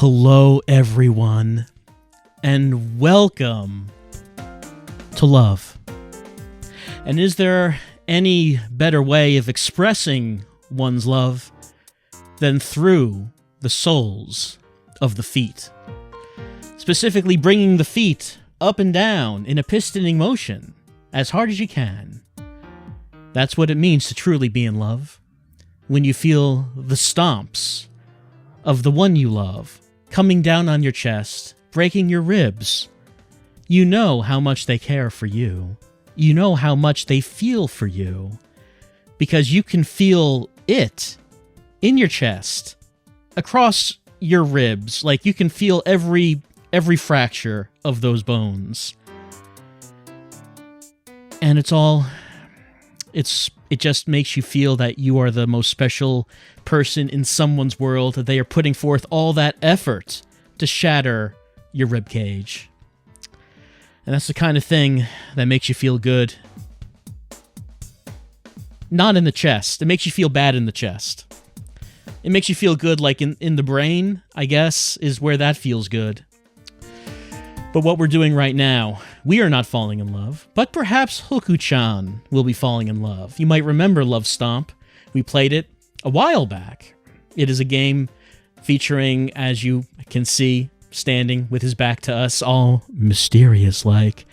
Hello, everyone, and welcome to love. And is there any better way of expressing one's love than through the soles of the feet? Specifically, bringing the feet up and down in a pistoning motion as hard as you can. That's what it means to truly be in love. When you feel the stomps of the one you love coming down on your chest, breaking your ribs, you know how much they care for you. You know how much they feel for you. Because you can feel it in your chest, across your ribs. Like, you can feel every fracture of those bones. And it just makes you feel that you are the most special person in someone's world, that they are putting forth all that effort to shatter your ribcage. And that's the kind of thing that makes you feel good. Not in the chest. It makes you feel bad in the chest. It makes you feel good, like in the brain, I guess, is where that feels good. But what we're doing right now, we are not falling in love, but perhaps Hoku-chan will be falling in love. You might remember Love Stomp. We played it a while back. It is a game featuring, as you can see, standing with his back to us, all mysterious-like.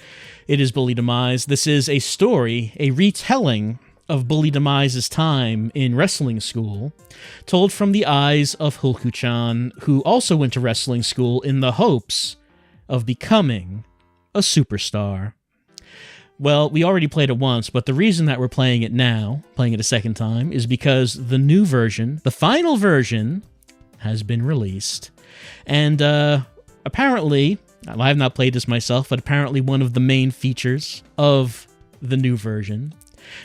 It is Bully Demise. This is a story, a retelling of Bully Demise's time in wrestling school, told from the eyes of Hoku-chan, who also went to wrestling school in the hopes of becoming a superstar. Well, we already played it once, but the reason that we're playing it now, playing it a second time, is because the new version, the final version, has been released. And apparently, I have not played this myself, but apparently one of the main features of the new version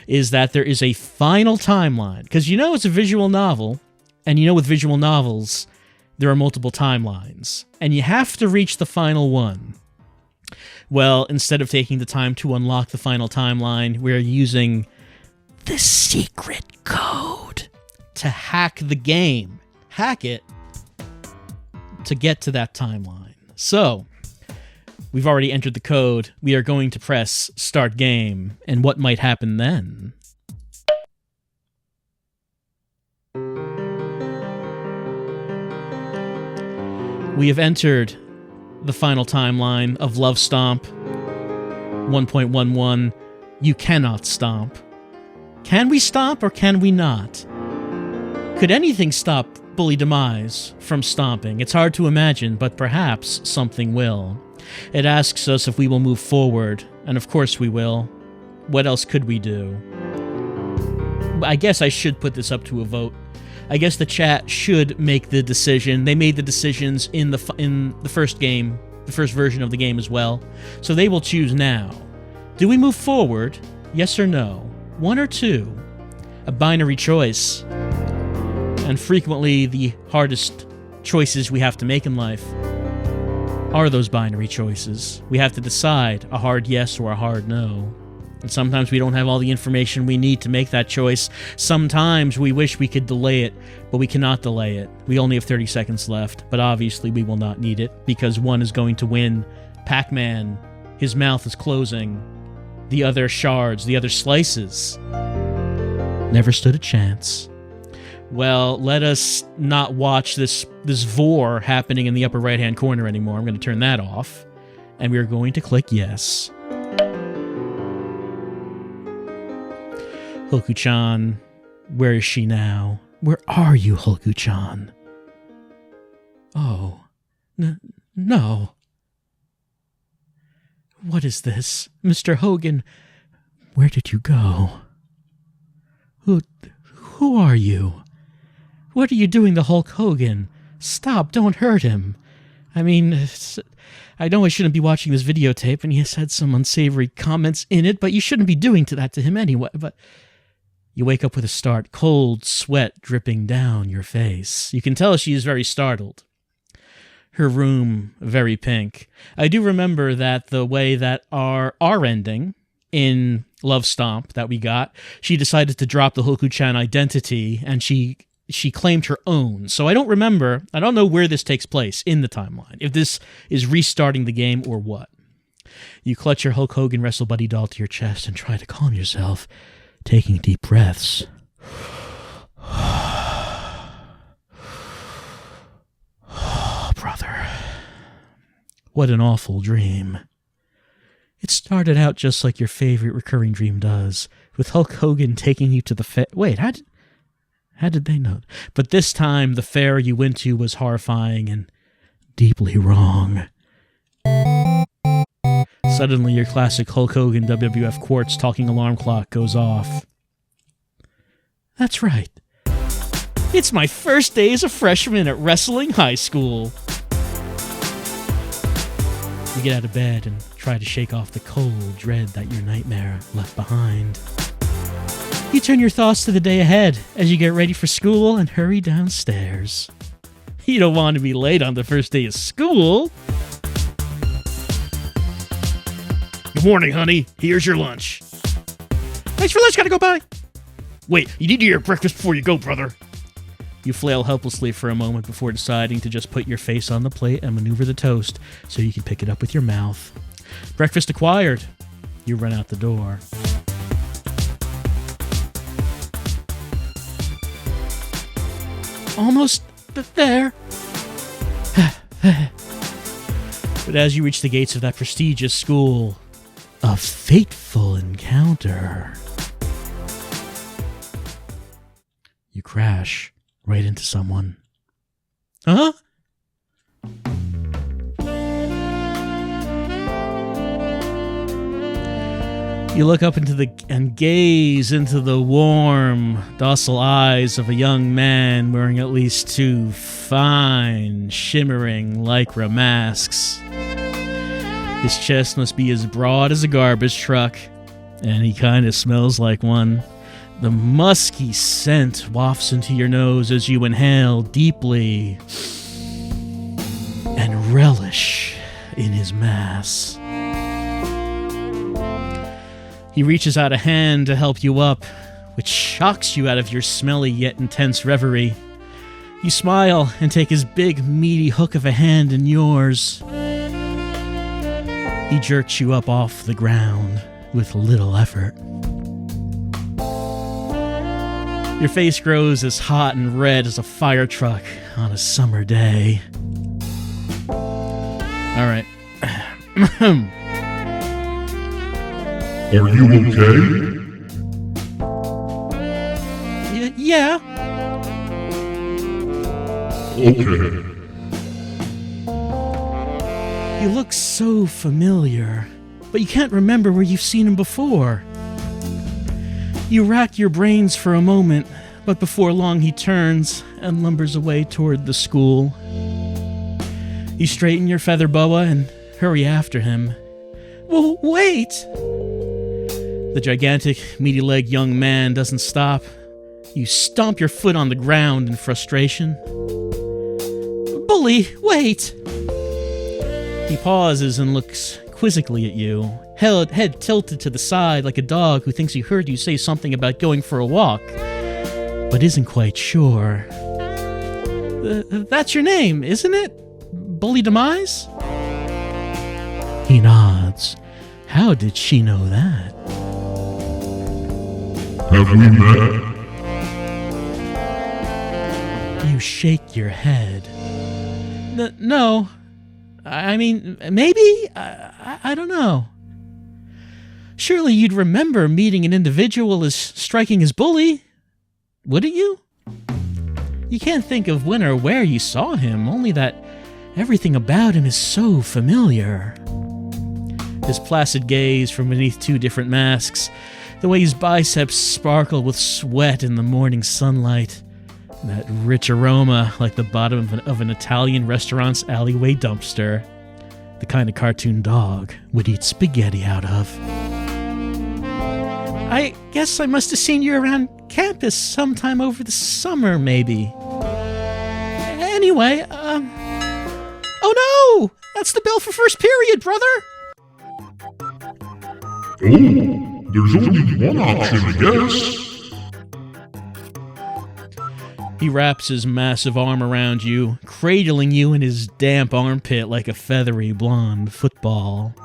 is that there is a final timeline. Because you know it's a visual novel, and you know with visual novels, there are multiple timelines, and you have to reach the final one. Well, instead of taking the time to unlock the final timeline, we're using the secret code to hack the game. Hack it to get to that timeline. So, we've already entered the code. We are going to press Start Game, and what might happen then? We have entered the final timeline of Love Stomp 1.11. You cannot stomp. Can we stomp or can we not? Could anything stop Bully Demise from stomping? It's hard to imagine, but perhaps something will. It asks us if we will move forward, and of course we will. What else could we do? I guess I should put this up to a vote. I guess the chat should make the decision. They made the decisions in the first game, the first version of the game as well. So they will choose now. Do we move forward? Yes or no? One or two? A binary choice. And frequently the hardest choices we have to make in life are those binary choices. We have to decide a hard yes or a hard no. And sometimes we don't have all the information we need to make that choice. Sometimes we wish we could delay it, but we cannot delay it. We only have 30 seconds left, but obviously we will not need it, because one is going to win. Pac-Man, his mouth is closing. The other shards, the other slices, never stood a chance. Well, let us not watch this vor happening in the upper right-hand corner anymore. I'm going to turn that off, and we are going to click yes. Hoku-chan, where is she now? Where are you, Hoku-chan? Oh, no. What is this? Mr. Hogan, where did you go? Who are you? What are you doing to Hulk Hogan? Stop, don't hurt him. I mean, I know I shouldn't be watching this videotape, and he has had some unsavory comments in it, but you shouldn't be doing that to him anyway, but... You wake up with a start, cold sweat dripping down your face. You can tell she is very startled. Her room, very pink. I do remember that the way that our ending in Love Stomp that we got, she decided to drop the Hoku-chan identity, and she she claimed her own. So I don't know where this takes place in the timeline, if this is restarting the game or what. You clutch your Hulk Hogan Wrestle Buddy doll to your chest and try to calm yourself, taking deep breaths. Brother, what an awful dream. It started out just like your favorite recurring dream does, with Hulk Hogan taking you to the fair. Wait, how did they know? But this time, the fair you went to was horrifying and deeply wrong. Suddenly, your classic Hulk Hogan WWF Quartz talking alarm clock goes off. That's right. It's my first day as a freshman at Wrestling High School. You get out of bed and try to shake off the cold dread that your nightmare left behind. You turn your thoughts to the day ahead as you get ready for school and hurry downstairs. You don't want to be late on the first day of school. Good morning, honey. Here's your lunch. Thanks for lunch. Gotta go, bye. Wait, you need to eat your breakfast before you go, brother. You flail helplessly for a moment before deciding to just put your face on the plate and maneuver the toast so you can pick it up with your mouth. Breakfast acquired. You run out the door. Almost there. But as you reach the gates of that prestigious school, a fateful encounter. You crash right into someone. Huh? You look up and gaze into the warm, docile eyes of a young man wearing at least 2 fine, shimmering lycra masks. His chest must be as broad as a garbage truck, and he kind of smells like one. The musky scent wafts into your nose as you inhale deeply and relish in his mass. He reaches out a hand to help you up, which shocks you out of your smelly yet intense reverie. You smile and take his big, meaty hook of a hand in yours. He jerks you up off the ground with little effort. Your face grows as hot and red as a fire truck on a summer day. All right. Are you okay? Yeah. Okay. You look so familiar, but you can't remember where you've seen him before. You rack your brains for a moment, but before long he turns and lumbers away toward the school. You straighten your feather boa and hurry after him. Well, wait! The gigantic, meaty-legged young man doesn't stop. You stomp your foot on the ground in frustration. Bully, wait! He pauses and looks quizzically at you, head tilted to the side like a dog who thinks he heard you say something about going for a walk, but isn't quite sure. That's your name, isn't it? Bully Demise? He nods. How did she know that? Have we met? You shake your head. No. I mean, maybe? I don't know. Surely you'd remember meeting an individual as striking as Bully, wouldn't you? You can't think of when or where you saw him, only that everything about him is so familiar. His placid gaze from beneath 2 different masks, the way his biceps sparkle with sweat in the morning sunlight, that rich aroma like the bottom of an Italian restaurant's alleyway dumpster, the kind of cartoon dog would eat spaghetti out of. I guess I must have seen you around campus sometime over the summer, maybe. Anyway, oh no! That's the bell for first period, brother! Oh, there's only one option, I guess. He wraps his massive arm around you, cradling you in his damp armpit like a feathery blonde football.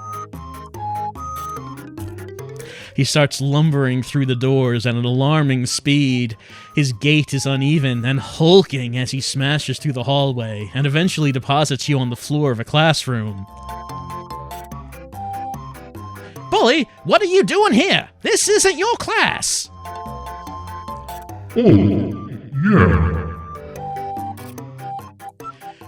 He starts lumbering through the doors at an alarming speed. His gait is uneven and hulking as he smashes through the hallway and eventually deposits you on the floor of a classroom. Bully, what are you doing here? This isn't your class! Oh, yeah.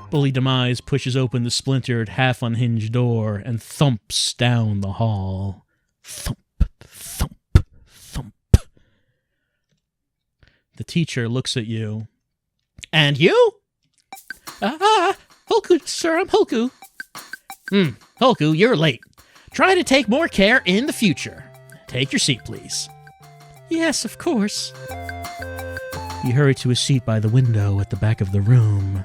Bully Demise pushes open the splintered, half-unhinged door and thumps down the hall. Thump, thump, thump. The teacher looks at you. And you? Hulku, sir, I'm Hulku. Hulku, you're late. Try to take more care in the future. Take your seat, please. Yes, of course. You hurry to a seat by the window at the back of the room.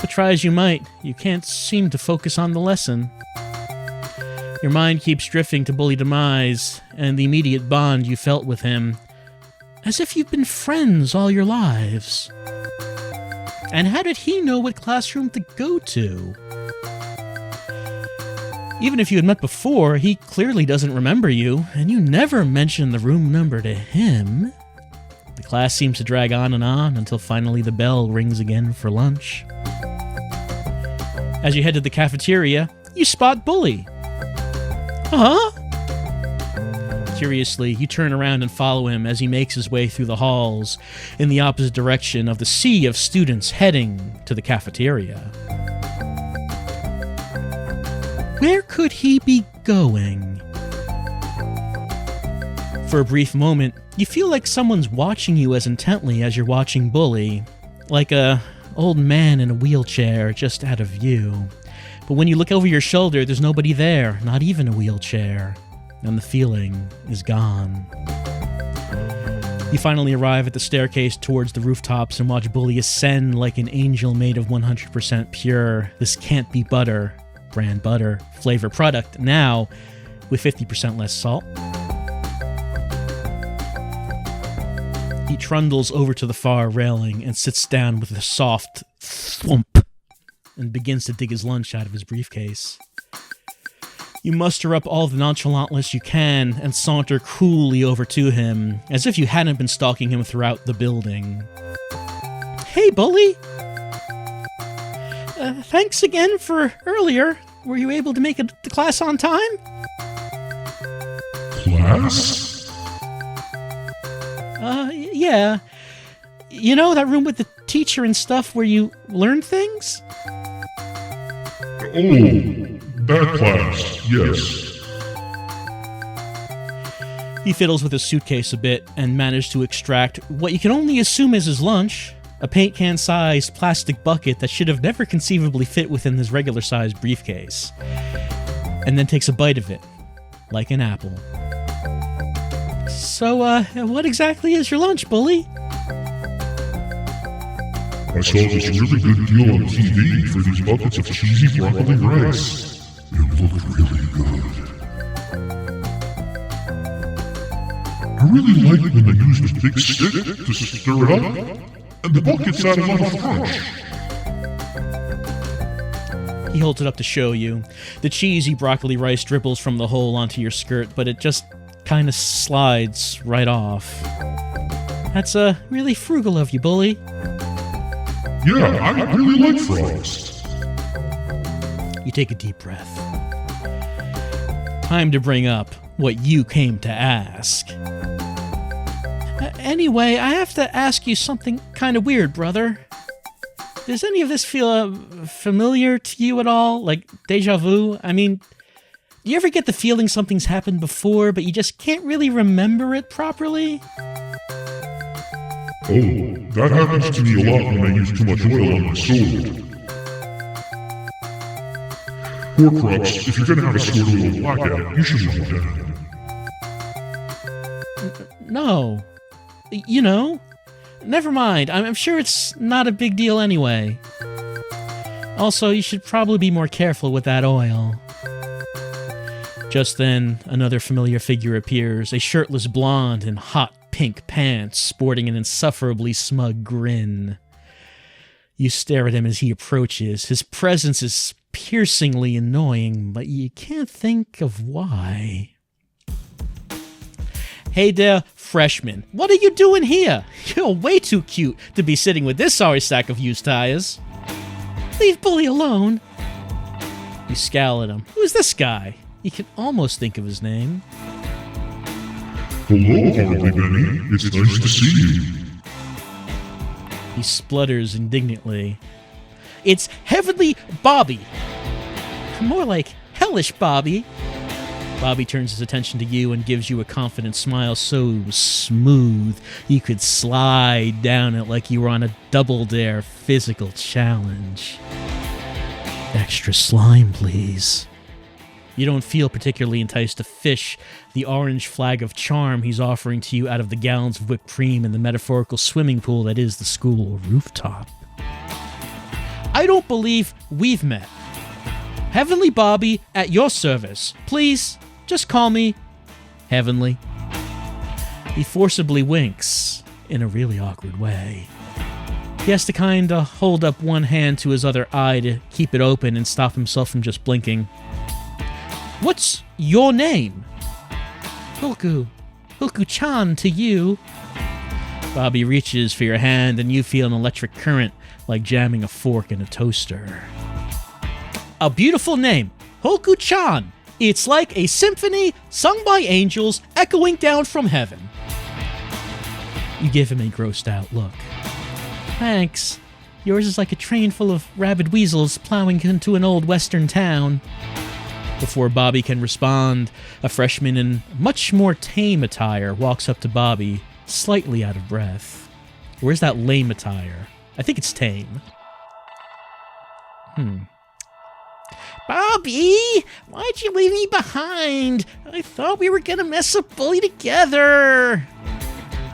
But try as you might, you can't seem to focus on the lesson. Your mind keeps drifting to Bully Demise and the immediate bond you felt with him, as if you've been friends all your lives. And how did he know what classroom to go to? Even if you had met before, he clearly doesn't remember you, and you never mention the room number to him. The class seems to drag on and on until finally the bell rings again for lunch. As you head to the cafeteria, you spot Bully. Huh? Curiously, you turn around and follow him as he makes his way through the halls in the opposite direction of the sea of students heading to the cafeteria. Where could he be going? For a brief moment, you feel like someone's watching you as intently as you're watching Bully, like a old man in a wheelchair just out of view. But when you look over your shoulder, there's nobody there, not even a wheelchair, and the feeling is gone. You finally arrive at the staircase towards the rooftops and watch Bully ascend like an angel made of 100% pure. This can't be butter. Brand butter flavor product now with 50% less salt. He trundles over to the far railing and sits down with a soft thwomp and begins to dig his lunch out of his briefcase. You muster up all the nonchalantness you can and saunter coolly over to him, as if you hadn't been stalking him throughout the building. Hey, Bully! Thanks again for earlier. Were you able to make it to class on time? Class? Yeah. You know, that room with the teacher and stuff where you learn things? Oh, that class, yes. He fiddles with his suitcase a bit and managed to extract what you can only assume is his lunch. A paint can-sized plastic bucket that should have never conceivably fit within his regular-sized briefcase. And then takes a bite of it, like an apple. So, what exactly is your lunch, Bully? I saw this really good deal on TV for these buckets of cheesy broccoli rice. It looked really good. I really like when they use this big stick to stir it up. And the bucket's out of my crunch. He holds it up to show you. The cheesy broccoli rice dribbles from the hole onto your skirt, but it just kind of slides right off. That's really frugal of you, Bully. Yeah, I really like frogs. You take a deep breath. Time to bring up what you came to ask. Anyway, I have to ask you something kind of weird, brother. Does any of this feel familiar to you at all? Like deja vu? I mean, do you ever get the feeling something's happened before, but you just can't really remember it properly? Oh, that happens to me a lot when I use too much oil on my sword. Horcrux, if you're gonna have a sword oil blackout, you should know that. No. You know, never mind. I'm sure it's not a big deal anyway. Also, you should probably be more careful with that oil. Just then, another familiar figure appears, a shirtless blonde in hot pink pants, sporting an insufferably smug grin. You stare at him as he approaches. His presence is piercingly annoying, but you can't think of why. Hey there, freshman. What are you doing here? You're way too cute to be sitting with this sorry sack of used tires. Leave Bully alone. You scowl at him. Who's this guy? You can almost think of his name. Hello, Harley Benny. It's nice to see you. He splutters indignantly. It's Heavenly Bobby. More like Hellish Bobby. Bobby turns his attention to you and gives you a confident smile so smooth you could slide down it like you were on a Double Dare physical challenge. Extra slime, please. You don't feel particularly enticed to fish the orange flag of charm he's offering to you out of the gallons of whipped cream in the metaphorical swimming pool that is the school rooftop. I don't believe we've met. Heavenly Bobby at your service. Please, just call me Heavenly. He forcibly winks in a really awkward way. He has to kinda hold up one hand to his other eye to keep it open and stop himself from just blinking. What's your name? Hulku-chan to you. Bobby reaches for your hand and you feel an electric current like jamming a fork in a toaster. A beautiful name, Hulku-chan. It's like a symphony sung by angels echoing down from heaven. You give him a grossed out look. Thanks. Yours is like a train full of rabid weasels plowing into an old western town. Before Bobby can respond, a freshman in much more tame attire walks up to Bobby, slightly out of breath. Where's that lame attire? I think it's tame. Bobby, why'd you leave me behind? I thought we were gonna mess up Bully together.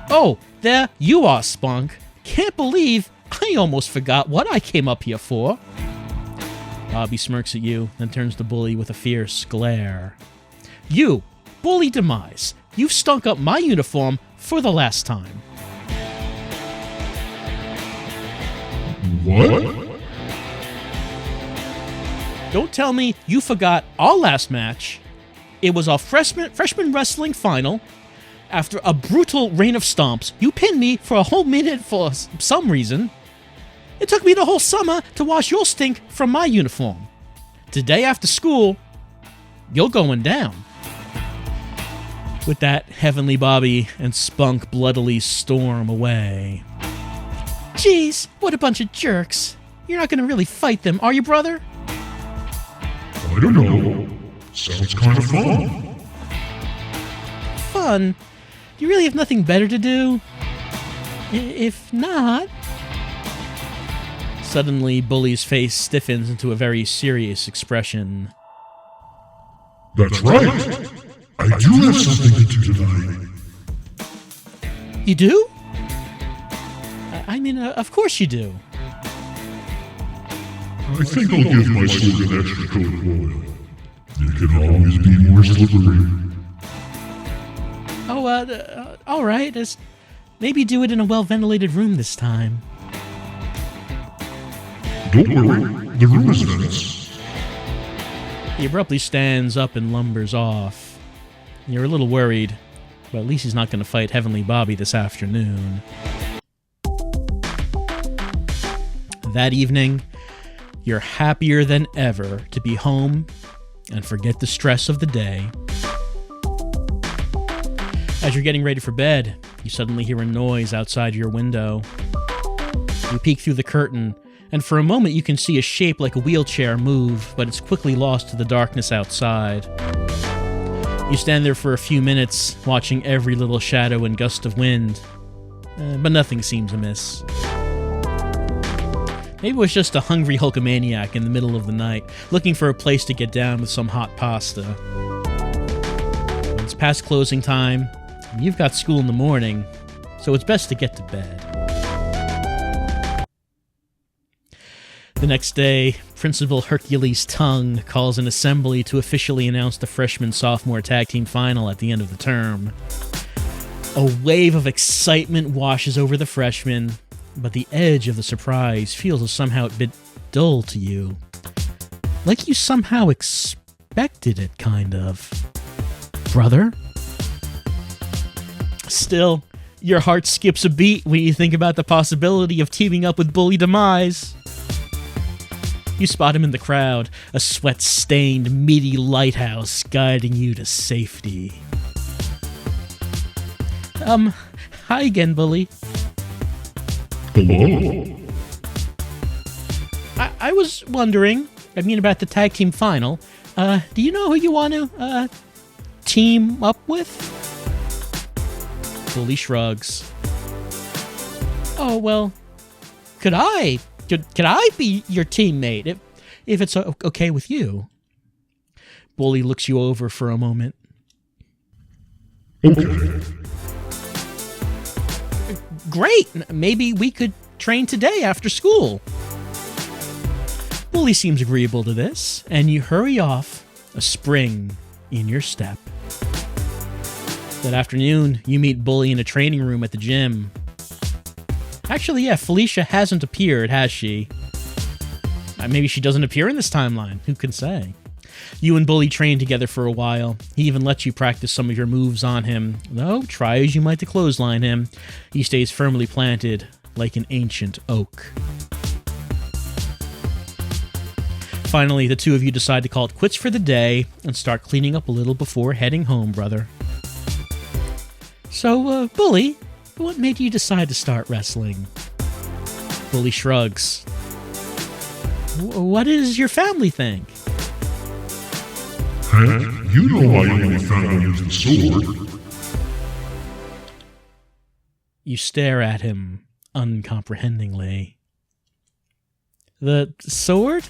Oh, there you are, Spunk. Can't believe I almost forgot what I came up here for. Bobby smirks at you, then turns to Bully with a fierce glare. You, Bully Demise, you've stunk up my uniform for the last time. What? Don't tell me you forgot our last match. It was our freshman wrestling final. After a brutal rain of stomps, you pinned me for a whole minute for some reason. It took me the whole summer to wash your stink from my uniform. Today after school, you're going down. With that, Heavenly Bobby and Spunk bloodily storm away. Jeez, what a bunch of jerks. You're not going to really fight them, are you, brother? I don't know. Sounds kind of fun. Fun? Do you really have nothing better to do? If not... Suddenly, Bully's face stiffens into a very serious expression. That's right. I do have something to do tonight. You do? I mean, of course you do. I think I'll give my sword an extra coat of oil. It can always be more slippery. Oh, all right. Maybe do it in a well-ventilated room this time. Don't worry, the room is nice. He abruptly stands up and lumbers off. You're a little worried, but at least he's not going to fight Heavenly Bobby this afternoon. That evening, you're happier than ever to be home and forget the stress of the day. As you're getting ready for bed, you suddenly hear a noise outside your window. You peek through the curtain, and for a moment you can see a shape like a wheelchair move, but it's quickly lost to the darkness outside. You stand there for a few minutes, watching every little shadow and gust of wind, but nothing seems amiss. Maybe it was just a hungry Hulkamaniac in the middle of the night, looking for a place to get down with some hot pasta. It's past closing time, and you've got school in the morning, so it's best to get to bed. The next day, Principal Hercules Tongue calls an assembly to officially announce the freshman-sophomore tag team final at the end of the term. A wave of excitement washes over the freshman, but the edge of the surprise feels somehow a bit dull to you. Like you somehow expected it, kind of. Brother? Still, your heart skips a beat when you think about the possibility of teaming up with Bully Demise. You spot him in the crowd, a sweat-stained, meaty lighthouse guiding you to safety. Hi again, Bully. Hello? I was wondering, about the tag team final. Do you know who you want to, team up with? Bully shrugs. Oh, well, could I be your teammate if it's okay with you? Bully looks you over for a moment. Okay. Great! Maybe we could train today after school. Bully seems agreeable to this, and you hurry off, a spring in your step. That afternoon, you meet Bully in a training room at the gym. Actually, yeah, Felicia hasn't appeared, has she? Maybe she doesn't appear in this timeline. Who can say? You and Bully train together for a while. He even lets you practice some of your moves on him. Though, try as you might to clothesline him, he stays firmly planted like an ancient oak. Finally, the two of you decide to call it quits for the day and start cleaning up a little before heading home, brother. So, Bully, what made you decide to start wrestling? Bully shrugs. What does your family think? Heck, you know I only found out use the sword. You stare at him uncomprehendingly. The sword?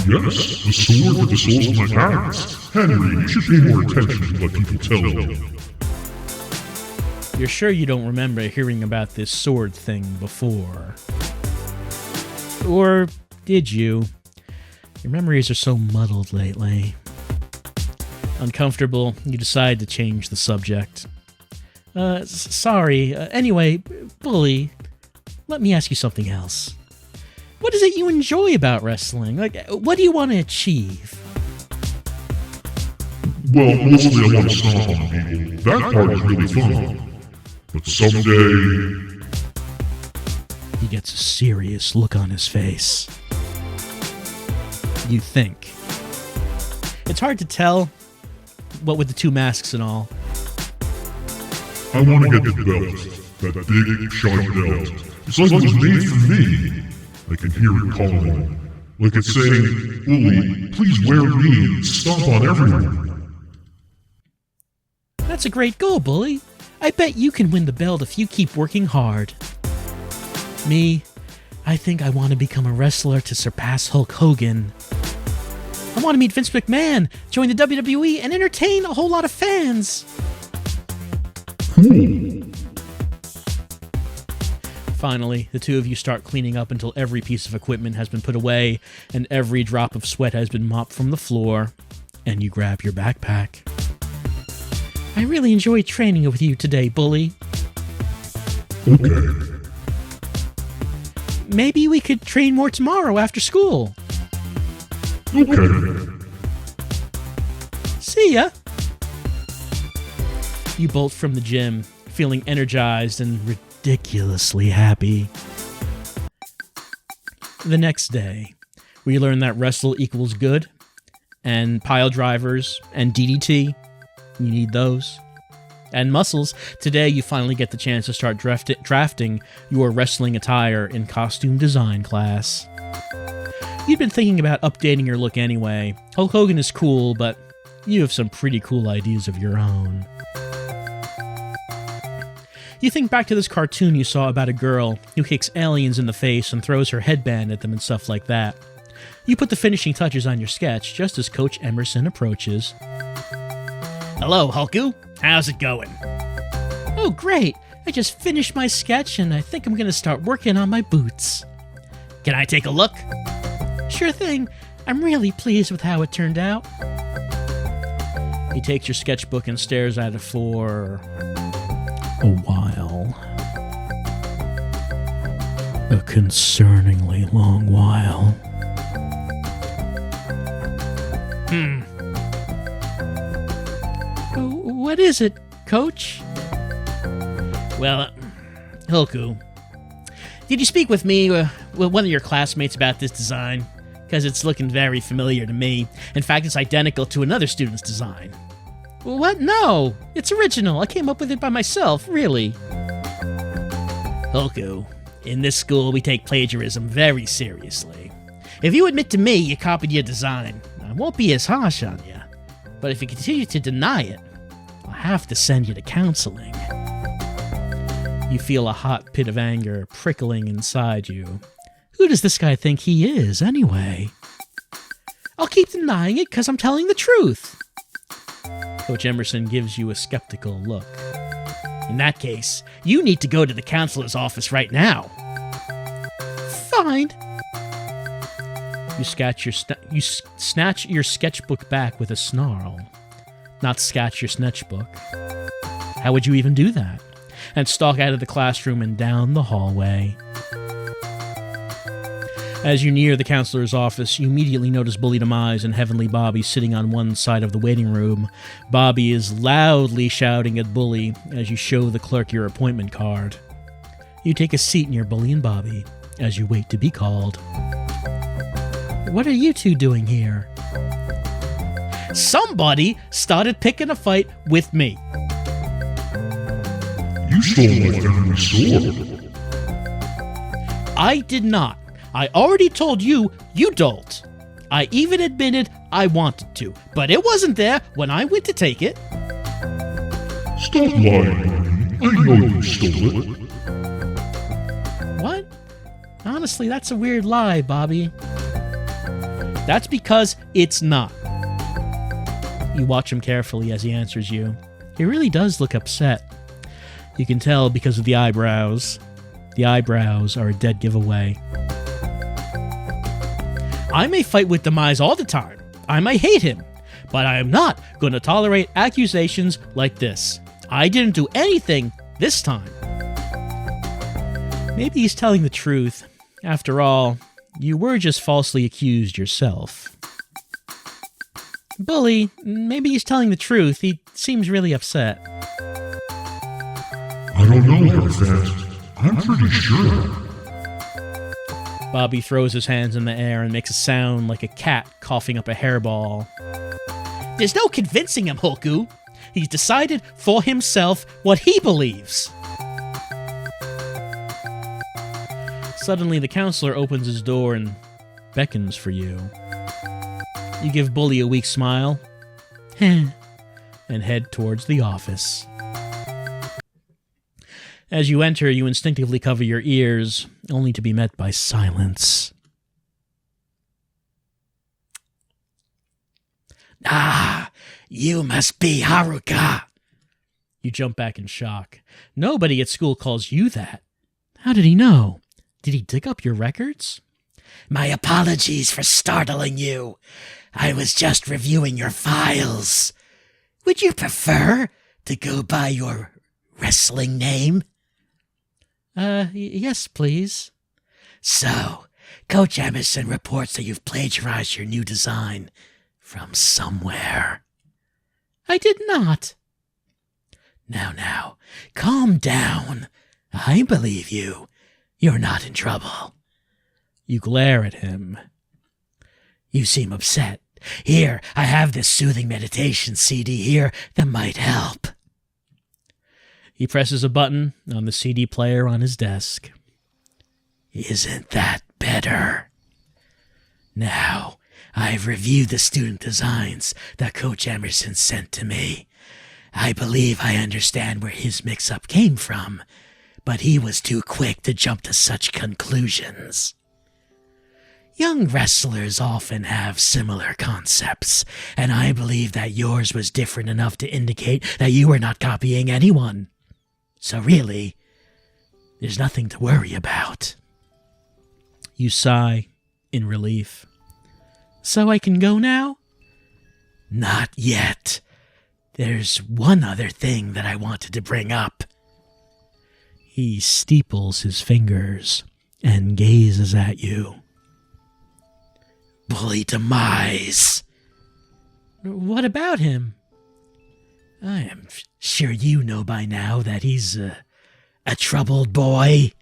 Yes, the sword with the souls of my parents. Henry, you should pay more attention to what people tell you. You're sure you don't remember hearing about this sword thing before? Or did you? Your memories are so muddled lately. Uncomfortable, you decide to change the subject. Sorry. Anyway, Bully, let me ask you something else. What is it you enjoy about wrestling? What do you want to achieve? Well, mostly I want to stomp on people. That part is really fun. But someday... He gets a serious look on his face. You think. It's hard to tell, what with the two masks and all. I want to get the belt. That big, shiny belt. It's like it was made for me. I can hear it calling. Like it's saying, Bully, please wear me and stomp on everyone. That's a great goal, Bully. I bet you can win the belt if you keep working hard. Me, I think I want to become a wrestler to surpass Hulk Hogan. I want to meet Vince McMahon, join the WWE, and entertain a whole lot of fans. Cool. Finally, the two of you start cleaning up until every piece of equipment has been put away and every drop of sweat has been mopped from the floor, and you grab your backpack. I really enjoyed training with you today, Bully. Okay. Maybe we could train more tomorrow after school. Okay. See ya! You bolt from the gym, feeling energized and ridiculously happy. The next day, we learn that wrestle equals good, and pile drivers, and DDT. You need those. And muscles. Today you finally get the chance to start drafting your wrestling attire in costume design class. You'd been thinking about updating your look anyway. Hulk Hogan is cool, but you have some pretty cool ideas of your own. You think back to this cartoon you saw about a girl who kicks aliens in the face and throws her headband at them and stuff like that. You put the finishing touches on your sketch just as Coach Emerson approaches. Hello, Hulku. How's it going? Oh, great. I just finished my sketch and I think I'm going to start working on my boots. Can I take a look? Sure thing. I'm really pleased with how it turned out. He takes your sketchbook and stares at it for a while. A concerningly long while. What is it, Coach? Well, Hilku, did you speak with me, with one of your classmates about this design? Because it's looking very familiar to me. In fact, it's identical to another student's design. What? No, it's original. I came up with it by myself, really. Hilku, in this school we take plagiarism very seriously. If you admit to me you copied your design, I won't be as harsh on you. But if you continue to deny it, I'll have to send you to counseling. You feel a hot pit of anger prickling inside you. Who does this guy think he is, anyway? I'll keep denying it because I'm telling the truth. Coach Emerson gives you a skeptical look. In that case, you need to go to the counselor's office right now. Fine. You snatch your sketchbook back with a snarl. Not scratch your sketchbook. How would you even do that? And stalk out of the classroom and down the hallway. As you near the counselor's office, you immediately notice Bully Demise and Heavenly Bobby sitting on one side of the waiting room. Bobby is loudly shouting at Bully as you show the clerk your appointment card. You take a seat near Bully and Bobby as you wait to be called. What are you two doing here? Somebody started picking a fight with me. You stole my family sword. I did not. I already told you, you dolt. I even admitted I wanted to, but it wasn't there when I went to take it. Stop lying, Bobby. I know you stole it. What? Honestly, that's a weird lie, Bobby. That's because it's not. You watch him carefully as he answers you. He really does look upset. You can tell because of the eyebrows. The eyebrows are a dead giveaway. I may fight with Demise all the time. I may hate him. But I am not going to tolerate accusations like this. I didn't do anything this time. Maybe he's telling the truth. After all, you were just falsely accused yourself. Bully, maybe he's telling the truth. He seems really upset. I don't know how fast. I'm pretty sure. Bobby throws his hands in the air and makes a sound like a cat coughing up a hairball. There's no convincing him, Hilku. He's decided for himself what he believes. Suddenly, the counselor opens his door and beckons for you. You give Bully a weak smile and head towards the office. As you enter, you instinctively cover your ears, only to be met by silence. Ah, you must be Haruka. You jump back in shock. Nobody at school calls you that. How did he know? Did he dig up your records? My apologies for startling you. I was just reviewing your files. Would you prefer to go by your wrestling name? Yes, please. So, Coach Emerson reports that you've plagiarized your new design from somewhere. I did not. Now, calm down. I believe you. You're not in trouble. You glare at him. You seem upset. Here, I have this soothing meditation CD here that might help. He presses a button on the CD player on his desk. Isn't that better? Now, I've reviewed the student designs that Coach Emerson sent to me. I believe I understand where his mix-up came from, but he was too quick to jump to such conclusions. Young wrestlers often have similar concepts, and I believe that yours was different enough to indicate that you were not copying anyone. So really, there's nothing to worry about. You sigh in relief. So I can go now? Not yet. There's one other thing that I wanted to bring up. He steeples his fingers and gazes at you. Bully Demise. What about him? I am sure you know by now that he's a troubled boy.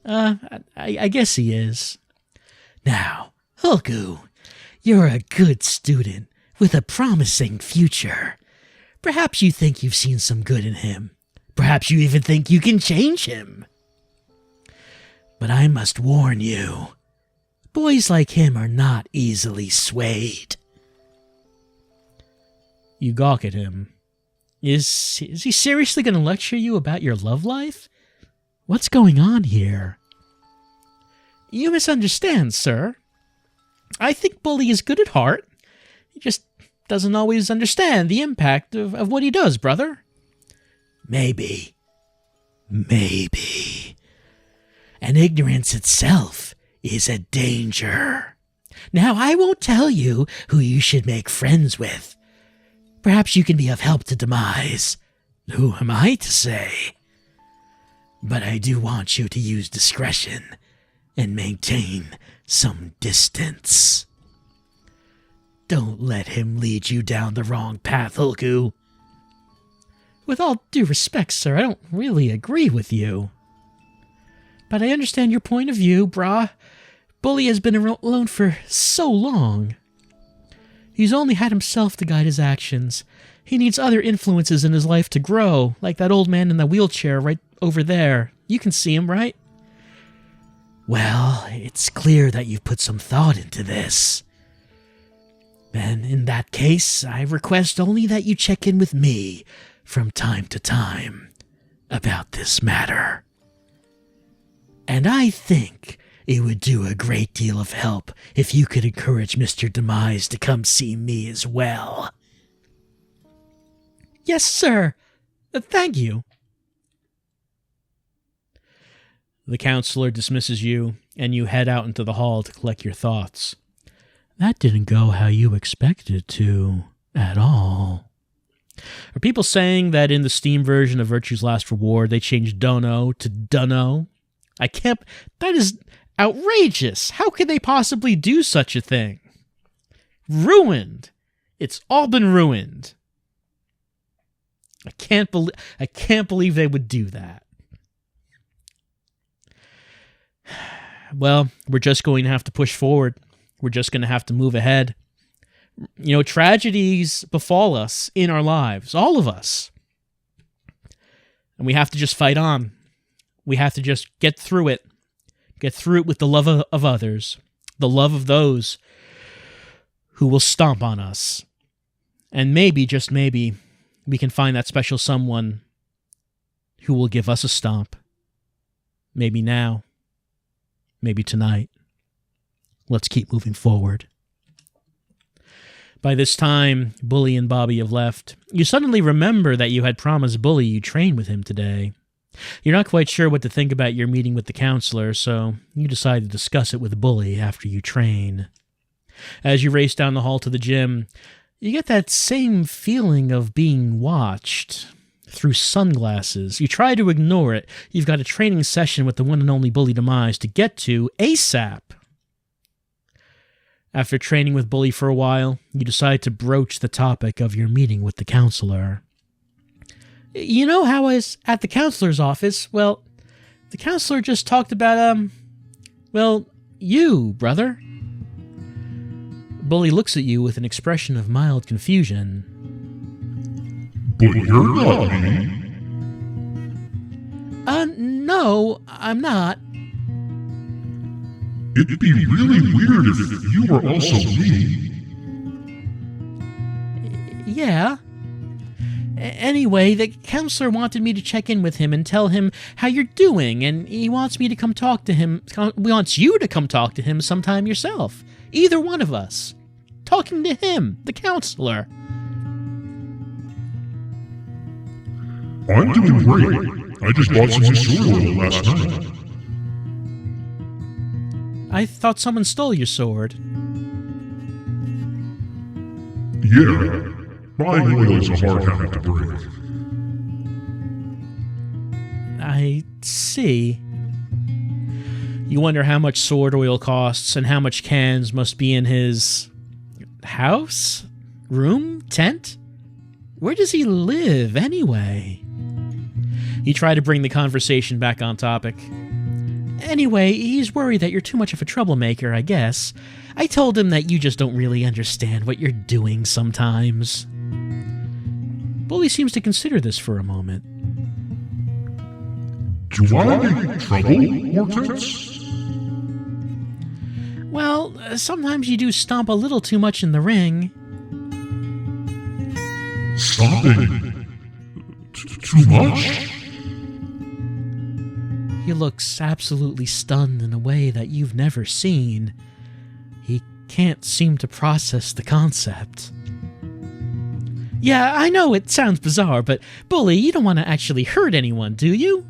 I guess he is. Now, Hulku, you're a good student with a promising future. Perhaps you think you've seen some good in him. Perhaps you even think you can change him. But I must warn you, boys like him are not easily swayed. You gawk at him. Is he seriously going to lecture you about your love life? What's going on here? You misunderstand, sir. I think Bully is good at heart. He just doesn't always understand the impact of what he does, brother. Maybe. And ignorance itself is a danger. Now, I won't tell you who you should make friends with. Perhaps you can be of help to Demise. Who am I to say? But I do want you to use discretion and maintain some distance. Don't let him lead you down the wrong path, Hulku. With all due respect, sir, I don't really agree with you. But I understand your point of view, brah. Bully has been alone for so long. He's only had himself to guide his actions. He needs other influences in his life to grow, like that old man in the wheelchair right over there. You can see him, right? Well, it's clear that you've put some thought into this. Then, in that case, I request only that you check in with me from time to time about this matter. And I think it would do a great deal of help if you could encourage Mr. Demise to come see me as well. Yes, sir. Thank you. The counselor dismisses you, and you head out into the hall to collect your thoughts. That didn't go how you expected it to, at all. Are people saying that in the Steam version of Virtue's Last Reward, they changed Dono to Dunno? That is outrageous. How could they possibly do such a thing? Ruined. It's all been ruined. I can't believe they would do that. Well, we're just going to have to push forward. We're just going to have to move ahead. You know, tragedies befall us in our lives, all of us. And we have to just fight on. We have to just get through it. Get through it with the love of others, the love of those who will stomp on us. And maybe, just maybe, we can find that special someone who will give us a stomp. Maybe now. Maybe tonight. Let's keep moving forward. By this time, Bully and Bobby have left. You suddenly remember that you had promised Bully you'd train with him today. You're not quite sure what to think about your meeting with the counselor, so you decide to discuss it with Bully after you train. As you race down the hall to the gym, you get that same feeling of being watched through sunglasses. You try to ignore it. You've got a training session with the one and only Bully Demise to get to ASAP. After training with Bully for a while, you decide to broach the topic of your meeting with the counselor. You know how I was at the counselor's office? Well, the counselor just talked about, you, brother. Bully looks at you with an expression of mild confusion. But you're not me. No, I'm not. It'd be really weird if you were also me. Yeah. Anyway, the counselor wanted me to check in with him and tell him how you're doing, and he wants me to come talk to him. He wants you to come talk to him sometime yourself. Either one of us. Talking to him, the counselor. I'm doing great. I just bought some new sword oil last night. I thought someone stole your sword. Yeah. Buying oil is a hard habit to break. I see. You wonder how much sword oil costs and how much cans must be in his house? Room? Tent? Where does he live, anyway? You try to bring the conversation back on topic. Anyway, he's worried that you're too much of a troublemaker, I guess. I told him that you just don't really understand what you're doing sometimes. Bully seems to consider this for a moment. Do I make trouble, Hortense? Well, sometimes you do stomp a little too much in the ring. Stomping? Too much? He looks absolutely stunned in a way that you've never seen. He can't seem to process the concept. Yeah, I know it sounds bizarre, but Bully, you don't want to actually hurt anyone, do you?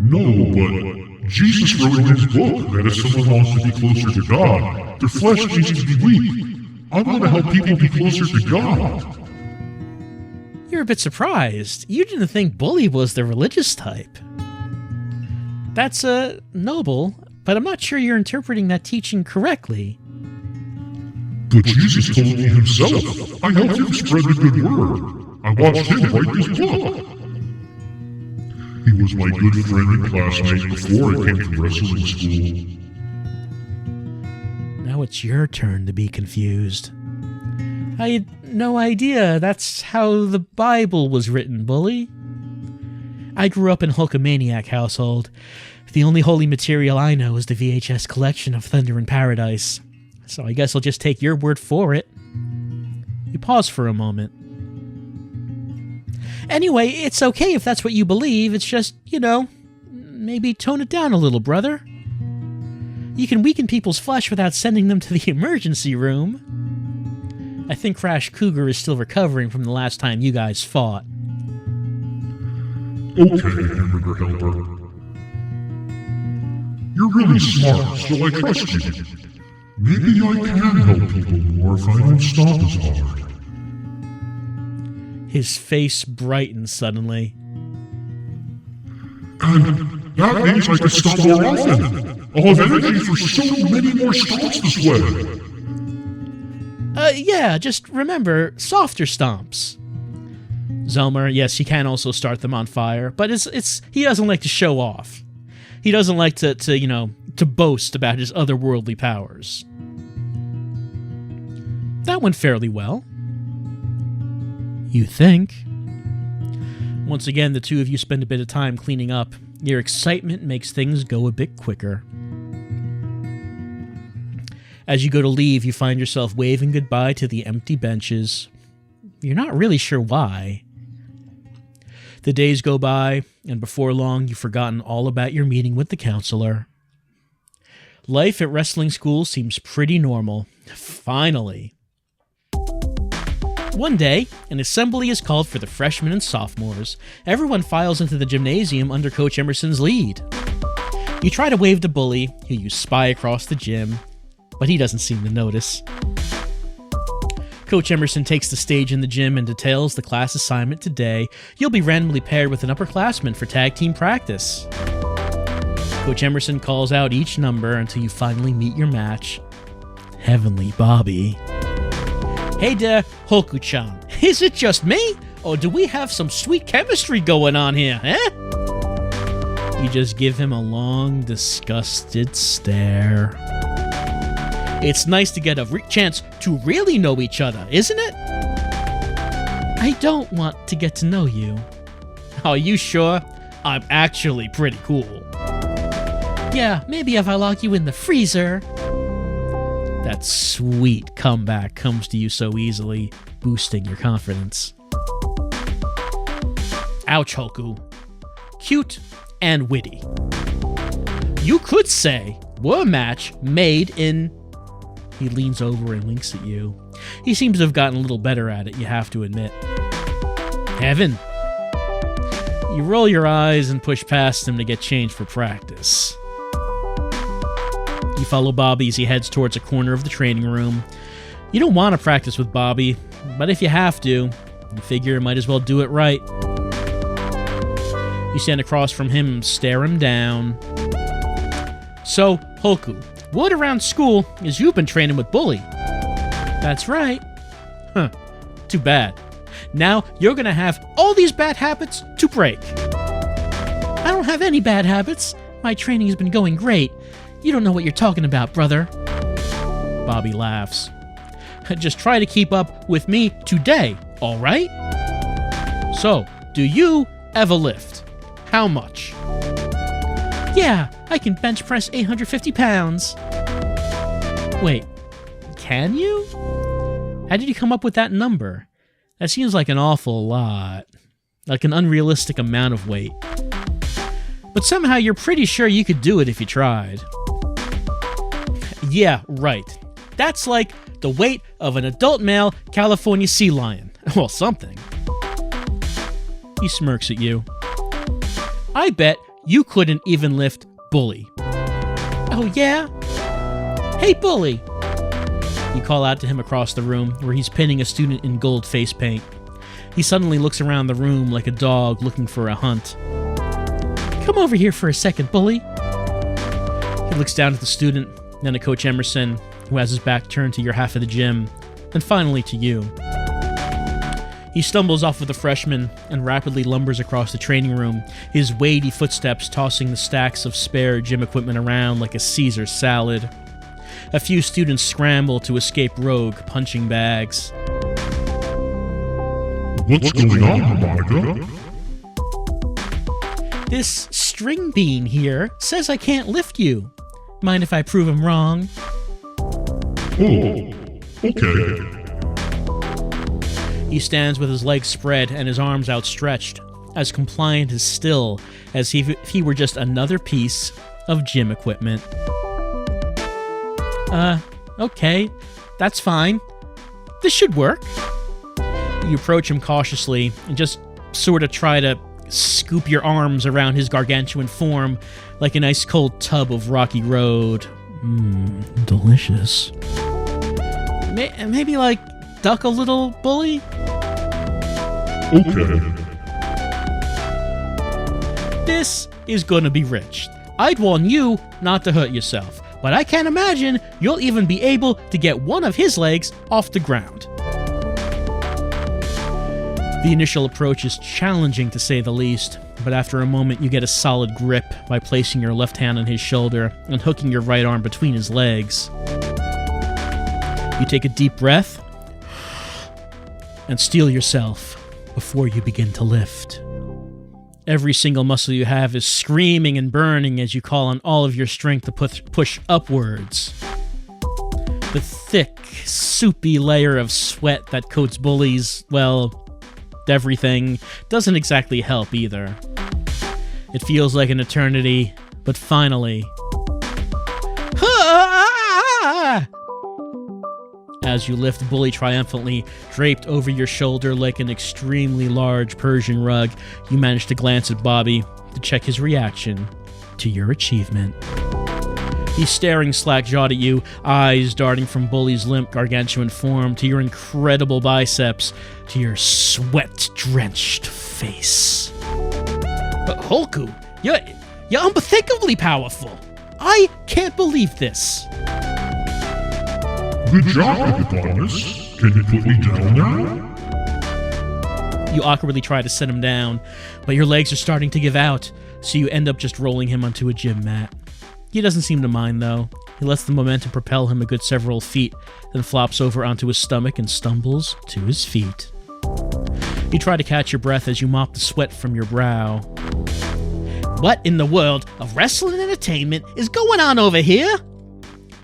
No, but Jesus wrote in his book that if someone wants to be closer to God, their flesh needs to be weak. I want to help people be closer to God. You're a bit surprised. You didn't think Bully was the religious type. That's noble, but I'm not sure you're interpreting that teaching correctly. But Jesus told me himself. I helped him spread the good word. I watched him write his book. He was my good friend and classmate before I came to wrestling school. Now it's your turn to be confused. I had no idea that's how the Bible was written, Bully. I grew up in a Hulkamaniac household. The only holy material I know is the VHS collection of Thunder in Paradise. So I guess I'll just take your word for it. You pause for a moment. Anyway, it's okay if that's what you believe. It's just, maybe tone it down a little, brother. You can weaken people's flesh without sending them to the emergency room. I think Crash Cougar is still recovering from the last time you guys fought. Okay, Hamburger Helper. You're really smart, so I trust you. Maybe I can help people more if I don't stomp as hard. His face brightens suddenly. And that means I can stomp more often. I'll have energy for so many more stomps this way. Yeah, just remember, softer stomps. Zomer, yes, he can also start them on fire, but he doesn't like to show off. He doesn't like to boast about his otherworldly powers. That went fairly well. You think. Once again, the two of you spend a bit of time cleaning up. Your excitement makes things go a bit quicker. As you go to leave, you find yourself waving goodbye to the empty benches. You're not really sure why. The days go by, and before long, you've forgotten all about your meeting with the counselor. Life at wrestling school seems pretty normal. Finally. One day, an assembly is called for the freshmen and sophomores. Everyone files into the gymnasium under Coach Emerson's lead. You try to wave to Bully, who you spy across the gym, but he doesn't seem to notice. Coach Emerson takes the stage in the gym and details the class assignment today. You'll be randomly paired with an upperclassman for tag team practice. Coach Emerson calls out each number until you finally meet your match. Heavenly Bobby. Hey there, Hoku-chan. Is it just me? Or do we have some sweet chemistry going on here, eh? You just give him a long, disgusted stare. It's nice to get a chance to really know each other, isn't it? I don't want to get to know you. Are you sure? I'm actually pretty cool. Yeah, maybe if I lock you in the freezer. That sweet comeback comes to you so easily, boosting your confidence. Ouch, Hoku. Cute and witty. You could say we're a match made in... He leans over and winks at you. He seems to have gotten a little better at it, you have to admit. Heaven. You roll your eyes and push past him to get changed for practice. You follow Bobby as he heads towards a corner of the training room. You don't want to practice with Bobby, but if you have to, you figure you might as well do it right. You stand across from him and stare him down. So, Hoku, word around school is you've been training with Bully. That's right. Huh. Too bad. Now you're gonna have all these bad habits to break. I don't have any bad habits. My training has been going great. You don't know what you're talking about, brother. Bobby laughs. Just try to keep up with me today, all right? So, do you ever lift? How much? Yeah, I can bench press 850 pounds. Wait, can you? How did you come up with that number? That seems like an awful lot. Like an unrealistic amount of weight. But somehow you're pretty sure you could do it if you tried. Yeah, right. That's like the weight of an adult male California sea lion. Well, something. He smirks at you. I bet you couldn't even lift Bully. Oh, yeah? Hey, Bully! You call out to him across the room, where he's pinning a student in gold face paint. He suddenly looks around the room like a dog looking for a hunt. Come over here for a second, Bully. He looks down at the student, then at Coach Emerson, who has his back turned to your half of the gym, then finally to you. He stumbles off of the freshman and rapidly lumbers across the training room, his weighty footsteps tossing the stacks of spare gym equipment around like a Caesar salad. A few students scramble to escape rogue punching bags. What's going on, Harmonica? This string bean here says I can't lift you. Mind if I prove him wrong? Oh, okay. He stands with his legs spread and his arms outstretched, as compliant as still as if he were just another piece of gym equipment. Okay, that's fine. This should work. You approach him cautiously and just sort of try to scoop your arms around his gargantuan form like an ice-cold tub of rocky road. Delicious. Maybe, like, duck a little, Bully? Okay. This is gonna be rich. I'd warn you not to hurt yourself, but I can't imagine you'll even be able to get one of his legs off the ground. The initial approach is challenging to say the least, but after a moment you get a solid grip by placing your left hand on his shoulder and hooking your right arm between his legs. You take a deep breath and steel yourself before you begin to lift. Every single muscle you have is screaming and burning as you call on all of your strength to push upwards. The thick, soupy layer of sweat that coats Bully's, well, everything doesn't exactly help either. It feels like an eternity, but finally... As you lift Bully triumphantly, draped over your shoulder like an extremely large Persian rug, you manage to glance at Bobby to check his reaction to your achievement. He's staring slack-jawed at you, eyes darting from Bully's limp gargantuan form to your incredible biceps to your sweat-drenched face. Hoku, you're unthinkably powerful. I can't believe this. Good job, Demise. Can you put me down now? You awkwardly try to set him down, but your legs are starting to give out, so you end up just rolling him onto a gym mat. He doesn't seem to mind, though. He lets the momentum propel him a good several feet, then flops over onto his stomach and stumbles to his feet. You try to catch your breath as you mop the sweat from your brow. What in the world of wrestling entertainment is going on over here?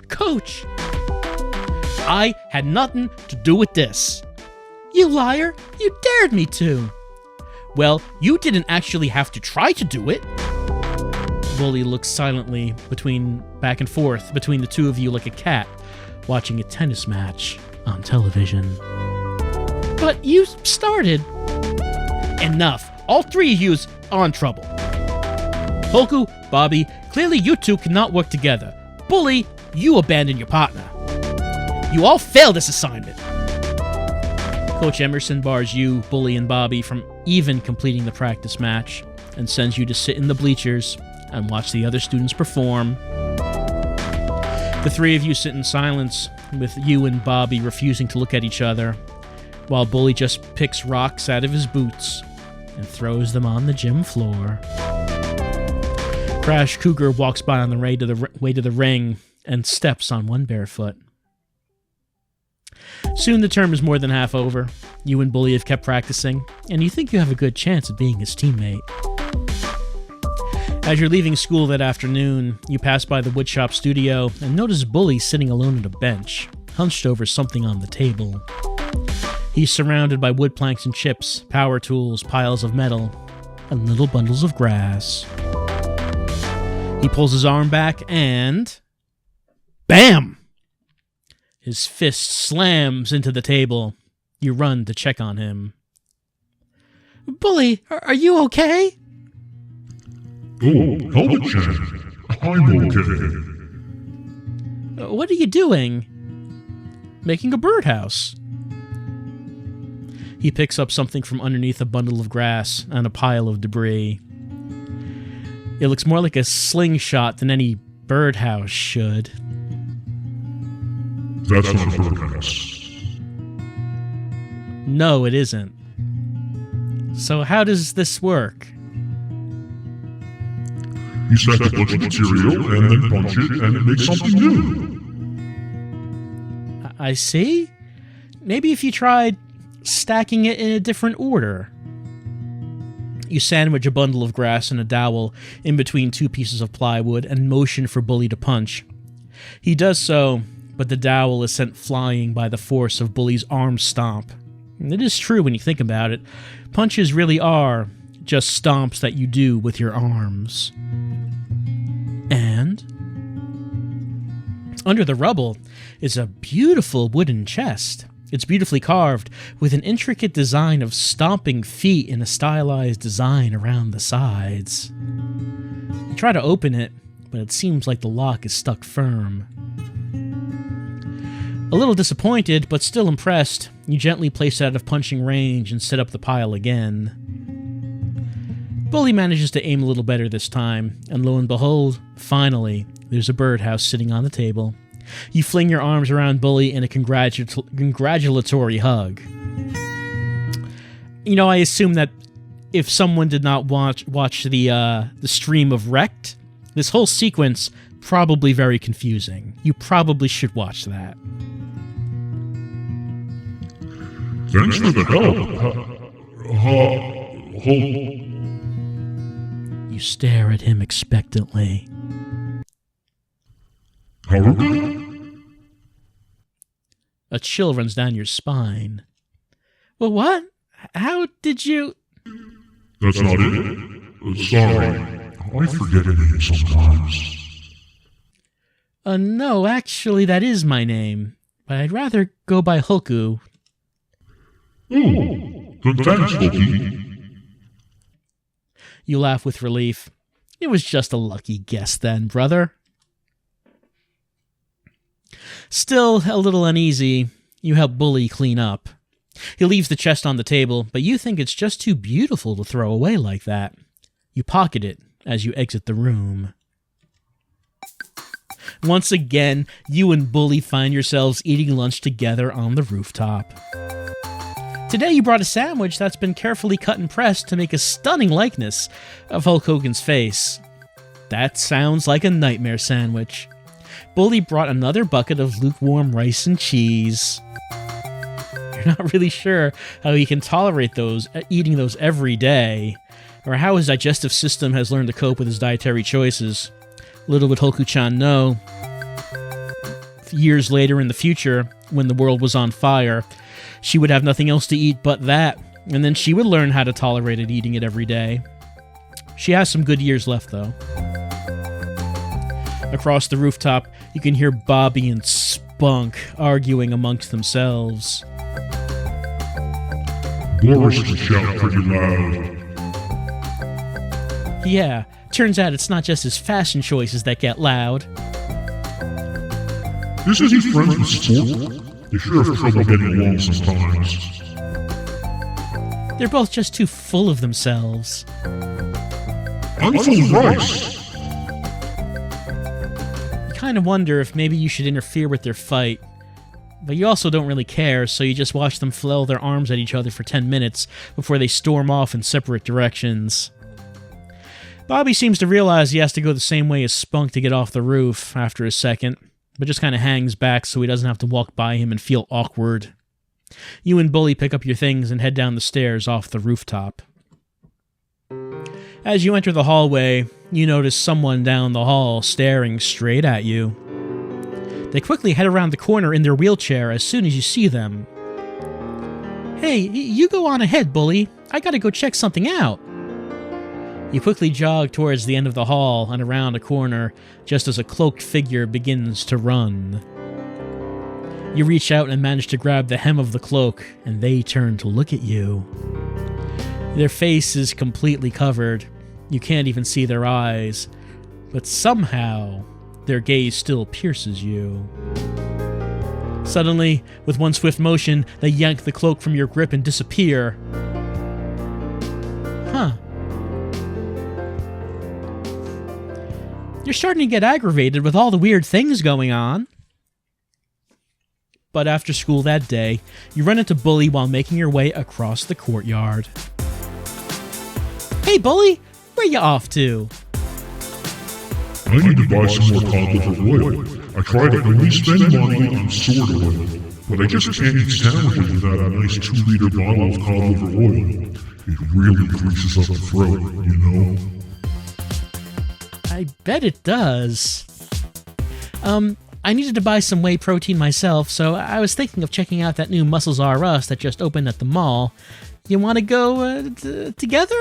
Coach! I had nothing to do with this. You liar! You dared me to! Well, you didn't actually have to try to do it. Bully looks silently back and forth between the two of you like a cat watching a tennis match on television. But you started. Enough. All three of yous are in trouble. Hoku, Bobby, clearly you two cannot work together. Bully, you abandon your partner. You all failed this assignment. Coach Emerson bars you, Bully, and Bobby from even completing the practice match and sends you to sit in the bleachers and watch the other students perform. The three of you sit in silence, with you and Bobby refusing to look at each other, while Bully just picks rocks out of his boots and throws them on the gym floor. Crash Cougar walks by on the way to the ring and steps on one bare foot. Soon the term is more than half over. You and Bully have kept practicing, and you think you have a good chance of being his teammate. As you're leaving school that afternoon, you pass by the woodshop studio and notice Bully sitting alone at a bench, hunched over something on the table. He's surrounded by wood planks and chips, power tools, piles of metal, and little bundles of grass. He pulls his arm back and... BAM! His fist slams into the table. You run to check on him. Bully, are you okay? Oh, Helmet-chan. I'm okay. What are you doing? Making a birdhouse. He picks up something from underneath a bundle of grass and a pile of debris. It looks more like a slingshot than any birdhouse should. That's not a birdhouse. No, it isn't. So how does this work? You stack a bunch of material and then punch it and it makes something new. I see. Maybe if you tried stacking it in a different order. You sandwich a bundle of grass and a dowel in between two pieces of plywood and motion for Bully to punch. He does so, but the dowel is sent flying by the force of Bully's arm stomp. And it is true when you think about it. Punches really are just stomps that you do with your arms. And under the rubble is a beautiful wooden chest. It's beautifully carved, with an intricate design of stomping feet in a stylized design around the sides. You try to open it, but it seems like the lock is stuck firm. A little disappointed, but still impressed, you gently place it out of punching range and set up the pile again. Bully manages to aim a little better this time, and lo and behold, finally, there's a birdhouse sitting on the table. You fling your arms around Bully in a congratulatory hug. You know, I assume that if someone did not watch the stream of Wrecked, this whole sequence probably very confusing. You probably should watch that. Thanks for the help. You stare at him expectantly. Haruka? A chill runs down your spine. Well, what? How did you... That's not it? Sorry. I forget your name sometimes. No, actually, that is my name. But I'd rather go by Hoku. Oh, then thanks, Hoki. You laugh with relief. It was just a lucky guess then, brother. Still a little uneasy, you help Bully clean up. He leaves the chest on the table, but you think it's just too beautiful to throw away like that. You pocket it as you exit the room. Once again, you and Bully find yourselves eating lunch together on the rooftop. Today you brought a sandwich that's been carefully cut and pressed to make a stunning likeness of Hulk Hogan's face. That sounds like a nightmare sandwich. Bully brought another bucket of lukewarm rice and cheese. You're not really sure how he can tolerate eating those every day, or how his digestive system has learned to cope with his dietary choices. Little would Hoku-chan know. Years later in the future, when the world was on fire, she would have nothing else to eat but that, and then she would learn how to tolerate it eating it every day. She has some good years left, though. Across the rooftop, you can hear Bobby and Spunk arguing amongst themselves. Boris can shout pretty loud. Yeah, turns out it's not just his fashion choices that get loud. Isn't he friends with Sport? They sure have trouble getting along sometimes. They're both just too full of themselves. I'm full of rice. You kind of wonder if maybe you should interfere with their fight. But you also don't really care, so you just watch them flail their arms at each other for 10 minutes before they storm off in separate directions. Bobby seems to realize he has to go the same way as Spunk to get off the roof after a second, but just kind of hangs back so he doesn't have to walk by him and feel awkward. You and Bully pick up your things and head down the stairs off the rooftop. As you enter the hallway, you notice someone down the hall staring straight at you. They quickly head around the corner in their wheelchair as soon as you see them. Hey, you go on ahead, Bully. I gotta go check something out. You quickly jog towards the end of the hall and around a corner just as a cloaked figure begins to run. You reach out and manage to grab the hem of the cloak, and they turn to look at you. Their face is completely covered. You can't even see their eyes, but somehow their gaze still pierces you. Suddenly, with one swift motion, they yank the cloak from your grip and disappear. Huh. You're starting to get aggravated with all the weird things going on. But after school that day, you run into Bully while making your way across the courtyard. Hey, Bully! Where you off to? I need to buy some more cod liver oil. I tried to only spend money on sword oil, but I just can't eat sandwiches without a nice 2-liter bottle of cod liver oil. It really greases up the throat, you know? I bet it does. I needed to buy some whey protein myself, so I was thinking of checking out that new Muscles R Us that just opened at the mall. You want to go together?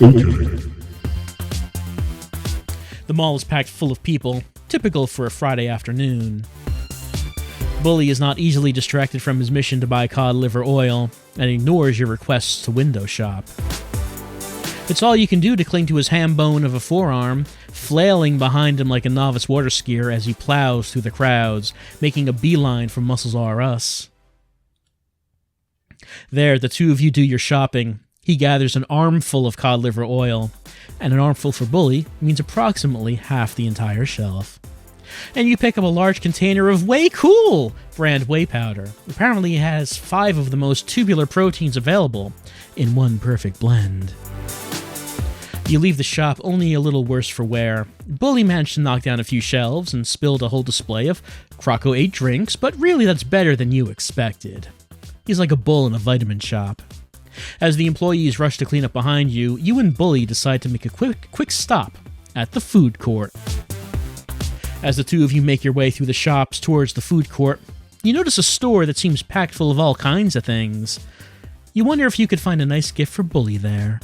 Okay. The mall is packed full of people, typical for a Friday afternoon. Bully is not easily distracted from his mission to buy cod liver oil, and ignores your requests to window shop. It's all you can do to cling to his ham bone of a forearm, flailing behind him like a novice water skier as he plows through the crowds, making a beeline for Muscles R Us. There, the two of you do your shopping. He gathers an armful of cod liver oil, and an armful for Bully means approximately half the entire shelf. And you pick up a large container of Way Cool brand whey powder. Apparently it has 5 of the most tubular proteins available in one perfect blend. You leave the shop only a little worse for wear. Bully managed to knock down a few shelves and spilled a whole display of Croco 8 drinks, but really that's better than you expected. He's like a bull in a vitamin shop. As the employees rush to clean up behind you, you and Bully decide to make a quick stop at the food court. As the two of you make your way through the shops towards the food court, you notice a store that seems packed full of all kinds of things. You wonder if you could find a nice gift for Bully there.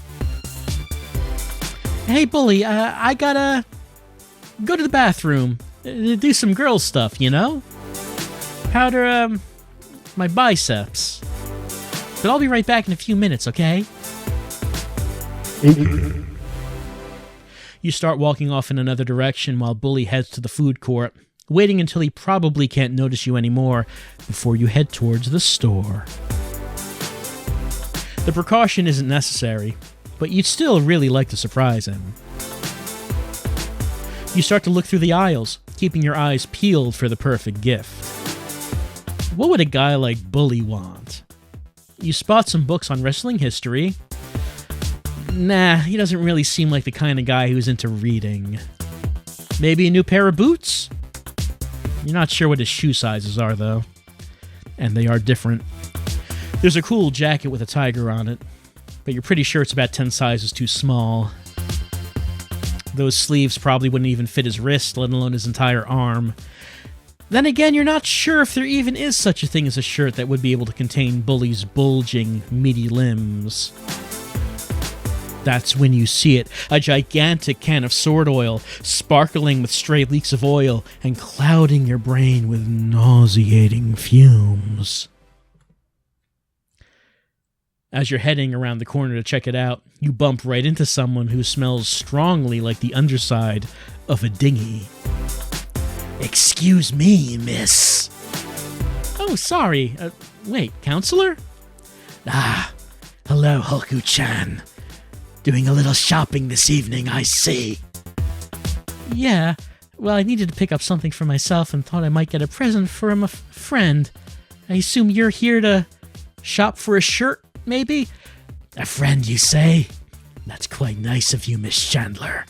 Hey, Bully, I gotta go to the bathroom, do some girl stuff, you know? Powder, my biceps. But I'll be right back in a few minutes, okay? Okay. You start walking off in another direction while Bully heads to the food court, waiting until he probably can't notice you anymore before you head towards the store. The precaution isn't necessary, but you'd still really like to surprise him. You start to look through the aisles, keeping your eyes peeled for the perfect gift. What would a guy like Bully want? You spot some books on wrestling history. Nah, he doesn't really seem like the kind of guy who's into reading. Maybe a new pair of boots? You're not sure what his shoe sizes are, though. And they are different. There's a cool jacket with a tiger on it, but you're pretty sure it's about 10 sizes too small. Those sleeves probably wouldn't even fit his wrist, let alone his entire arm. Then again, you're not sure if there even is such a thing as a shirt that would be able to contain Bully's bulging, meaty limbs. That's when you see it, a gigantic can of sword oil, sparkling with stray leaks of oil and clouding your brain with nauseating fumes. As you're heading around the corner to check it out, you bump right into someone who smells strongly like the underside of a dinghy. Excuse me, miss. Oh, sorry. Wait, counselor? Ah, hello, Hulku-chan. Doing a little shopping this evening, I see. Yeah, well, I needed to pick up something for myself and thought I might get a present for a friend. I assume you're here to shop for a shirt, maybe? A friend, you say? That's quite nice of you, Miss Chandler.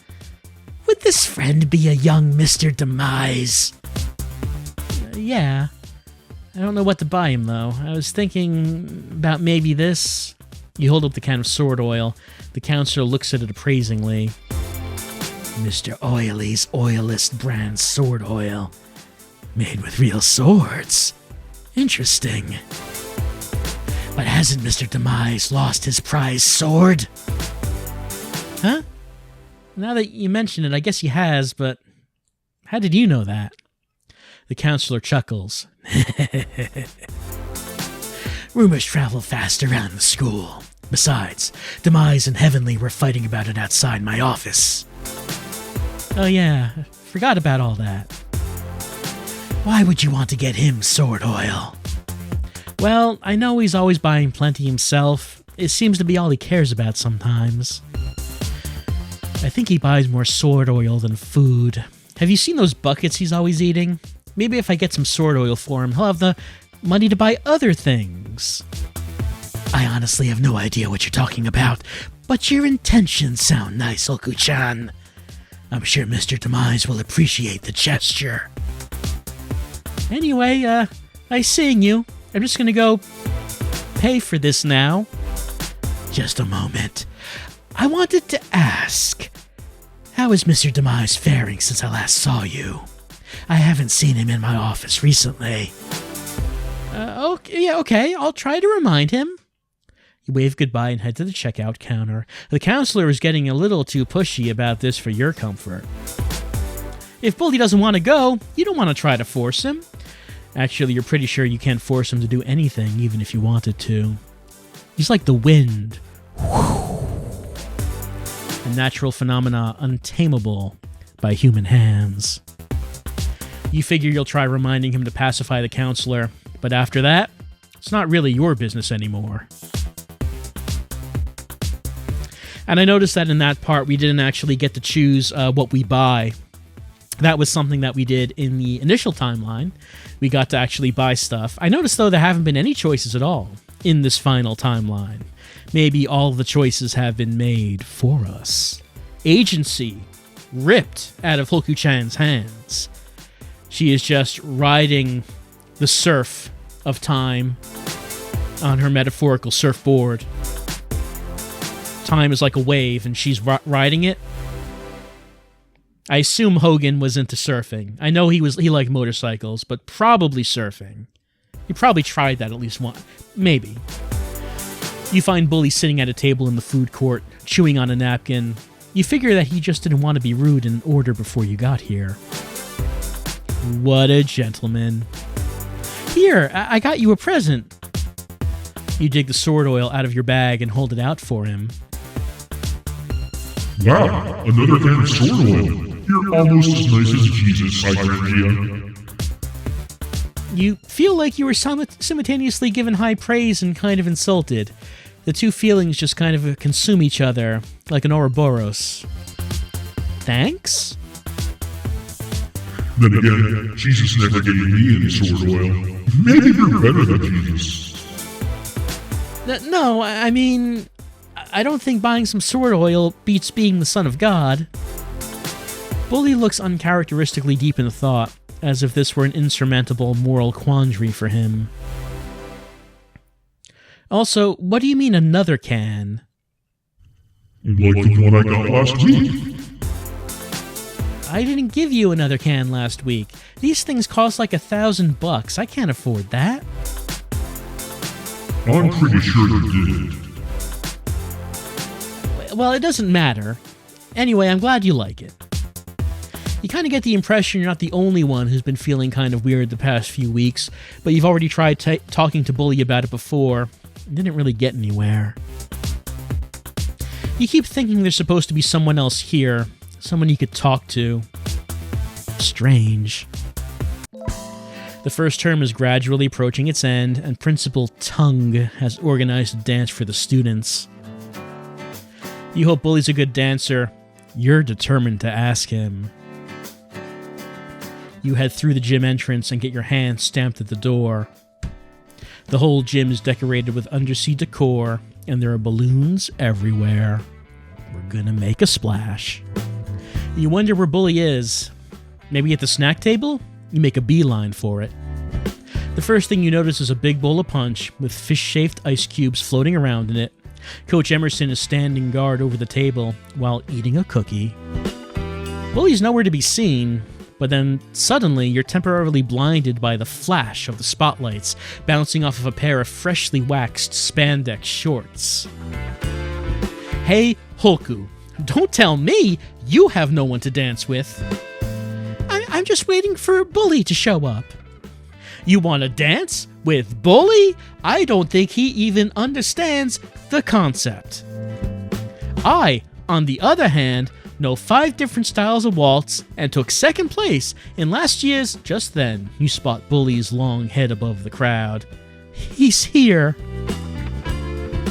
Would this friend be a young Mr. Demise? Yeah. I don't know what to buy him, though. I was thinking about maybe this. You hold up the can of sword oil. The counselor looks at it appraisingly. Mr. Oily's Oilist brand sword oil. Made with real swords. Interesting. But hasn't Mr. Demise lost his prized sword? Huh? Now that you mention it, I guess he has, but how did you know that? The counselor chuckles. Rumors travel fast around the school. Besides, Demise and Heavenly were fighting about it outside my office. Oh yeah, forgot about all that. Why would you want to get him sword oil? Well, I know he's always buying plenty himself. It seems to be all he cares about sometimes. I think he buys more sword oil than food. Have you seen those buckets he's always eating? Maybe if I get some sword oil for him, he'll have the money to buy other things. I honestly have no idea what you're talking about, but your intentions sound nice, Hulku-chan. I'm sure Mr. Demise will appreciate the gesture. Anyway, nice seeing you. I'm just gonna go pay for this now. Just a moment. I wanted to ask, how is Mr. Demise faring since I last saw you? I haven't seen him in my office recently. Okay, I'll try to remind him. You wave goodbye and head to the checkout counter. The counselor is getting a little too pushy about this for your comfort. If Bully doesn't want to go, you don't want to try to force him. Actually, you're pretty sure you can't force him to do anything, even if you wanted to. He's like the wind. A natural phenomena untamable by human hands. You figure you'll try reminding him to pacify the counselor, but after that, it's not really your business anymore. And I noticed that in that part, we didn't actually get to choose what we buy. That was something that we did in the initial timeline. We got to actually buy stuff. I noticed, though, there haven't been any choices at all in this final timeline. Maybe all the choices have been made for us. Agency ripped out of Hulku-chan's hands. She is just riding the surf of time on her metaphorical surfboard. Time is like a wave, and she's riding it. I assume Hogan was into surfing. I know he liked motorcycles, but probably surfing. He probably tried that at least once. Maybe. You find Bully sitting at a table in the food court, chewing on a napkin. You figure that he just didn't want to be rude and order before you got here. What a gentleman. Here, I got you a present. You dig the sword oil out of your bag and hold it out for him. Wow, another can of sword oil. You're almost as nice as Jesus, Hydrangea. You feel like you were simultaneously given high praise and kind of insulted. The two feelings just kind of consume each other, like an Ouroboros. Thanks? Then again, Jesus never gave me any sword oil. Maybe you're better than Jesus. No, I mean, I don't think buying some sword oil beats being the son of God. Bully looks uncharacteristically deep in thought, as if this were an insurmountable moral quandary for him. Also, what do you mean another can? Like the one I got last week. I didn't give you another can last week. These things cost like $1,000. I can't afford that. I'm pretty sure you did. Well, it doesn't matter. Anyway, I'm glad you like it. You kind of get the impression you're not the only one who's been feeling kind of weird the past few weeks, but you've already tried talking to Bully about it before. It didn't really get anywhere. You keep thinking there's supposed to be someone else here, someone you could talk to. Strange. The first term is gradually approaching its end, and Principal Tongue has organized a dance for the students. You hope Bully's a good dancer. You're determined to ask him. You head through the gym entrance and get your hand stamped at the door. The whole gym is decorated with undersea decor, and there are balloons everywhere. We're gonna make a splash. You wonder where Bully is. Maybe at the snack table? You make a beeline for it. The first thing you notice is a big bowl of punch with fish-shaped ice cubes floating around in it. Coach Emerson is standing guard over the table while eating a cookie. Bully's nowhere to be seen, but then suddenly you're temporarily blinded by the flash of the spotlights bouncing off of a pair of freshly waxed spandex shorts. Hey, Hulku, don't tell me you have no one to dance with. I'm just waiting for Bully to show up. You want to dance with Bully? I don't think he even understands the concept. I, on the other hand, know 5 different styles of waltz and took second place in last year's Just Then. You spot Bully's long head above the crowd. He's here.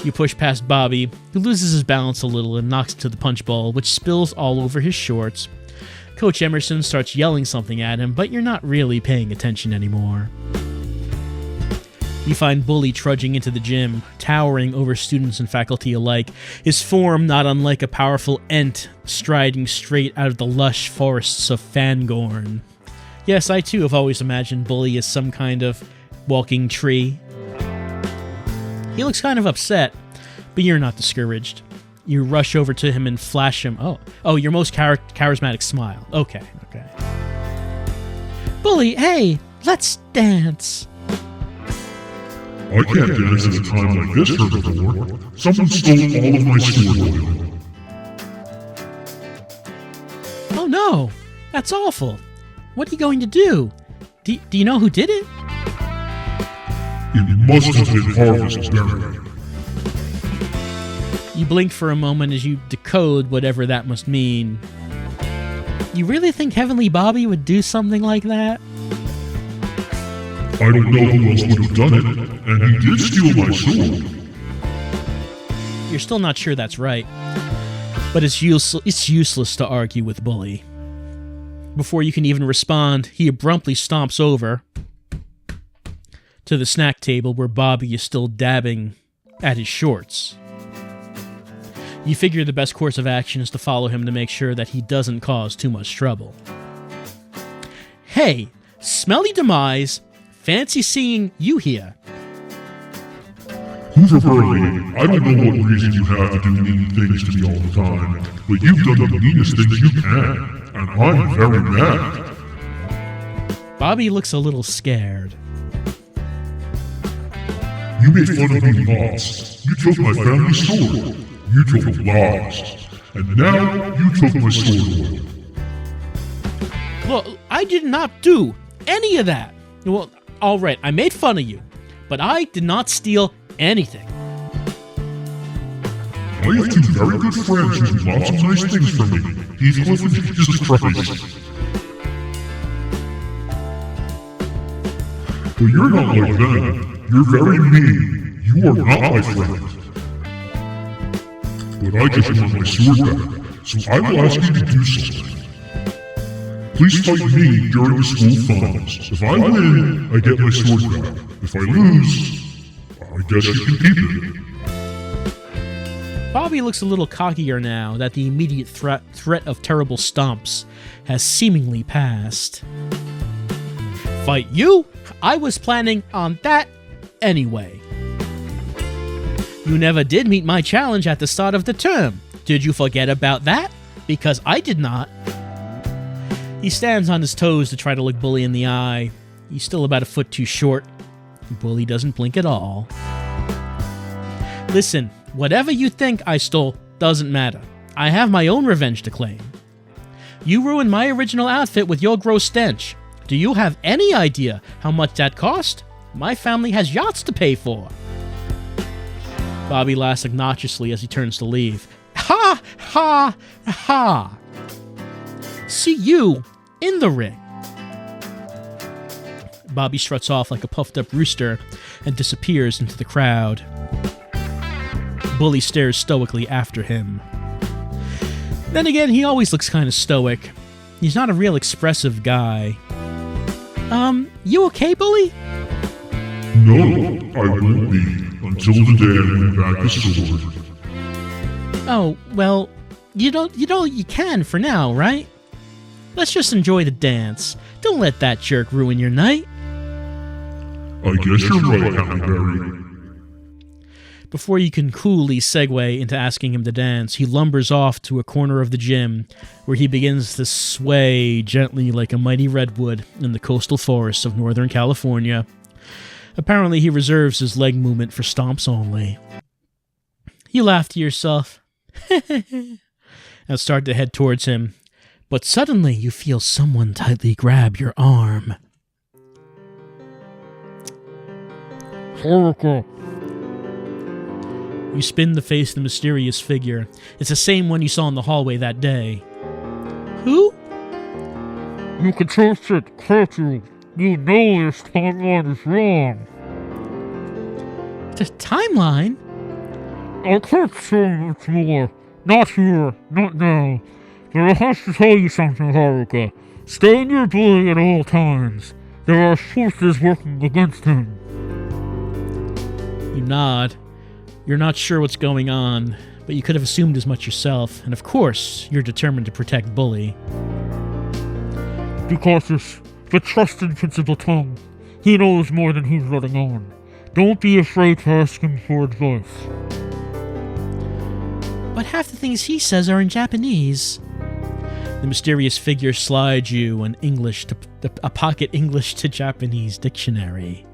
You push past Bobby, who loses his balance a little and knocks into the punch bowl, which spills all over his shorts. Coach Emerson starts yelling something at him, but you're not really paying attention anymore. You find Bully trudging into the gym, towering over students and faculty alike, his form not unlike a powerful Ent striding straight out of the lush forests of Fangorn. Yes, I too have always imagined Bully as some kind of walking tree. He looks kind of upset, but you're not discouraged. You rush over to him and flash him. Oh, your most charismatic smile. Okay. Bully, hey, let's dance. I can't dance at a time like this, herbivore. Someone stole all of my sword oil. Oh no, that's awful. What are you going to do? Do you know who did it? It must have been Harvest Berry. You blink for a moment as you decode whatever that must mean. You really think Heavenly Bobby would do something like that? I don't know who else would have done it, and he did steal my sword. You're still not sure that's right, but it's useless to argue with Bully. Before you can even respond, he abruptly stomps over to the snack table where Bobby is still dabbing at his shorts. You figure the best course of action is to follow him to make sure that he doesn't cause too much trouble. Hey, smelly Demise, fancy seeing you here. Hoover Burley, I don't know what reason you have to do mean things to me all the time, but you've done the meanest things you can, and I'm very mad. Bobby looks a little scared. You made fun of me lost. You took my family's sword. You told lies. And now you took my sword oil. Well, I did not do any of that. Well, alright, I made fun of you, but I did not steal anything. I have 2 very good friends who do lots of nice things for me. Heathcliff and Jesus Christ. But you're not like them. You're very mean. You are not my friend. But I just want my sword back, so I will ask you to do something. Please fight me during the school finals. If I win, I get my sword back. If I lose, I guess you can keep it. Bobby looks a little cockier now that the immediate threat of terrible stomps has seemingly passed. Fight you? I was planning on that anyway. You never did meet my challenge at the start of the term. Did you forget about that? Because I did not. He stands on his toes to try to look Bully in the eye. He's still about a foot too short. Bully doesn't blink at all. Listen, whatever you think I stole doesn't matter. I have my own revenge to claim. You ruined my original outfit with your gross stench. Do you have any idea how much that cost? My family has yachts to pay for. Bobby laughs obnoxiously as he turns to leave. Ha! Ha! Ha! See you in the ring. Bobby struts off like a puffed-up rooster and disappears into the crowd. Bully stares stoically after him. Then again, he always looks kind of stoic. He's not a real expressive guy. You okay, Bully? No, I won't be until the day I win back the sword. Oh, well, you can for now, right? Let's just enjoy the dance. Don't let that jerk ruin your night. I guess you're right, Halle Berry. Before you can coolly segue into asking him to dance, he lumbers off to a corner of the gym, where he begins to sway gently like a mighty redwood in the coastal forests of Northern California. Apparently he reserves his leg movement for stomps only. You laugh to yourself and start to head towards him, but suddenly you feel someone tightly grab your arm. Haruka. You spin to face the mysterious figure. It's the same one you saw in the hallway that day. Who? You can taste it, can't you? You know this timeline is wrong. The timeline? I can't say much more. Not here, not now. But I have to tell you something, Haruka. Stay in your bully at all times. There are forces working against him. You nod. You're not sure what's going on, but you could have assumed as much yourself, and of course, you're determined to protect Bully. Be cautious, but trust in Principal Tongue. He knows more than he's letting on. Don't be afraid to ask him for advice. But half the things he says are in Japanese. The mysterious figure slides you an a pocket English to Japanese dictionary.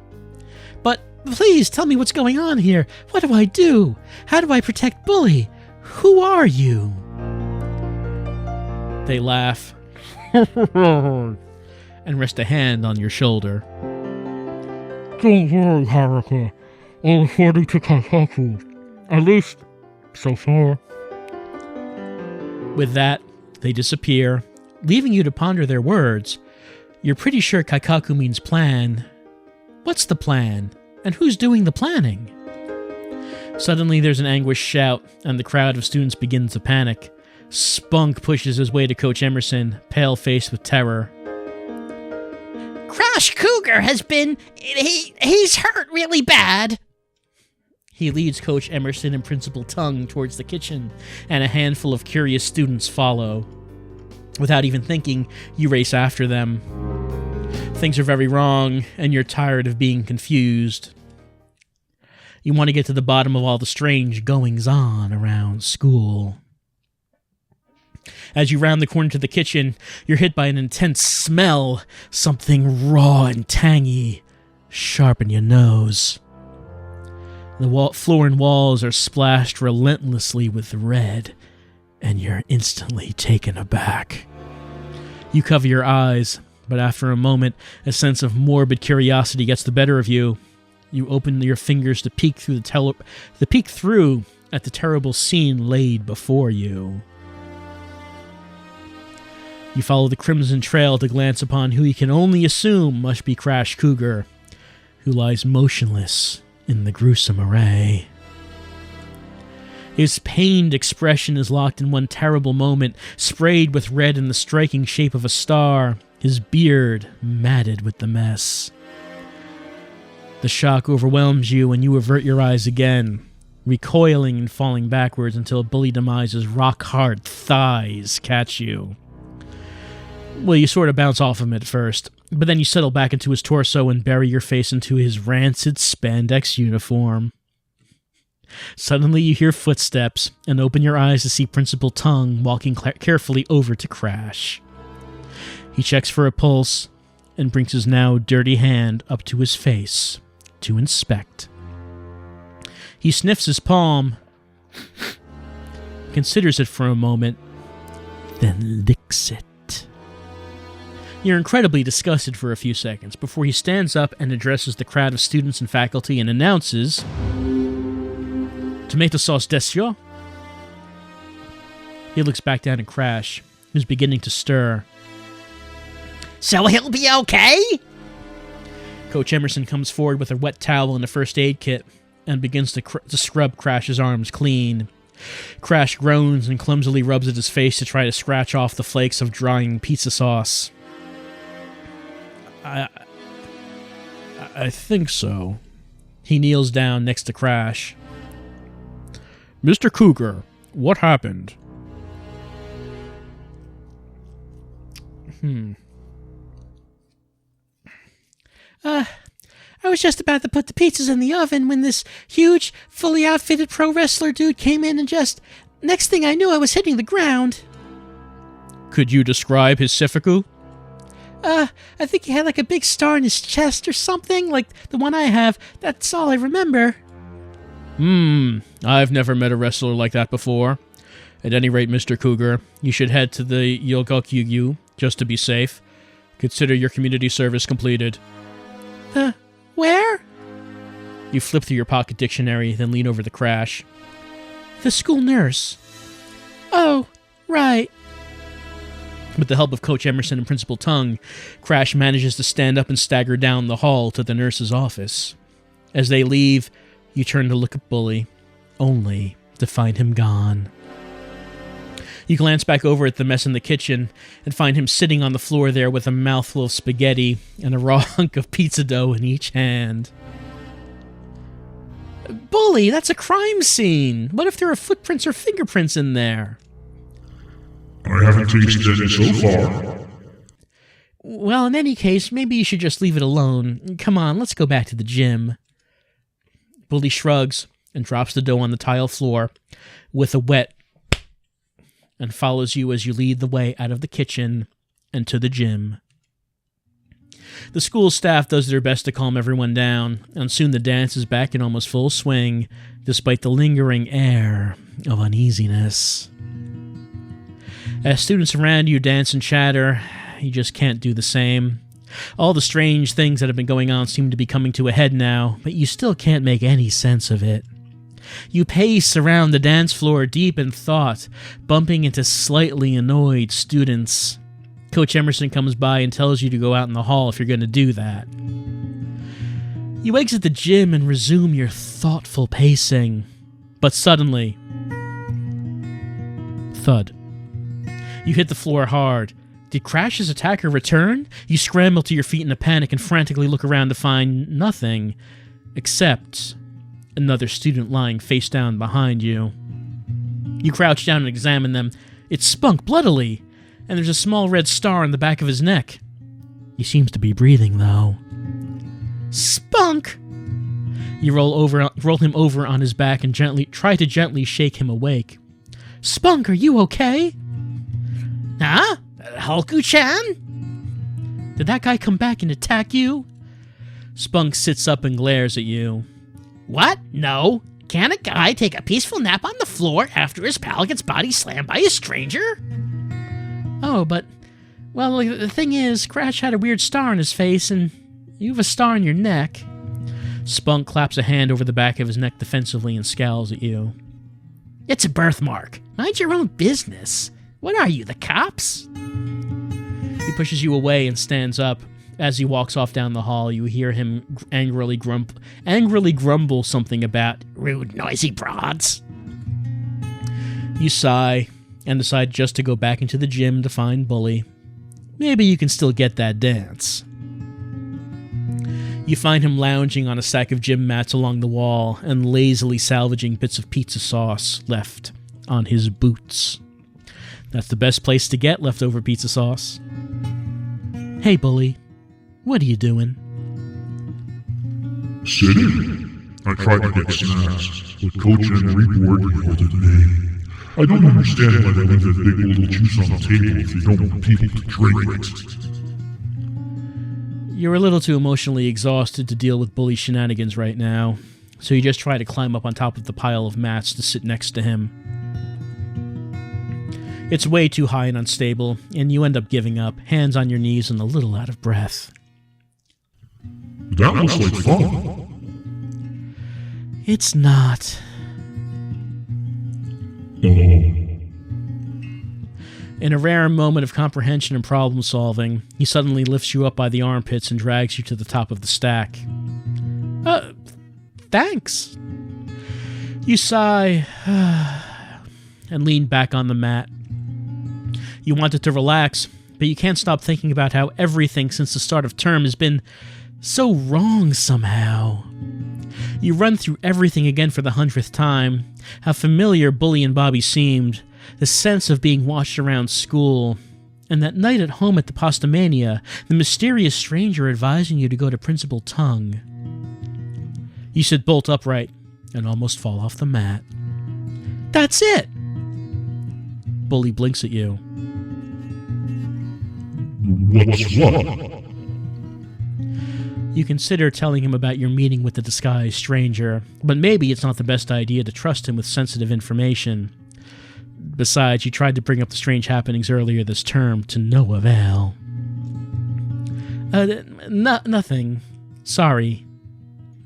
But please tell me what's going on here. What do I do? How do I protect Bully? Who are you? They laugh and rest a hand on your shoulder. Don't worry, Haruka. All according to Kaikaku. At least, so far. With that, they disappear, leaving you to ponder their words. You're pretty sure Kaikaku means plan. What's the plan? And who's doing the planning? Suddenly there's an anguished shout, and the crowd of students begins to panic. Spunk pushes his way to Coach Emerson, pale-faced with terror. Crash Cougar has been... He's hurt really bad. He leads Coach Emerson and Principal Tongue towards the kitchen, and a handful of curious students follow. Without even thinking, you race after them. Things are very wrong, and you're tired of being confused. You want to get to the bottom of all the strange goings-on around school. As you round the corner to the kitchen, you're hit by an intense smell, something raw and tangy, sharp in your nose. The floor and walls are splashed relentlessly with red, and you're instantly taken aback. You cover your eyes, but after a moment, a sense of morbid curiosity gets the better of you. You open your fingers to peek through at the terrible scene laid before you. You follow the crimson trail to glance upon who you can only assume must be Crash Cougar, who lies motionless in the gruesome array. His pained expression is locked in one terrible moment, sprayed with red in the striking shape of a star, his beard matted with the mess. The shock overwhelms you and you avert your eyes again, recoiling and falling backwards until Bully Demise's rock-hard thighs catch you. Well, you sort of bounce off him at first, but then you settle back into his torso and bury your face into his rancid spandex uniform. Suddenly you hear footsteps and open your eyes to see Principal Tongue walking carefully over to Crash. He checks for a pulse and brings his now dirty hand up to his face to inspect. He sniffs his palm, considers it for a moment, then licks it. You're incredibly disgusted for a few seconds before he stands up and addresses the crowd of students and faculty and announces, "Tomato sauce desio?" He looks back down at Crash, who's beginning to stir. So he'll be okay? Coach Emerson comes forward with a wet towel and a first aid kit and begins to scrub Crash's arms clean. Crash groans and clumsily rubs at his face to try to scratch off the flakes of drying pizza sauce. I think so. He kneels down next to Crash. Mr. Cougar, what happened? I was just about to put the pizzas in the oven when this huge, fully outfitted pro wrestler dude came in and just... Next thing I knew, I was hitting the ground. Could you describe his Sifiku? I think he had like a big star in his chest or something, like the one I have. That's all I remember. I've never met a wrestler like that before. At any rate, Mr. Cougar, you should head to the Yogokyugyu, just to be safe. Consider your community service completed. Where? You flip through your pocket dictionary, then lean over to Crash. The school nurse. Oh, right. With the help of Coach Emerson and Principal Tongue, Crash manages to stand up and stagger down the hall to the nurse's office. As they leave, you turn to look at Bully, only to find him gone. You glance back over at the mess in the kitchen and find him sitting on the floor there with a mouthful of spaghetti and a raw hunk of pizza dough in each hand. Bully, that's a crime scene. What if there are footprints or fingerprints in there? I haven't tasted any so far. Well, in any case, maybe you should just leave it alone. Come on, let's go back to the gym. Bully shrugs and drops the dough on the tile floor with a wet and follows you as you lead the way out of the kitchen and to the gym. The school staff does their best to calm everyone down, and soon the dance is back in almost full swing, despite the lingering air of uneasiness. As students around you dance and chatter, you just can't do the same. All the strange things that have been going on seem to be coming to a head now, but you still can't make any sense of it. You pace around the dance floor deep in thought, bumping into slightly annoyed students. Coach Emerson comes by and tells you to go out in the hall if you're going to do that. You exit the gym and resume your thoughtful pacing. But suddenly... thud. You hit the floor hard. Did Crash's attacker return? You scramble to your feet in a panic and frantically look around to find nothing, except another student lying face down behind you. You crouch down and examine them. It's Spunk bloodily, and there's a small red star on the back of his neck. He seems to be breathing, though. Spunk! You roll him over on his back and try to gently shake him awake. Spunk, are you okay? Huh? Hulku-chan? Did that guy come back and attack you? Spunk sits up and glares at you. What? No. Can a guy take a peaceful nap on the floor after his pal gets body slammed by a stranger? Oh, but... well, the thing is, Crash had a weird star on his face, and you have a star on your neck. Spunk claps a hand over the back of his neck defensively and scowls at you. It's a birthmark. Mind your own business. What are you, the cops? He pushes you away and stands up. As he walks off down the hall, you hear him angrily grumble something about rude, noisy broads. You sigh and decide just to go back into the gym to find Bully. Maybe you can still get that dance. You find him lounging on a stack of gym mats along the wall and lazily salvaging bits of pizza sauce left on his boots. That's the best place to get leftover pizza sauce. Hey, Bully. What are you doing? Sitting. I tried to get snacks, but Coach and Reboard yelled at me. I don't understand why they leave that big little juice on the table if you don't want people to drink it. You're a little too emotionally exhausted to deal with Bully's shenanigans right now, so you just try to climb up on top of the pile of mats to sit next to him. It's way too high and unstable, and you end up giving up, hands on your knees and a little out of breath. That looks like fun. It's not. Oh. In a rare moment of comprehension and problem solving, he suddenly lifts you up by the armpits and drags you to the top of the stack. Thanks. You sigh and lean back on the mat. You wanted to relax, but you can't stop thinking about how everything since the start of term has been so wrong somehow. You run through everything again for the 100th time, how familiar Bully and Bobby seemed, the sense of being watched around school, and that night at home at the Postomania, the mysterious stranger advising you to go to Principal Tongue. You sit bolt upright and almost fall off the mat. That's it! Bully blinks at you. What's what? You consider telling him about your meeting with the disguised stranger, but maybe it's not the best idea to trust him with sensitive information. Besides, you tried to bring up the strange happenings earlier this term to no avail. Nothing. Sorry.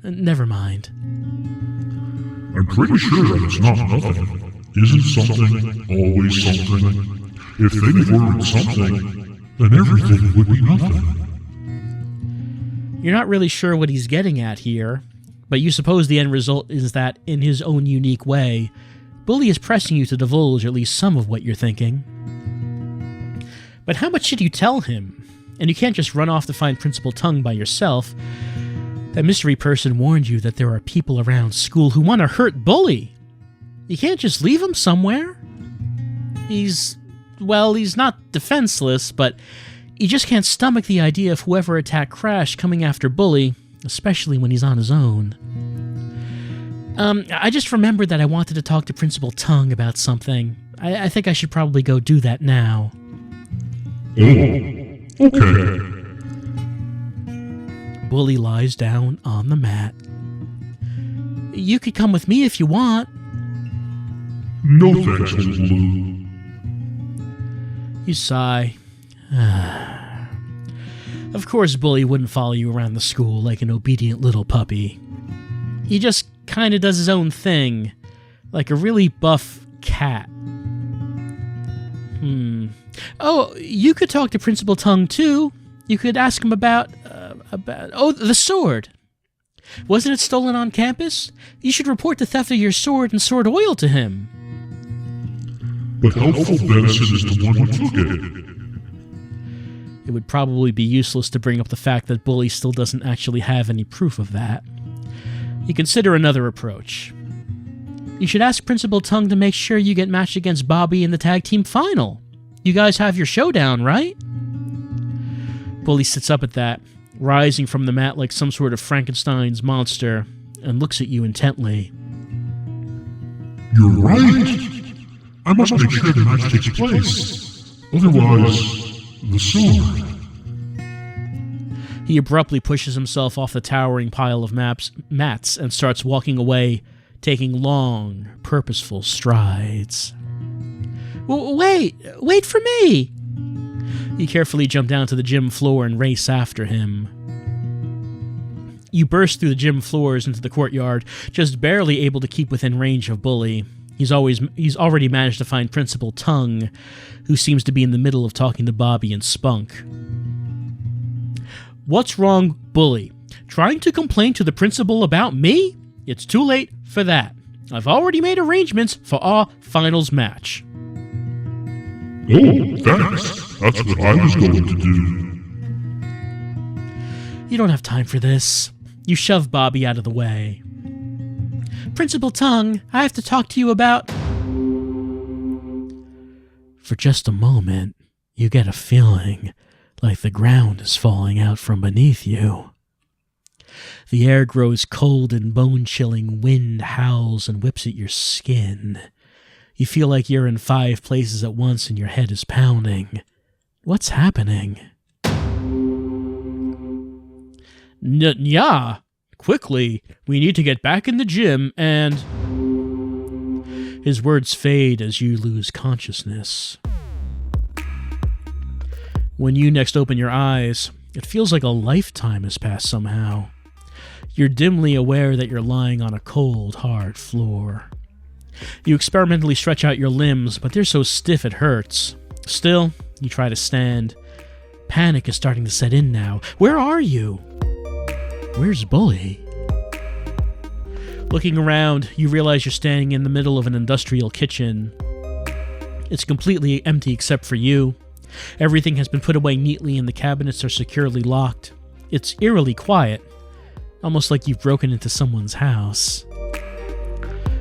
Never mind. I'm pretty sure that it's not nothing. Isn't something always something? If things weren't something, then everything would be nothing. You're not really sure what he's getting at here, but you suppose the end result is that, in his own unique way, Bully is pressing you to divulge at least some of what you're thinking. But how much should you tell him? And you can't just run off to find Principal Tongue by yourself. That mystery person warned you that there are people around school who want to hurt Bully. You can't just leave him somewhere. He's not defenseless, but you just can't stomach the idea of whoever attacked Crash coming after Bully, especially when he's on his own. I just remembered that I wanted to talk to Principal Tongue about something. I think I should probably go do that now. Oh, okay. Bully lies down on the mat. You could come with me if you want. No thanks, old Lou. You sigh. Of course Bully wouldn't follow you around the school like an obedient little puppy. He just kind of does his own thing, like a really buff cat. Oh, you could talk to Principal Tongue too. You could ask him about the sword. Wasn't it stolen on campus? You should report the theft of your sword and sword oil to him. But helpful Benson is the one who took it. It would probably be useless to bring up the fact that Bully still doesn't actually have any proof of that. You consider another approach. You should ask Principal Tongue to make sure you get matched against Bobby in the tag team final. You guys have your showdown, right? Bully sits up at that, rising from the mat like some sort of Frankenstein's monster, and looks at you intently. You're right. I must make sure the match takes place. Otherwise, the sword. He abruptly pushes himself off the towering pile of mats and starts walking away, taking long, purposeful strides. Wait for me! You carefully jump down to the gym floor and race after him. You burst through the gym floors into the courtyard, just barely able to keep within range of Bully. He's already managed to find Principal Tongue, who seems to be in the middle of talking to Bobby and Spunk. What's wrong, Bully? Trying to complain to the principal about me? It's too late for that. I've already made arrangements for our finals match. Oh, thanks. That's what I was going to do. You don't have time for this. You shove Bobby out of the way. Principal Tongue, I have to talk to you about... For just a moment, you get a feeling like the ground is falling out from beneath you. The air grows cold and bone-chilling wind howls and whips at your skin. You feel like you're in 5 places at once and your head is pounding. What's happening? Yeah. Quickly, we need to get back in the gym and... His words fade as you lose consciousness. When you next open your eyes, it feels like a lifetime has passed somehow. You're dimly aware that you're lying on a cold, hard floor. You experimentally stretch out your limbs, but they're so stiff it hurts. Still, you try to stand. Panic is starting to set in now. Where are you? Where's Bully? Looking around, you realize you're standing in the middle of an industrial kitchen. It's completely empty except for you. Everything has been put away neatly and the cabinets are securely locked. It's eerily quiet, almost like you've broken into someone's house.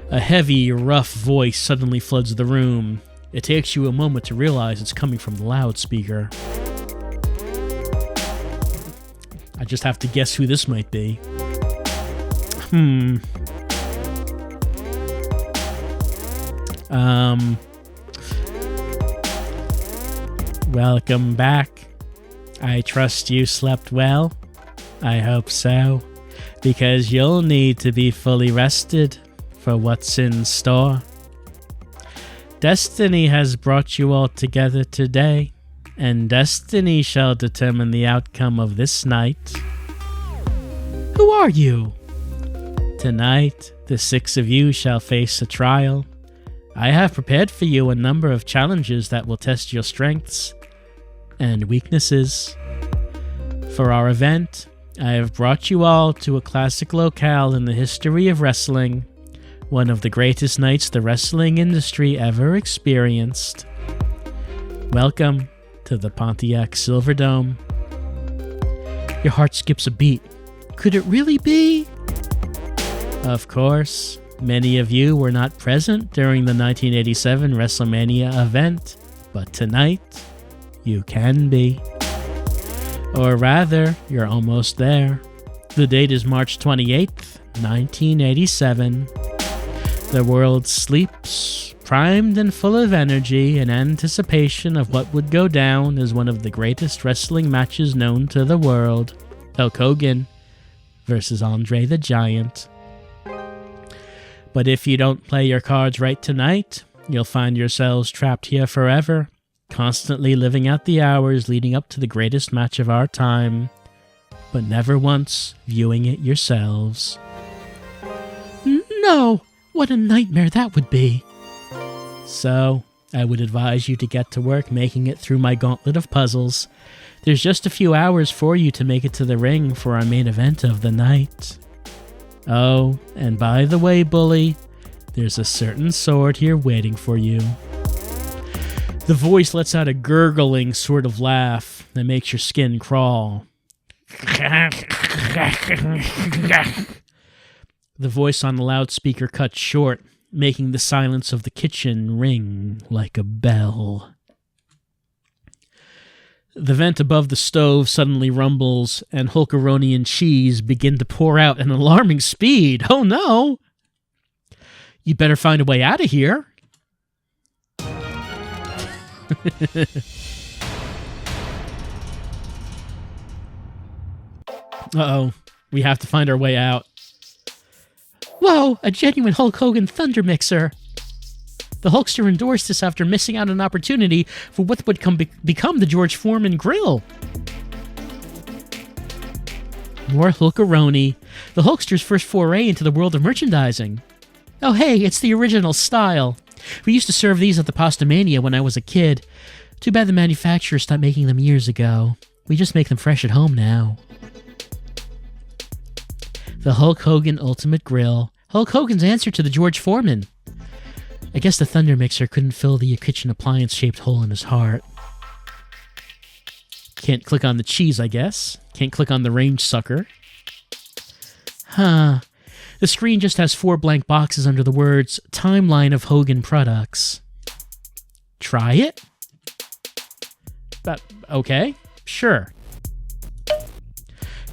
A heavy, rough voice suddenly floods the room. It takes you a moment to realize it's coming from the loudspeaker. I just have to guess who this might be. Welcome back. I trust you slept well. I hope so, because you'll need to be fully rested for what's in store. Destiny has brought you all together today, and destiny shall determine the outcome of this night. Who are you? Tonight, the 6 of you shall face a trial. I have prepared for you a number of challenges that will test your strengths and weaknesses. For our event, I have brought you all to a classic locale in the history of wrestling, one of the greatest nights the wrestling industry ever experienced. Welcome to the Pontiac Silverdome. Your heart skips a beat. Could it really be? Of course, many of you were not present during the 1987 WrestleMania event, but tonight, you can be. Or rather, you're almost there. The date is March 28th, 1987. The world sleeps, primed and full of energy in anticipation of what would go down as one of the greatest wrestling matches known to the world. Hulk Hogan versus Andre the Giant. But if you don't play your cards right tonight, you'll find yourselves trapped here forever, constantly living out the hours leading up to the greatest match of our time, but never once viewing it yourselves. No! What a nightmare that would be. So, I would advise you to get to work making it through my gauntlet of puzzles. There's just a few hours for you to make it to the ring for our main event of the night. Oh, and by the way, Bully, there's a certain sword here waiting for you. The voice lets out a gurgling sort of laugh that makes your skin crawl. The voice on the loudspeaker cuts short, making the silence of the kitchen ring like a bell. The vent above the stove suddenly rumbles, and Hulkaroni and cheese begin to pour out at an alarming speed. Oh no! You better find a way out of here. Uh-oh. We have to find our way out. Whoa, a genuine Hulk Hogan Thunder Mixer. The Hulkster endorsed this after missing out on an opportunity for what would become the George Foreman Grill. More Hulkaroni, the Hulkster's first foray into the world of merchandising. Oh hey, it's the original style. We used to serve these at the Pastamania when I was a kid. Too bad the manufacturer stopped making them years ago. We just make them fresh at home now. The Hulk Hogan Ultimate Grill. Hulk Hogan's answer to the George Foreman. I guess the Thunder Mixer couldn't fill the kitchen appliance-shaped hole in his heart. Can't click on the cheese, I guess. Can't click on the range sucker. Huh. The screen just has 4 blank boxes under the words, Timeline of Hogan Products. Try it? Okay, sure.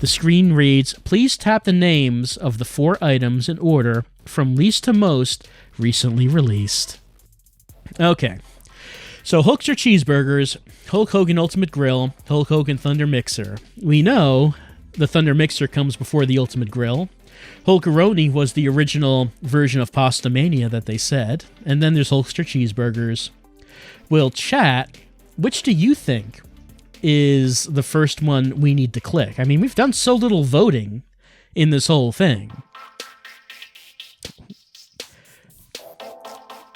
The screen reads, please tap the names of the 4 items in order from least to most recently released. Okay, so Hulkster Cheeseburgers, Hulk Hogan Ultimate Grill, Hulk Hogan Thunder Mixer. We know the Thunder Mixer comes before the Ultimate Grill. Hulkaroni was the original version of Pastamania that they said, and then there's Hulkster Cheeseburgers. Well, chat, which do you think is the first one we need to click? I mean, we've done so little voting in this whole thing.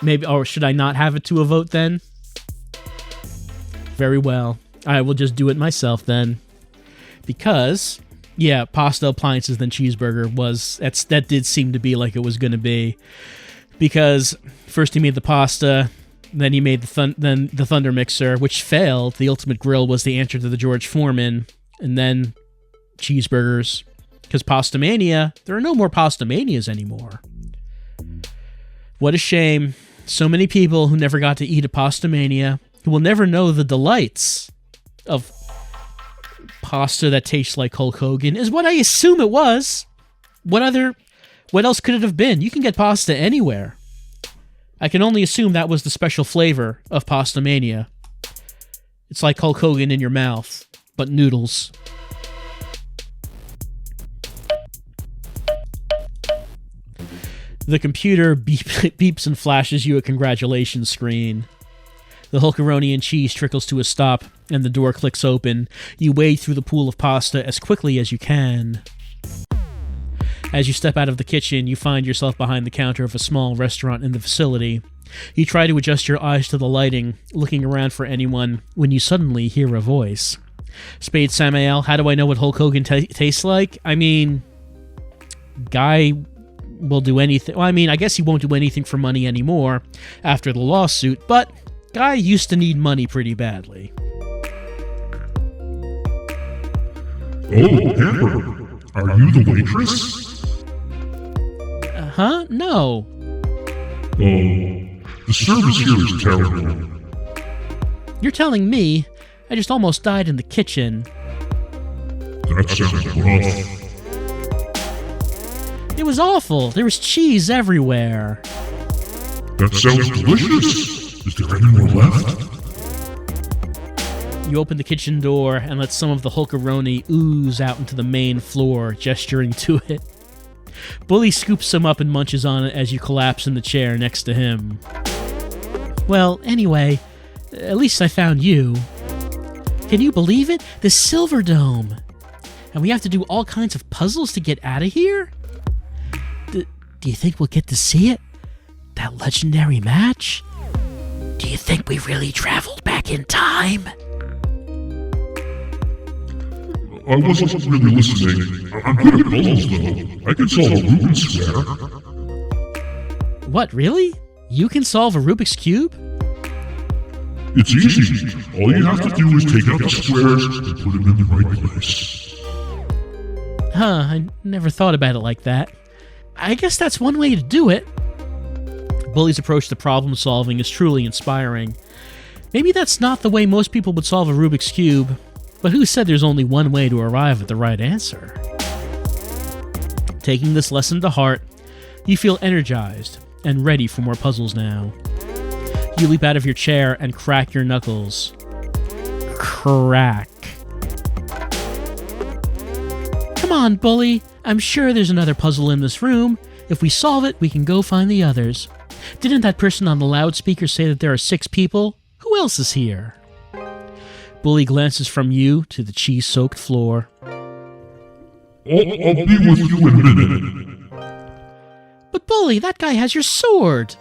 Maybe, or should I not have it to a vote then? Very well. I will just do it myself then. Because, yeah, pasta, appliances, then cheeseburger that did seem to be like it was going to be. Because first he made the pasta, then he made the Thunder Mixer, which failed. The Ultimate Grill was the answer to the George Foreman. And then cheeseburgers. Because Pastamania, there are no more Pastamanias anymore. What a shame. So many people who never got to eat a Pastamania, who will never know the delights of pasta that tastes like Hulk Hogan, is what I assume it was. What else could it have been? You can get pasta anywhere. I can only assume that was the special flavor of Pastamania. It's like Hulk Hogan in your mouth, but noodles. The computer beeps and flashes you a congratulations screen. The Hulkaroni and cheese trickles to a stop, and the door clicks open. You wade through the pool of pasta as quickly as you can. As you step out of the kitchen, you find yourself behind the counter of a small restaurant in the facility. You try to adjust your eyes to the lighting, looking around for anyone, when you suddenly hear a voice. Spade Samael, how do I know what Hulk Hogan tastes like? I mean, guy will do anything. Well, I mean, I guess he won't do anything for money anymore after the lawsuit, but guy used to need money pretty badly. Oh, Amber, are you the waitress? Huh? No. Oh, the service here is terrible. You're telling me I just almost died in the kitchen. That sounds rough. It was awful. There was cheese everywhere. That sounds delicious. Is there any more left? You open the kitchen door and let some of the Hulkaroni ooze out into the main floor, gesturing to it. Bully scoops some up and munches on it as you collapse in the chair next to him. Well, anyway, at least I found you. Can you believe it? The Silverdome. And we have to do all kinds of puzzles to get out of here? Do you think we'll get to see it? That legendary match? Do you think we really traveled back in time? I wasn't really listening. I'm good at puzzles, though. I can solve a Rubik's Square. What, really? You can solve a Rubik's Cube? It's easy. All you have to do is take out the squares and put them in the right place. Huh, I never thought about it like that. I guess that's one way to do it. Bully's approach to problem solving is truly inspiring. Maybe that's not the way most people would solve a Rubik's Cube, but who said there's only one way to arrive at the right answer? Taking this lesson to heart, you feel energized and ready for more puzzles now. You leap out of your chair and crack your knuckles. Crack. Come on, Bully. I'm sure there's another puzzle in this room. If we solve it, we can go find the others. Didn't that person on the loudspeaker say that there are 6 people? Who else is here? Bully glances from you to the cheese-soaked floor. I'll be with you in a minute. But Bully, that guy has your sword!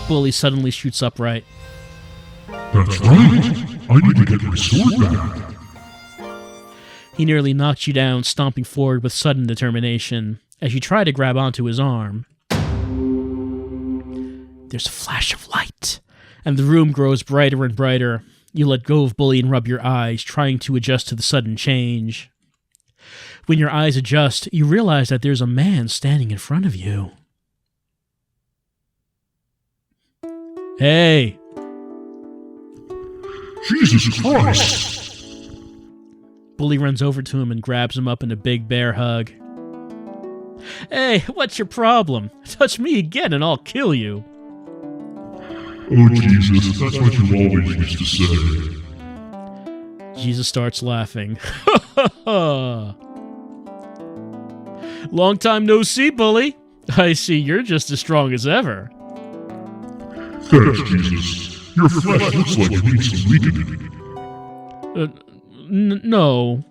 Bully suddenly shoots upright. That's right. I need to get my sword back. He nearly knocks you down, stomping forward with sudden determination, as you try to grab onto his arm. There's a flash of light, and the room grows brighter and brighter. You let go of Bully and rub your eyes, trying to adjust to the sudden change. When your eyes adjust, you realize that there's a man standing in front of you. Hey! Jesus Christ! Bully runs over to him and grabs him up in a big bear hug. Hey, what's your problem? Touch me again and I'll kill you. Oh, Jesus, that's what you always used to say. Jesus starts laughing. Long time no see, Bully. I see you're just as strong as ever. Thanks, Jesus. Your flesh looks like it needs some weakening. No.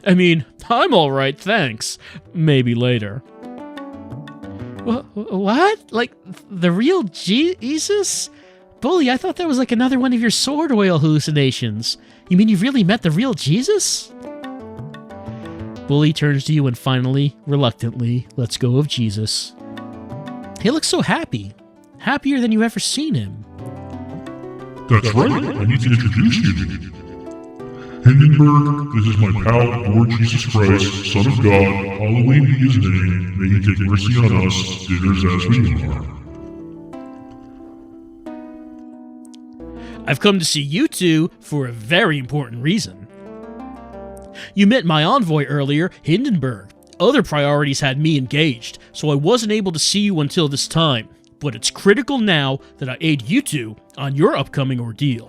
I mean, I'm all right, thanks. Maybe later. What? Like, the real Jesus? Bully, I thought that was like another one of your sword oil hallucinations. You mean you really met the real Jesus? Bully turns to you and finally, reluctantly, lets go of Jesus. He looks so happy. Happier than you've ever seen him. That's right, I need to introduce you. Hindenburg, this is my pal, Lord Jesus Christ, Son of God, hallowed be his name, may he take mercy on us, sinners as we are. I've come to see you two for a very important reason. You met my envoy earlier, Hindenburg. Other priorities had me engaged, so I wasn't able to see you until this time. But it's critical now that I aid you two on your upcoming ordeal.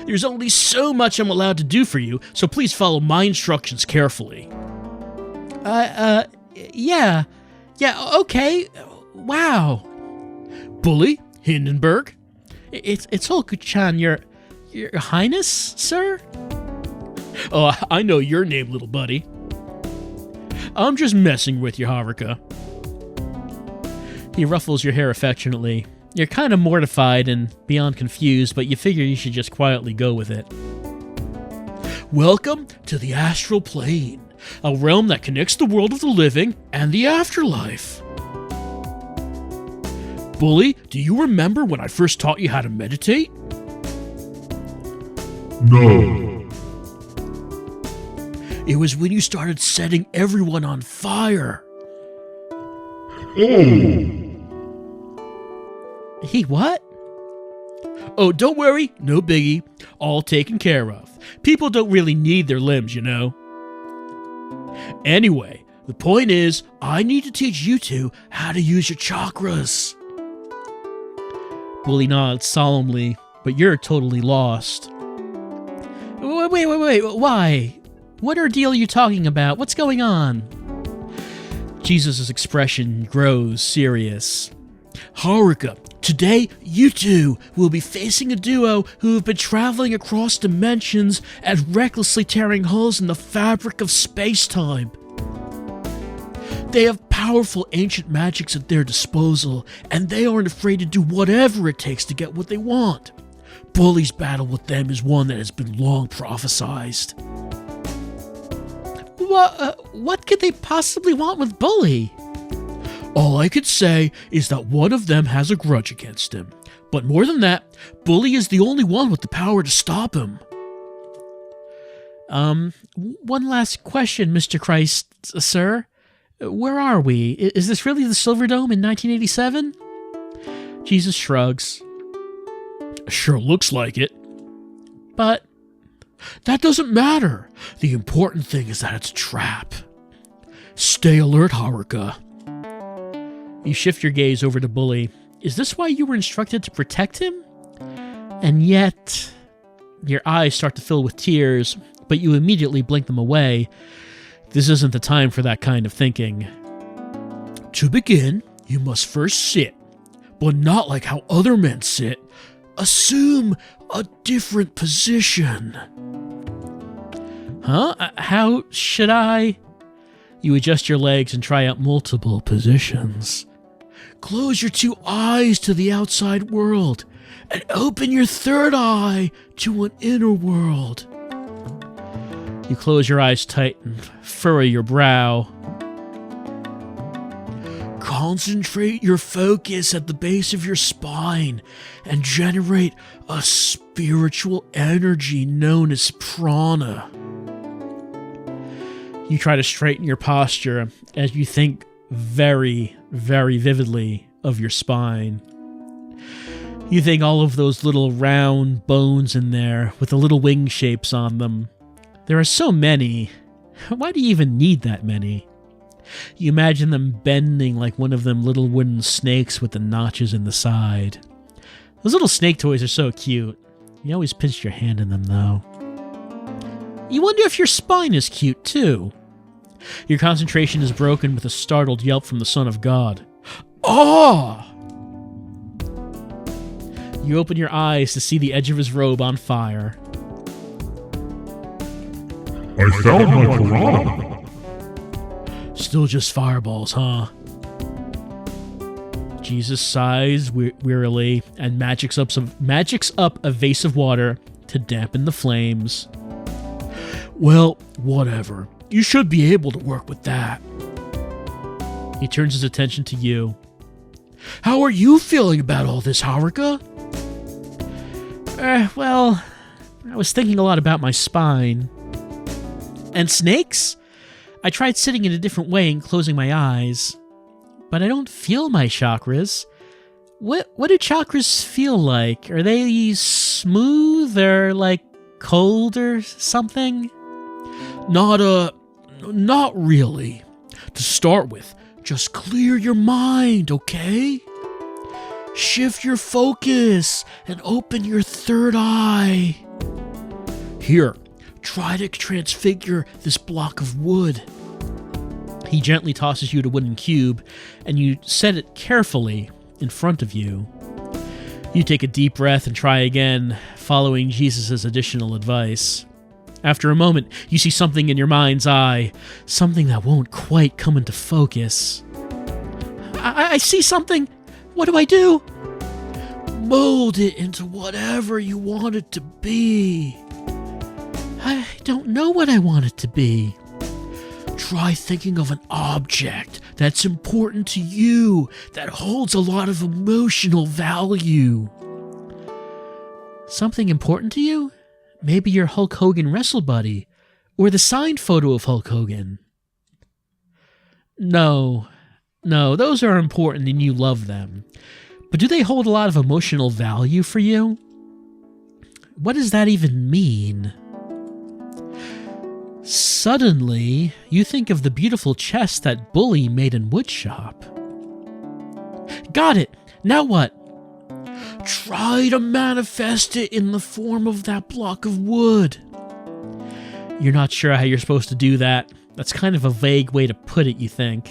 There's only so much I'm allowed to do for you, so please follow my instructions carefully. Yeah, okay, wow. Bully, Hindenburg. It's Olku-chan, your highness, sir? Oh, I know your name, little buddy. I'm just messing with you, Haruka. He ruffles your hair affectionately. You're kind of mortified and beyond confused, but you figure you should just quietly go with it. Welcome to the astral plane, a realm that connects the world of the living and the afterlife. Bully, do you remember when I first taught you how to meditate? No. It was when you started setting everyone on fire. Oh! He what? Oh, don't worry, no biggie. All taken care of. People don't really need their limbs, you know. Anyway, the point is, I need to teach you two how to use your chakras. Bully nods solemnly, but you're totally lost. Wait, why? What ordeal are you talking about? What's going on? Jesus' expression grows serious. Haruka, today you two will be facing a duo who have been traveling across dimensions and recklessly tearing holes in the fabric of space-time. They have powerful ancient magics at their disposal, and they aren't afraid to do whatever it takes to get what they want. Bully's battle with them is one that has been long prophesized. What could they possibly want with Bully? All I could say is that one of them has a grudge against him. But more than that, Bully is the only one with the power to stop him. One last question, Mr. Christ, sir. Where are we? Is this really the Silverdome in 1987? Jesus shrugs. Sure looks like it. But that doesn't matter. The important thing is that it's a trap. Stay alert, Haruka. You shift your gaze over to Bully. Is this why you were instructed to protect him? And yet, your eyes start to fill with tears, but you immediately blink them away. This isn't the time for that kind of thinking. To begin, you must first sit, but not like how other men sit. Assume a different position. Huh? How should I? You adjust your legs and try out multiple positions. Close your two eyes to the outside world and open your third eye to an inner world. You close your eyes tight and furrow your brow. Concentrate your focus at the base of your spine and generate a spiritual energy known as prana. You try to straighten your posture as you think very, very vividly of your spine. You think all of those little round bones in there with the little wing shapes on them. There are so many. Why do you even need that many? You imagine them bending like one of them little wooden snakes with the notches in the side. Those little snake toys are so cute. You always pinch your hand in them, though. You wonder if your spine is cute, too. Your concentration is broken with a startled yelp from the Son of God. Ah! You open your eyes to see the edge of his robe on fire. I found my piranha. Still just fireballs, huh? Jesus sighs wearily and magics up a vase of water to dampen the flames. Well, whatever. You should be able to work with that. He turns his attention to you. How are you feeling about all this, Haruka? Well, I was thinking a lot about my spine. And snakes? I tried sitting in a different way and closing my eyes, but I don't feel my chakras. What do chakras feel like? Are they smooth or like cold or something? Not really. To start with, just clear your mind, okay? Shift your focus and open your third eye. Here, try to transfigure this block of wood. He gently tosses you the wooden cube, and you set it carefully in front of you. You take a deep breath and try again, following Jesus' additional advice. After a moment, you see something in your mind's eye, something that won't quite come into focus. I see something. What do I do? Mold it into whatever you want it to be. I don't know what I want it to be. Try thinking of an object that's important to you, that holds a lot of emotional value. Something important to you? Maybe your Hulk Hogan wrestle buddy, or the signed photo of Hulk Hogan. No, those are important and you love them. But do they hold a lot of emotional value for you? What does that even mean? Suddenly, you think of the beautiful chest that Bully made in woodshop. Got it! Now what? Try to manifest it in the form of that block of wood. You're not sure how you're supposed to do that. That's kind of a vague way to put it, you think.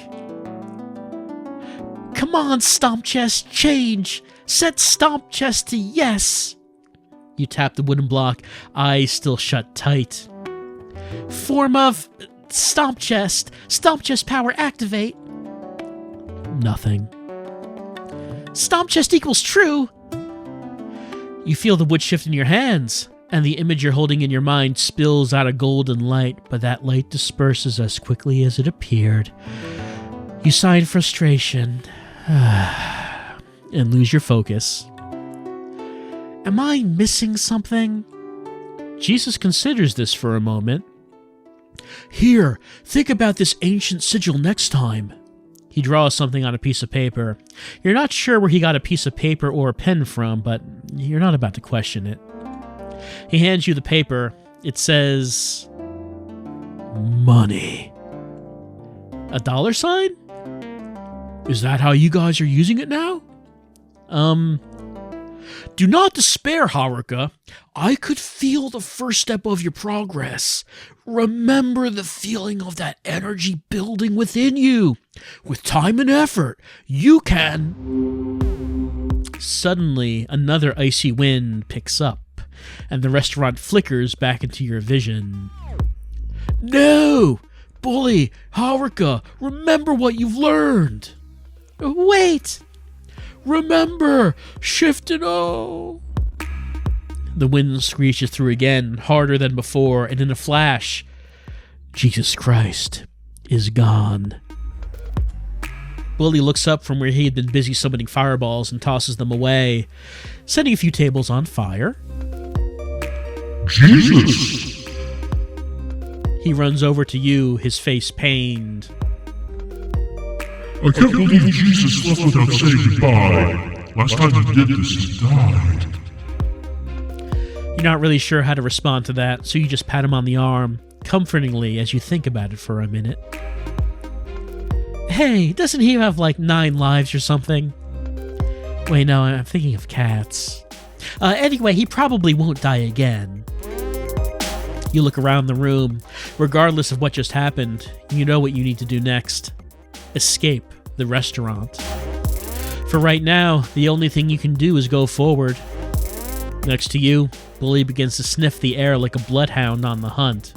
Come on, Stomp Chest, change! Set Stomp Chest to yes! You tap the wooden block, eyes still shut tight. Form of Stomp Chest power activate. Nothing. Stomp Chest equals true. You feel the wood shift in your hands, and the image you're holding in your mind spills out a golden light, but that light disperses as quickly as it appeared. You sigh in frustration and lose your focus. Am I missing something? Jesus considers this for a moment. Here, think about this ancient sigil next time. He draws something on a piece of paper. You're not sure where he got a piece of paper or a pen from, but you're not about to question it. He hands you the paper. It says, money. A $sign? Is that how you guys are using it now? Do not despair, Haruka. I could feel the first step of your progress. Remember the feeling of that energy building within you. With time and effort, you can... Suddenly, another icy wind picks up, and the restaurant flickers back into your vision. No! Bully, Haruka, remember what you've learned. Wait! Remember, shift and oh. The wind screeches through again, harder than before, and in a flash, Jesus Christ is gone. Bully looks up from where he had been busy summoning fireballs and tosses them away, setting a few tables on fire. Jesus! He runs over to you, his face pained. I can't believe Jesus left without saying goodbye. Last time he did this, he died. You're not really sure how to respond to that, so you just pat him on the arm, comfortingly as you think about it for a minute. Hey, doesn't he have like 9 lives or something? Wait, no, I'm thinking of cats. Anyway, he probably won't die again. You look around the room. Regardless of what just happened, you know what you need to do next. Escape the restaurant. For right now, the only thing you can do is go forward. Next to you, Bully begins to sniff the air like a bloodhound on the hunt.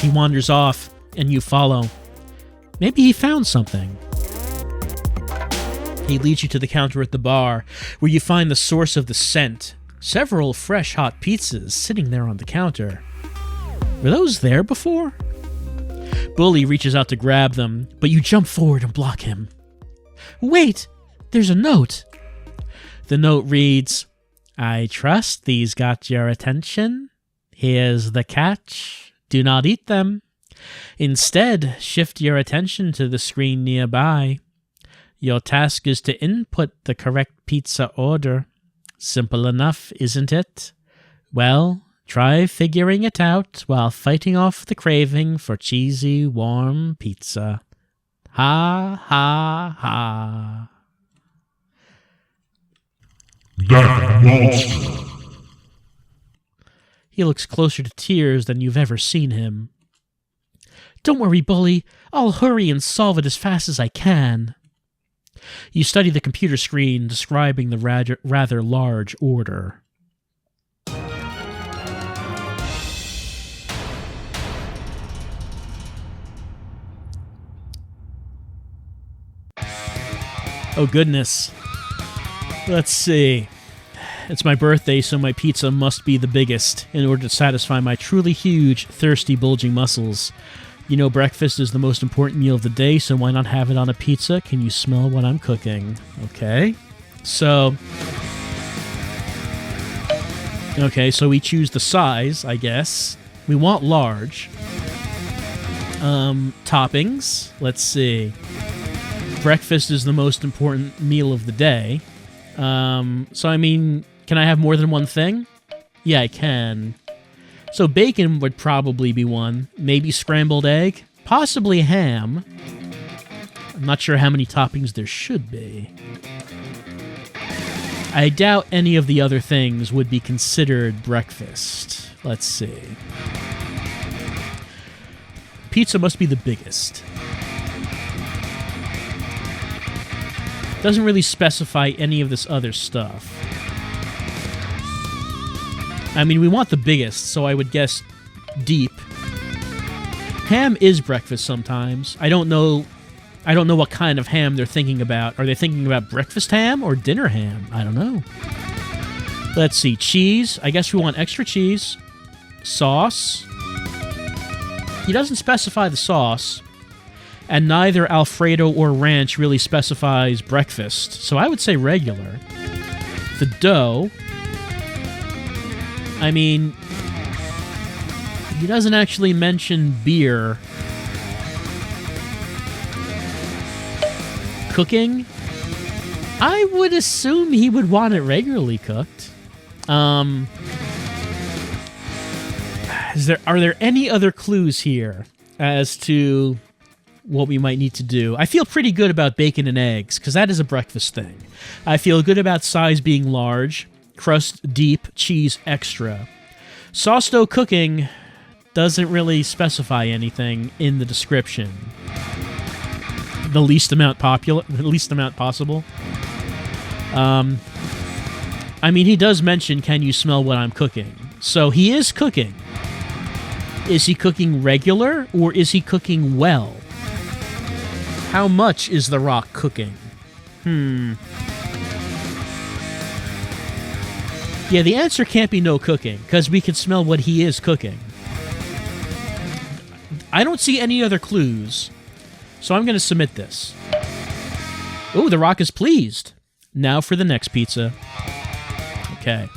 He wanders off, and you follow. Maybe he found something. He leads you to the counter at the bar, where you find the source of the scent. Several fresh hot pizzas sitting there on the counter. Were those there before? Bully reaches out to grab them, but you jump forward and block him. Wait! There's a note! The note reads, I trust these got your attention. Here's the catch. Do not eat them. Instead, shift your attention to the screen nearby. Your task is to input the correct pizza order. Simple enough, isn't it? Well, try figuring it out while fighting off the craving for cheesy, warm pizza. Ha, ha, ha. That monster! He looks closer to tears than you've ever seen him. Don't worry, Bully. I'll hurry and solve it as fast as I can. You study the computer screen describing the rather large order. Oh, goodness. Let's see. It's my birthday, so my pizza must be the biggest in order to satisfy my truly huge, thirsty, bulging muscles. You know breakfast is the most important meal of the day, so why not have it on a pizza? Can you smell what I'm cooking? Okay. So we choose the size, I guess. We want large. Toppings. Let's see. Breakfast is the most important meal of the day. So I mean, can I have more than one thing? Yeah, I can. So bacon would probably be one. Maybe scrambled egg. Possibly ham. I'm not sure how many toppings there should be. I doubt any of the other things would be considered breakfast. Let's see. Pizza must be the biggest. Doesn't really specify any of this other stuff. I mean, we want the biggest, so I would guess deep. Ham is breakfast sometimes. I don't know what kind of ham they're thinking about. Are they thinking about breakfast ham or dinner ham? I don't know. Let's see. Cheese. I guess we want extra cheese. Sauce. He doesn't specify the sauce. And neither Alfredo or ranch really specifies breakfast. So I would say regular. The dough. I mean, he doesn't actually mention beer. Cooking? I would assume he would want it regularly cooked. Are there any other clues here as to what we might need to do? I feel pretty good about bacon and eggs, because that is a breakfast thing. I feel good about size being large, crust deep, cheese extra. Sauce dough cooking doesn't really specify anything in the description. The least amount possible. I mean, he does mention, can you smell what I'm cooking? So he is cooking. Is he cooking regular, or is he cooking well? How much is The Rock cooking? Yeah, the answer can't be no cooking, because we can smell what he is cooking. I don't see any other clues, so I'm going to submit this. Oh, The Rock is pleased. Now for the next pizza. Okay.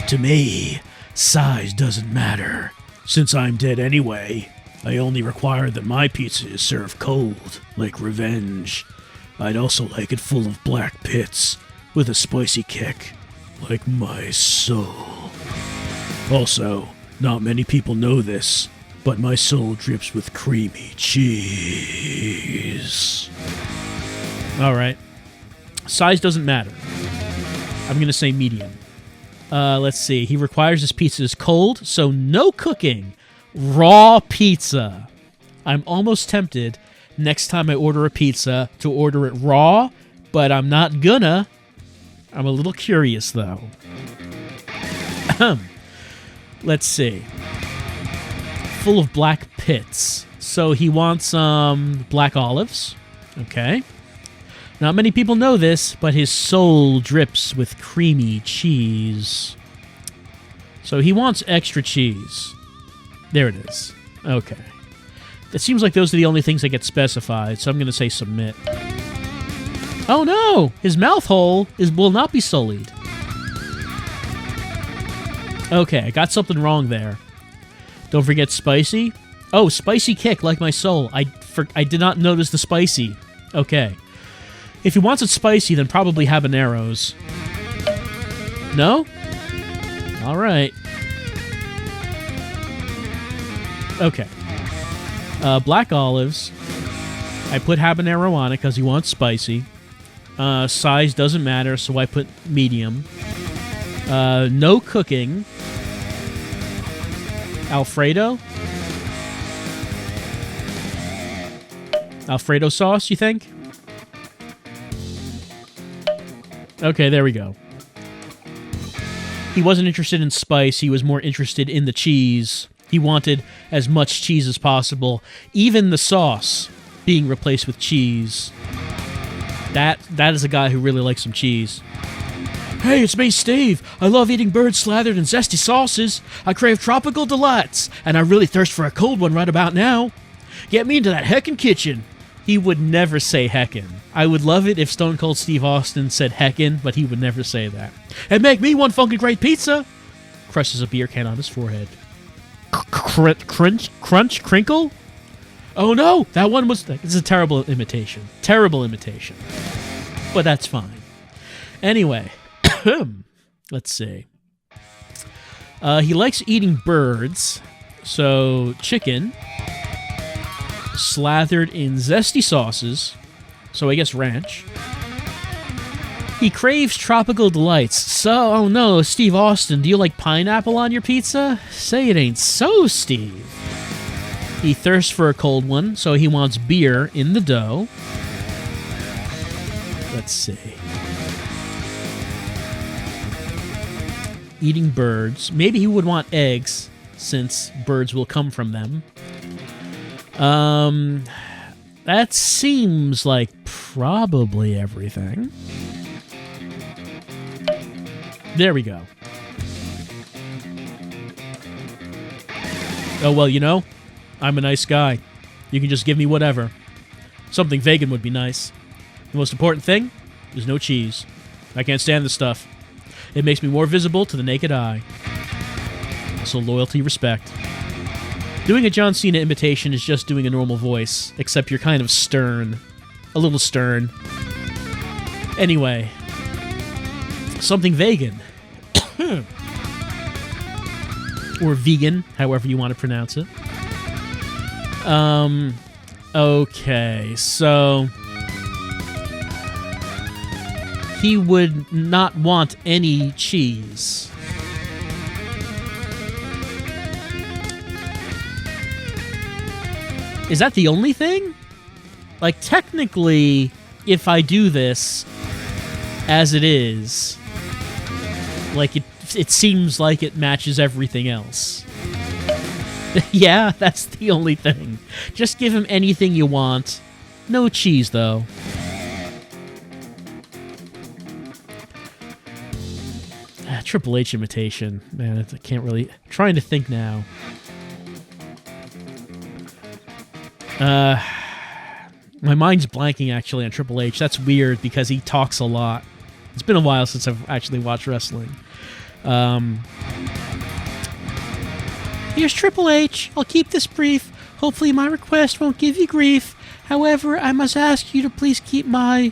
To me, size doesn't matter. Since I'm dead anyway, I only require that my pizza is served cold, like revenge. I'd also like it full of black pits, with a spicy kick, like my soul. Also, not many people know this, but my soul drips with creamy cheese. Alright. Size doesn't matter. I'm going to say medium. Let's see. He requires his pizzas cold, so no cooking. Raw pizza. I'm almost tempted, next time I order a pizza, to order it raw, but I'm not gonna. I'm a little curious, though. Let's see. Full of black pits. So he wants black olives. Okay. Not many people know this, but his soul drips with creamy cheese. So he wants extra cheese. There it is. Okay. It seems like those are the only things that get specified, so I'm going to say submit. Oh no! His mouth hole will not be sullied. Okay, I got something wrong there. Don't forget spicy. Oh, spicy kick, like my soul. I did not notice the spicy. Okay. If he wants it spicy, then probably habaneros. No? Alright. Okay. Black olives. I put habanero on it because he wants spicy. Size doesn't matter, so I put medium. No cooking. Alfredo? Alfredo sauce, you think? Okay, there we go. He wasn't interested in spice, he was more interested in the cheese. He wanted as much cheese as possible, even the sauce being replaced with cheese. That is a guy who really likes some cheese. Hey, it's me, Steve. I love eating birds slathered in zesty sauces. I crave tropical delights, and I really thirst for a cold one right about now. Get me into that heckin' kitchen. He would never say heckin'. I would love it if Stone Cold Steve Austin said heckin', but he would never say that. And make me one funkin' great pizza. Crushes a beer can on his forehead. Crunch, crinkle? Oh no, that one was... It's a terrible imitation. Terrible imitation. But that's fine. Anyway, let's see. He likes eating birds, so chicken, slathered in zesty sauces, so I guess ranch. He craves tropical delights, so, oh no, Steve Austin, do you like pineapple on your pizza? Say it ain't so, Steve. He thirsts for a cold one, so he wants beer in the dough. Let's see. Eating birds. Maybe he would want eggs, since birds will come from them. That seems like probably everything. There we go. Oh, well, you know, I'm a nice guy. You can just give me whatever. Something vegan would be nice. The most important thing is no cheese. I can't stand this stuff. It makes me more visible to the naked eye. So loyalty, respect. Doing a John Cena imitation is just doing a normal voice, except you're kind of stern. A little stern. Anyway. Something vegan. Or vegan, however you want to pronounce it. Okay, so... He would not want any cheese. Is that the only thing? Like, technically, if I do this as it is, like, it seems like it matches everything else. Yeah, that's the only thing. Just give him anything you want. No cheese, though. Triple H imitation. Man, I can't really... I'm trying to think now. My mind's blanking, actually, on Triple H. That's weird, because he talks a lot. It's been a while since I've actually watched wrestling. Here's Triple H. I'll keep this brief. Hopefully my request won't give you grief. However, I must ask you to please keep my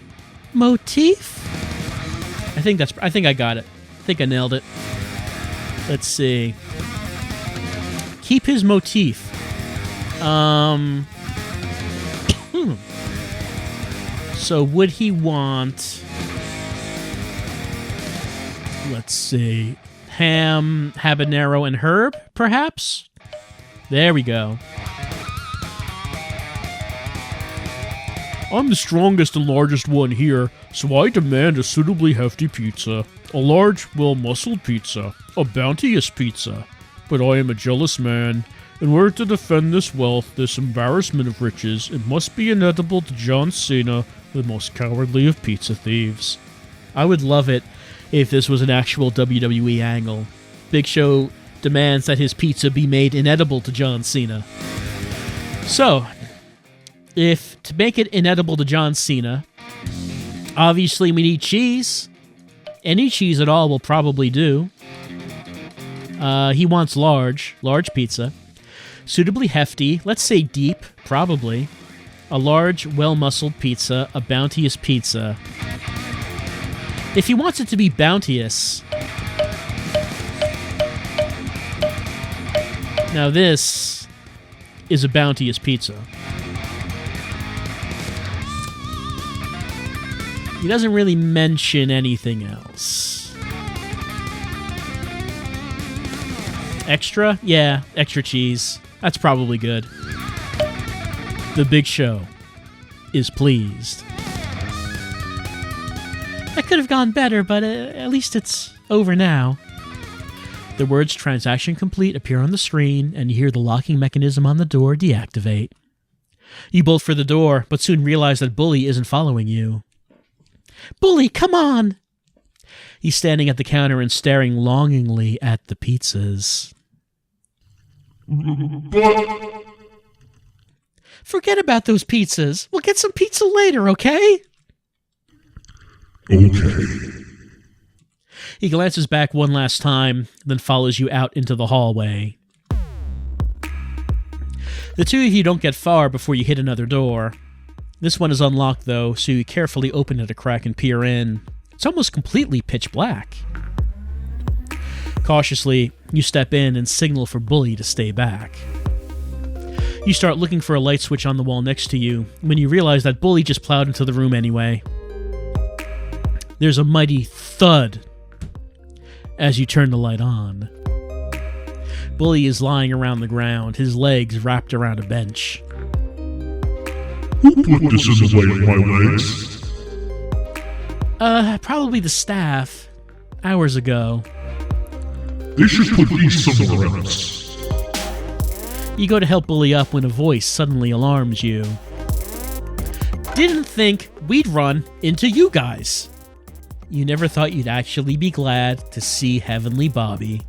motif. I think I got it. I think I nailed it. Let's see. Keep his motif. So would he want... Let's see. Ham, habanero, and herb, perhaps? There we go. I'm the strongest and largest one here, so I demand a suitably hefty pizza. A large, well-muscled pizza. A bounteous pizza. But I am a jealous man. In order to defend this wealth, this embarrassment of riches, it must be inedible to John Cena, the most cowardly of pizza thieves. I would love it if this was an actual WWE angle. Big Show demands that his pizza be made inedible to John Cena. So, if to make it inedible to John Cena, obviously we need cheese. Any cheese at all will probably do. He wants large pizza. Suitably hefty, let's say deep, probably. A large, well-muscled pizza, a bounteous pizza. If he wants it to be bounteous... Now this is a bounteous pizza. He doesn't really mention anything else. Extra? Yeah, extra cheese. That's probably good. The Big Show is pleased. That could have gone better, but at least it's over now. The words "transaction complete" appear on the screen, and you hear the locking mechanism on the door deactivate. You bolt for the door, but soon realize that Bully isn't following you. Bully, come on! He's standing at the counter and staring longingly at the pizzas. But... Forget about those pizzas. We'll get some pizza later, okay? Okay. He glances back one last time, then follows you out into the hallway. The two of you don't get far before you hit another door. This one is unlocked, though, so you carefully open it a crack and peer in. It's almost completely pitch black. Cautiously, you step in and signal for Bully to stay back. You start looking for a light switch on the wall next to you, when you realize that Bully just plowed into the room anyway. There's a mighty thud as you turn the light on. Bully is lying around the ground, his legs wrapped around a bench. Who put this in the way of my legs? Probably the staff. Hours ago. They should put these somewhere else. You go to help Bully up when a voice suddenly alarms you. Didn't think we'd run into you guys. You never thought you'd actually be glad to see Heavenly Bobby.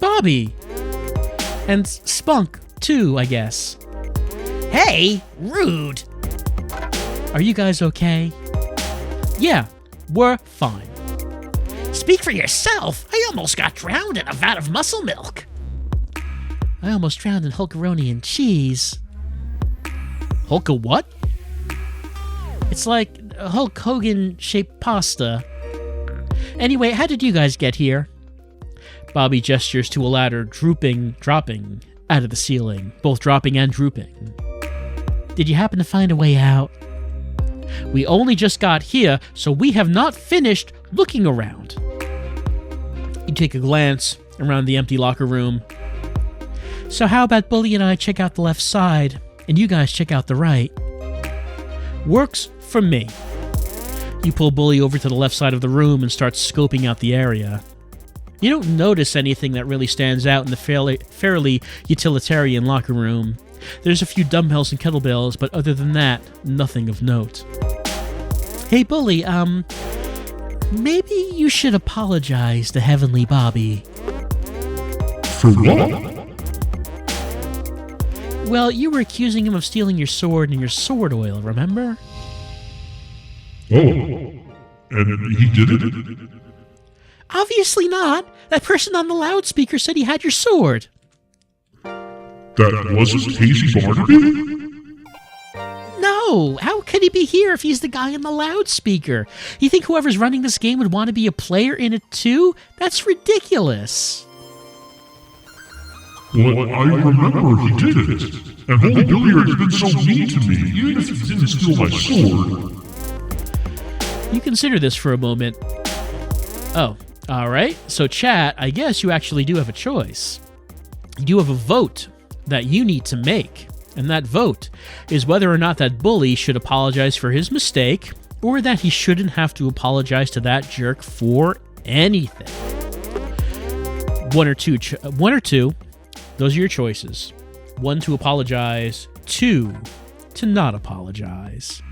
Bobby! And Spunk, too, I guess. Hey, rude! Are you guys okay? Yeah, we're fine. Speak for yourself! I almost got drowned in a vat of muscle milk. I almost drowned in Hulkaroni and cheese. Hulka what? It's like Hulk Hogan-shaped pasta. Anyway, how did you guys get here? Bobby gestures to a ladder dropping out of the ceiling, both dropping and drooping. Did you happen to find a way out? We only just got here, so we have not finished looking around. You take a glance around the empty locker room. So how about Bully and I check out the left side, and you guys check out the right? Works for me. You pull Bully over to the left side of the room and start scoping out the area. You don't notice anything that really stands out in the fairly utilitarian locker room. There's a few dumbbells and kettlebells, but other than that, nothing of note. Hey Bully, maybe you should apologize to Heavenly Bobby. For what? Well, you were accusing him of stealing your sword and your sword oil, remember? Oh, and he did it? Obviously not. That person on the loudspeaker said he had your sword. That wasn't Casey Barnaby? No, how could he be here if he's the guy on the loudspeaker? You think whoever's running this game would want to be a player in it too? That's ridiculous. Well, I remember he did it. And Holy Billiard's been so mean to me, even if he didn't steal my sword. You consider this for a moment. Oh, alright. So chat, I guess you actually do have a choice. You do have a vote that you need to make. And that vote is whether or not that Bully should apologize for his mistake, or that he shouldn't have to apologize to that jerk for anything. One or two. Those are your choices. 1 to apologize, 2 to not apologize.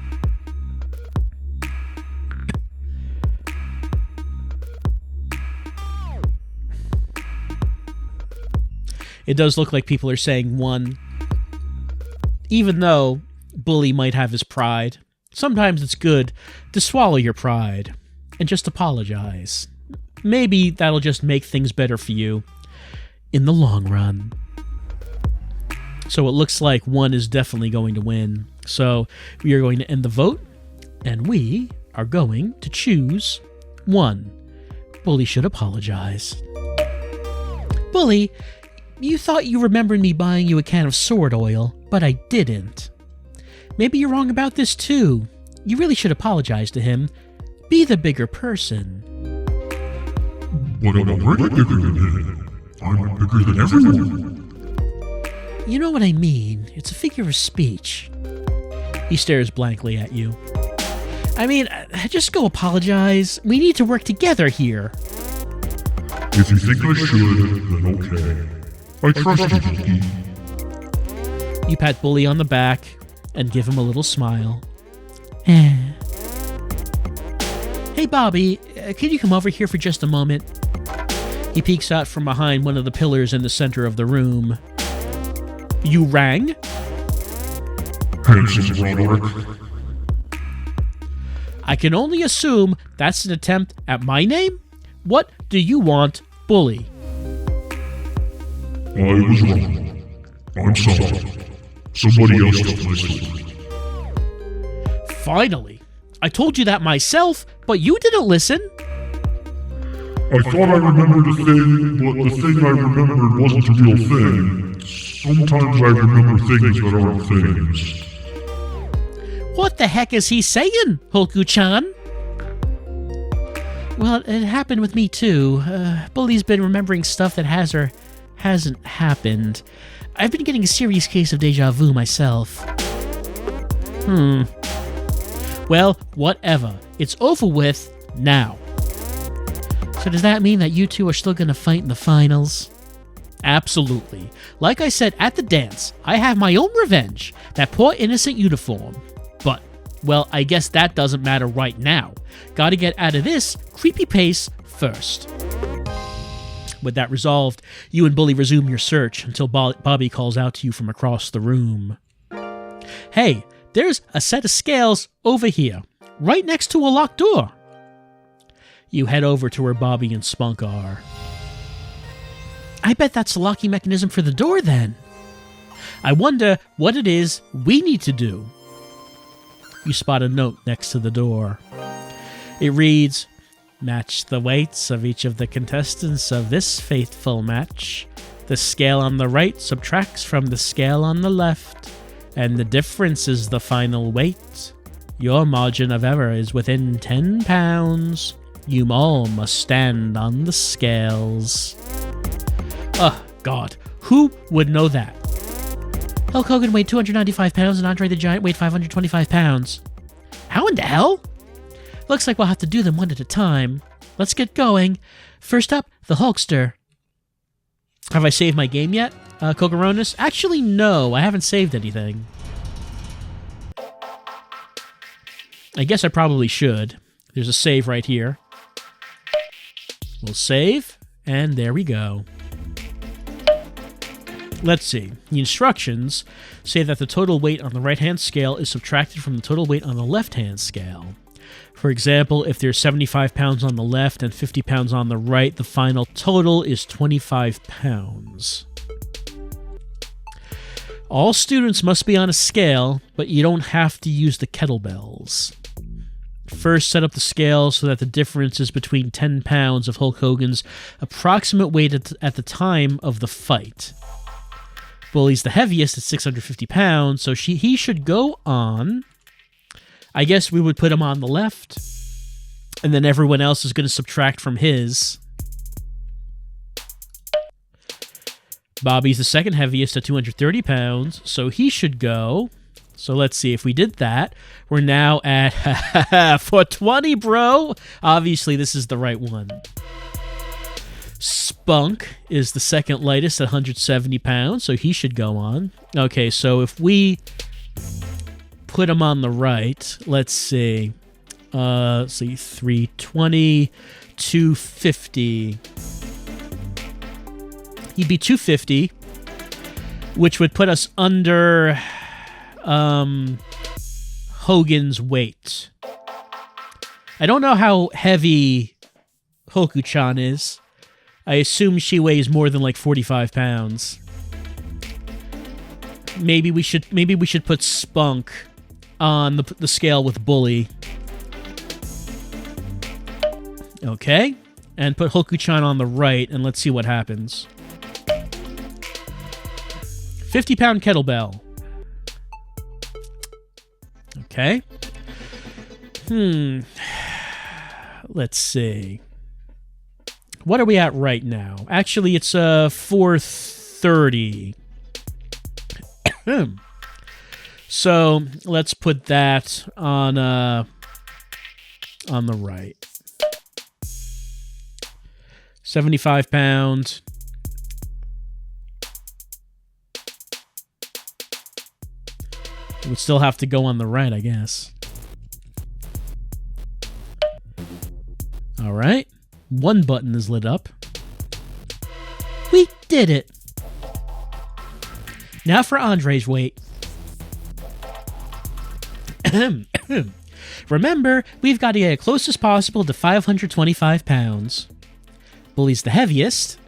It does look like people are saying 1. Even though Bully might have his pride, sometimes it's good to swallow your pride and just apologize. Maybe that'll just make things better for you in the long run. So it looks like 1 is definitely going to win. So we are going to end the vote, and we are going to choose 1. Bully should apologize. Bully, you thought you remembered me buying you a can of sword oil, but I didn't. Maybe you're wrong about this too. You really should apologize to him. Be the bigger person. But I'm already bigger than him. I'm bigger than everyone. You know what I mean. It's a figure of speech. He stares blankly at you. I mean, just go apologize. We need to work together here. If you think I should, then okay. I trust you, Bulky. You pat Bully on the back and give him a little smile. Hey, Bobby, could you come over here for just a moment? He peeks out from behind one of the pillars in the center of the room. You rang? Handsome Roderick. I can only assume that's an attempt at my name? What do you want, Bully? I was wrong. I'm sorry. Somebody else took my sword. Finally. I told you that myself, but you didn't listen. I thought I remembered a thing, but the thing I remembered wasn't a real thing. Sometimes I remember things that aren't things. What the heck is he saying, Holku-chan? Well, it happened with me too. Bully's been remembering stuff that has or hasn't happened. I've been getting a serious case of deja vu myself. Well, whatever. It's over with now. So does that mean that you two are still gonna fight in the finals? Absolutely. Like I said at the dance, I have my own revenge. That poor innocent uniform. But, well, I guess that doesn't matter right now. Gotta get out of this creepy pace first. With that resolved, you and Bully resume your search until Bobby calls out to you from across the room. Hey, there's a set of scales over here, right next to a locked door. You head over to where Bobby and Spunk are. I bet that's the locking mechanism for the door then. I wonder what it is we need to do. You spot a note next to the door. It reads, match the weights of each of the contestants of this faithful match. The scale on the right subtracts from the scale on the left, and the difference is the final weight. Your margin of error is within 10 pounds. You all must stand on the scales. Oh, God. Who would know that? Hulk Hogan weighed 295 pounds and Andre the Giant weighed 525 pounds. How in the hell? Looks like we'll have to do them one at a time. Let's get going. First up, the Hulkster. Have I saved my game yet, Kogaronis? Actually, no. I haven't saved anything. I guess I probably should. There's a save right here. We'll save, and there we go. Let's see. The instructions say that the total weight on the right-hand scale is subtracted from the total weight on the left-hand scale. For example, if there's 75 pounds on the left and 50 pounds on the right, the final total is 25 pounds. All students must be on a scale, but you don't have to use the kettlebells. First, set up the scale so that the difference is between 10 pounds of Hulk Hogan's approximate weight at the time of the fight. Bully's the heaviest at 650 pounds, so he should go on. I guess we would put him on the left, and then everyone else is going to subtract from his. Bobby's the second heaviest at 230 pounds, so he should go. So let's see, if we did that, we're now at 420, bro. Obviously, this is the right one. Spunk is the second lightest at 170 pounds, so he should go on. Okay, so if we put him on the right, let's see. 320, 250. He'd be 250. which would put us under Hogan's weight. I don't know how heavy Hoku-chan is. I assume she weighs more than like 45 pounds. Maybe we should put Spunk on the scale with Bully. Okay. And put Hoku-chan on the right, and let's see what happens. 50-pound kettlebell. Okay. Let's see. What are we at right now? Actually, it's 430. So let's put that on the right. 75 pounds. It would still have to go on the right, I guess. All right. One button is lit up. We did it. Now for Andre's weight. Remember, we've got to get as close as possible to 525 pounds. Bully's the heaviest.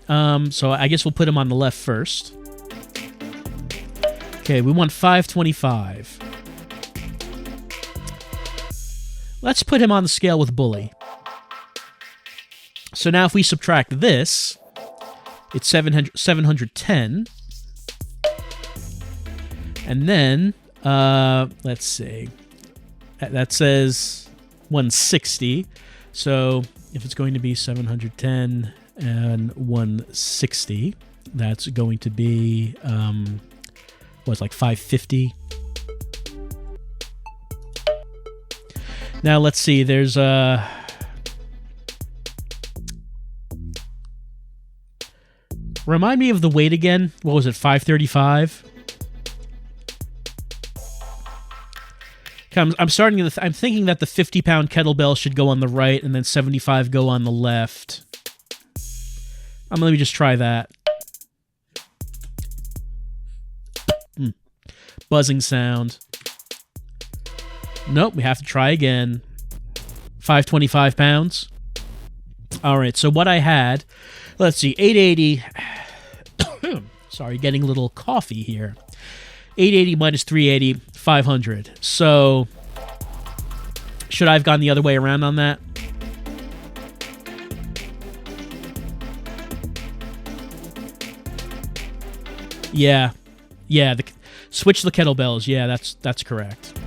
So I guess we'll put him on the left first. Okay, we want 525. Let's put him on the scale with Bully. So now if we subtract this, it's 710. And then, let's see. That says 160. So if it's going to be 710 and 160, that's going to be, like 550. Now let's see, there's remind me of the weight again. What was it, 535? I'm thinking that the 50-pound kettlebell should go on the right and then 75 go on the left. Let me just try that. Buzzing sound. Nope, we have to try again. 525 pounds. All right, so what I had, let's see, 880. Sorry, getting a little coffee here. 880 minus 380, 500. So, should I have gone the other way around on that? Yeah. Switch the kettlebells. Yeah, that's correct.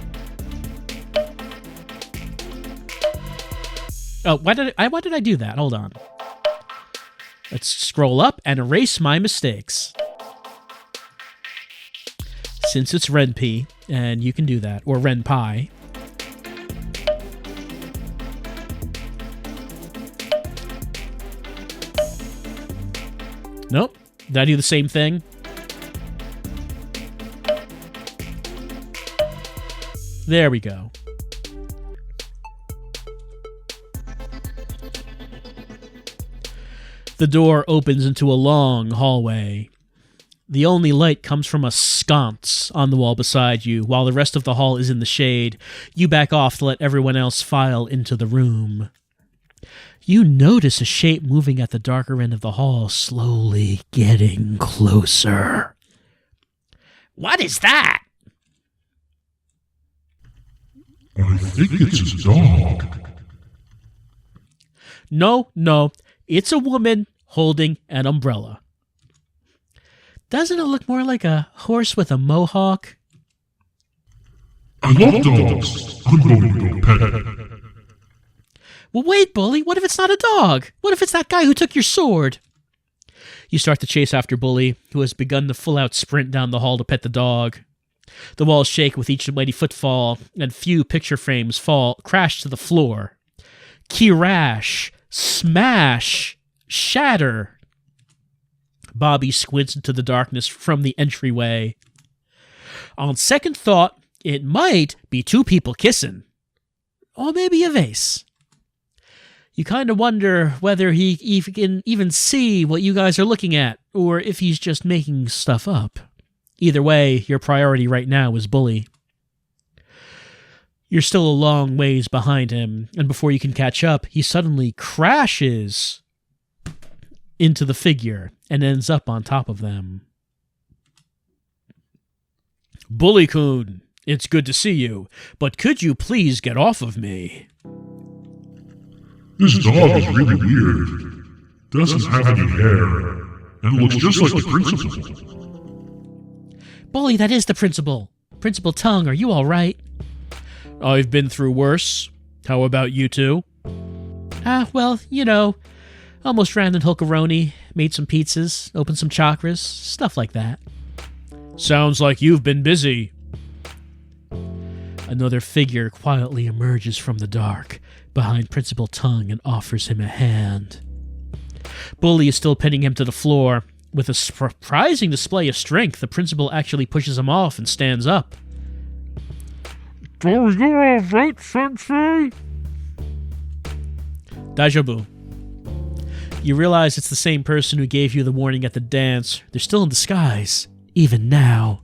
Oh, why did I do that? Hold on. Let's scroll up and erase my mistakes. Since it's Ren'P, and you can do that, or Ren'Pi. Nope. Did I do the same thing? There we go. The door opens into a long hallway. The only light comes from a sconce on the wall beside you, while the rest of the hall is in the shade. You back off to let everyone else file into the room. You notice a shape moving at the darker end of the hall, slowly getting closer. What is that? I think it's his dog. No, it's a woman holding an umbrella. Doesn't it look more like a horse with a mohawk? I love dogs. I'm going to go pet it. Well, wait, Bully. What if it's not a dog? What if it's that guy who took your sword? You start to chase after Bully, who has begun the full-out sprint down the hall to pet the dog. The walls shake with each mighty footfall, and few picture frames crash to the floor. Kirash, smash, shatter. Bobby squints into the darkness from the entryway. On second thought, it might be two people kissing. Or maybe a vase. You kind of wonder whether he can even see what you guys are looking at, or if he's just making stuff up. Either way, your priority right now is Bully. You're still a long ways behind him, and before you can catch up, he suddenly crashes into the figure and ends up on top of them. Bully-kun, it's good to see you, but could you please get off of me? This dog is really weird. Doesn't have any hair, and looks just like the principal. Bully, that is the principal. Principal Tongue, are you all right? I've been through worse. How about you two? Well, you know, almost ran in Hulkaroni, made some pizzas, opened some chakras, stuff like that. Sounds like you've been busy. Another figure quietly emerges from the dark behind Principal Tongue and offers him a hand. Bully is still pinning him to the floor. With a surprising display of strength, the principal actually pushes him off and stands up. Are you alright, Sensei? Daijoubu. You realize it's the same person who gave you the warning at the dance. They're still in disguise, even now.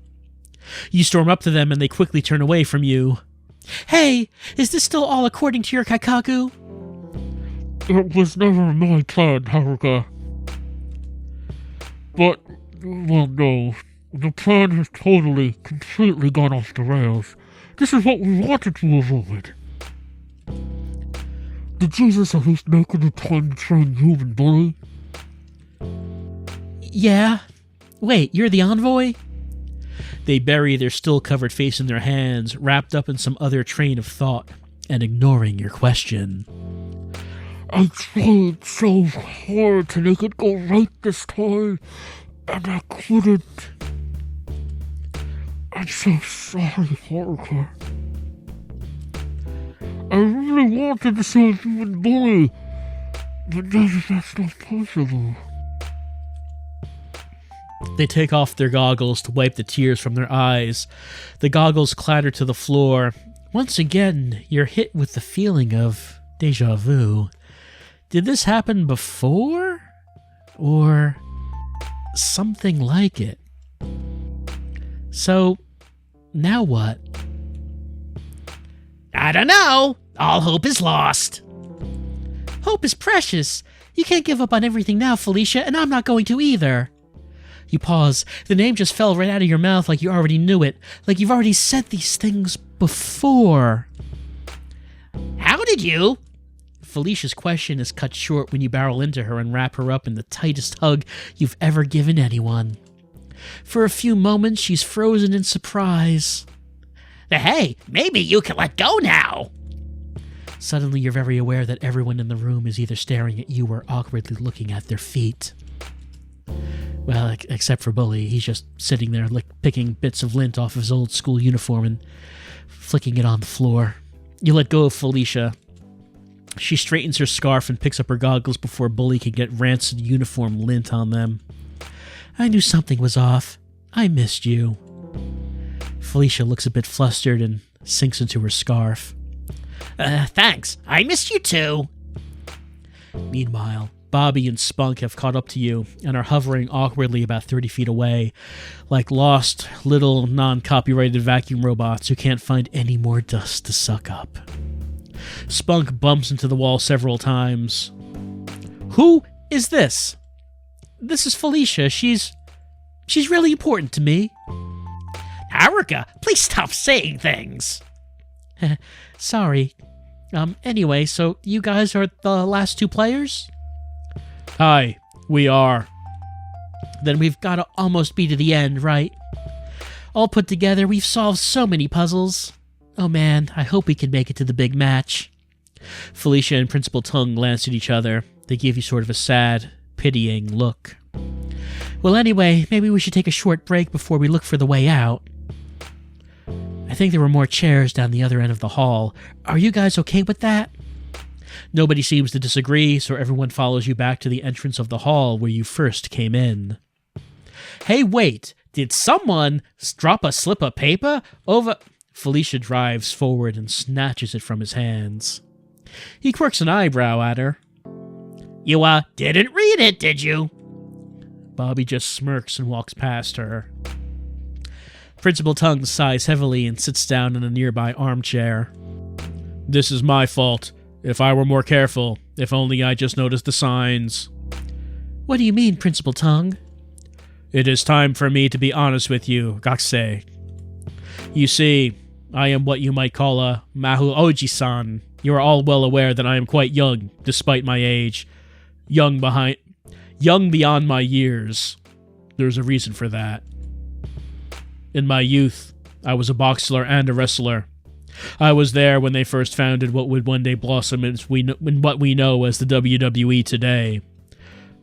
You storm up to them and they quickly turn away from you. Hey, is this still all according to your Kaikaku? It was never my plan, Haruka. But, well, no. The plan has completely gone off the rails. This is what we wanted to avoid. Did Jesus at least make any time to train you and Bully? Yeah. Wait, you're the envoy? They bury their still-covered face in their hands, wrapped up in some other train of thought, and ignoring your question. I tried so hard to make it go right this time, and I couldn't. I'm so sorry, Haruka. I really wanted to save you and Bully, but maybe that's not possible. They take off their goggles to wipe the tears from their eyes. The goggles clatter to the floor. Once again, you're hit with the feeling of deja vu. Did this happen before? Or something like it? So, now what? I don't know. All hope is lost. Hope is precious. You can't give up on everything now, Felicia, and I'm not going to either. You pause. The name just fell right out of your mouth like you already knew it, like you've already said these things before. How did you? Felicia's question is cut short when you barrel into her and wrap her up in the tightest hug you've ever given anyone. For a few moments, she's frozen in surprise. Hey, maybe you can let go now. Suddenly, you're very aware that everyone in the room is either staring at you or awkwardly looking at their feet. Well, except for Bully. He's just sitting there picking bits of lint off his old school uniform and flicking it on the floor. You let go of Felicia. She straightens her scarf and picks up her goggles before Bully can get rancid uniform lint on them. I knew something was off. I missed you. Felicia looks a bit flustered and sinks into her scarf. Thanks. I missed you too. Meanwhile, Bobby and Spunk have caught up to you and are hovering awkwardly about 30 feet away, like lost little non-copyrighted vacuum robots who can't find any more dust to suck up. Spunk bumps into the wall several times. Who is this? This is Felicia. She's really important to me. Haruka, please stop saying things. Sorry. Anyway, so you guys are the last two players? Hi, we are. Then we've got to almost be to the end, right? All put together, we've solved so many puzzles. Oh man, I hope we can make it to the big match. Felicia and Principal Tongue glance at each other. They give you sort of a sad, pitying look. Well, anyway, maybe we should take a short break before we look for the way out. I think there were more chairs down the other end of the hall. Are you guys okay with that? Nobody seems to disagree, so everyone follows you back to the entrance of the hall where you first came in. Hey, wait! Did someone drop a slip of paper over... Felicia drives forward and snatches it from his hands. He quirks an eyebrow at her. You, didn't read it, did you? Bobby just smirks and walks past her. Principal Tongue sighs heavily and sits down in a nearby armchair. This is my fault. If I were more careful, if only I just noticed the signs. What do you mean, Principal Tongue? It is time for me to be honest with you, Gakusei. You see, I am what you might call a Mahu Oji-san. You are all well aware that I am quite young, despite my age. Young beyond my years. There's a reason for that. In my youth, I was a boxer and a wrestler. I was there when they first founded what would one day blossom in what we know as the WWE today.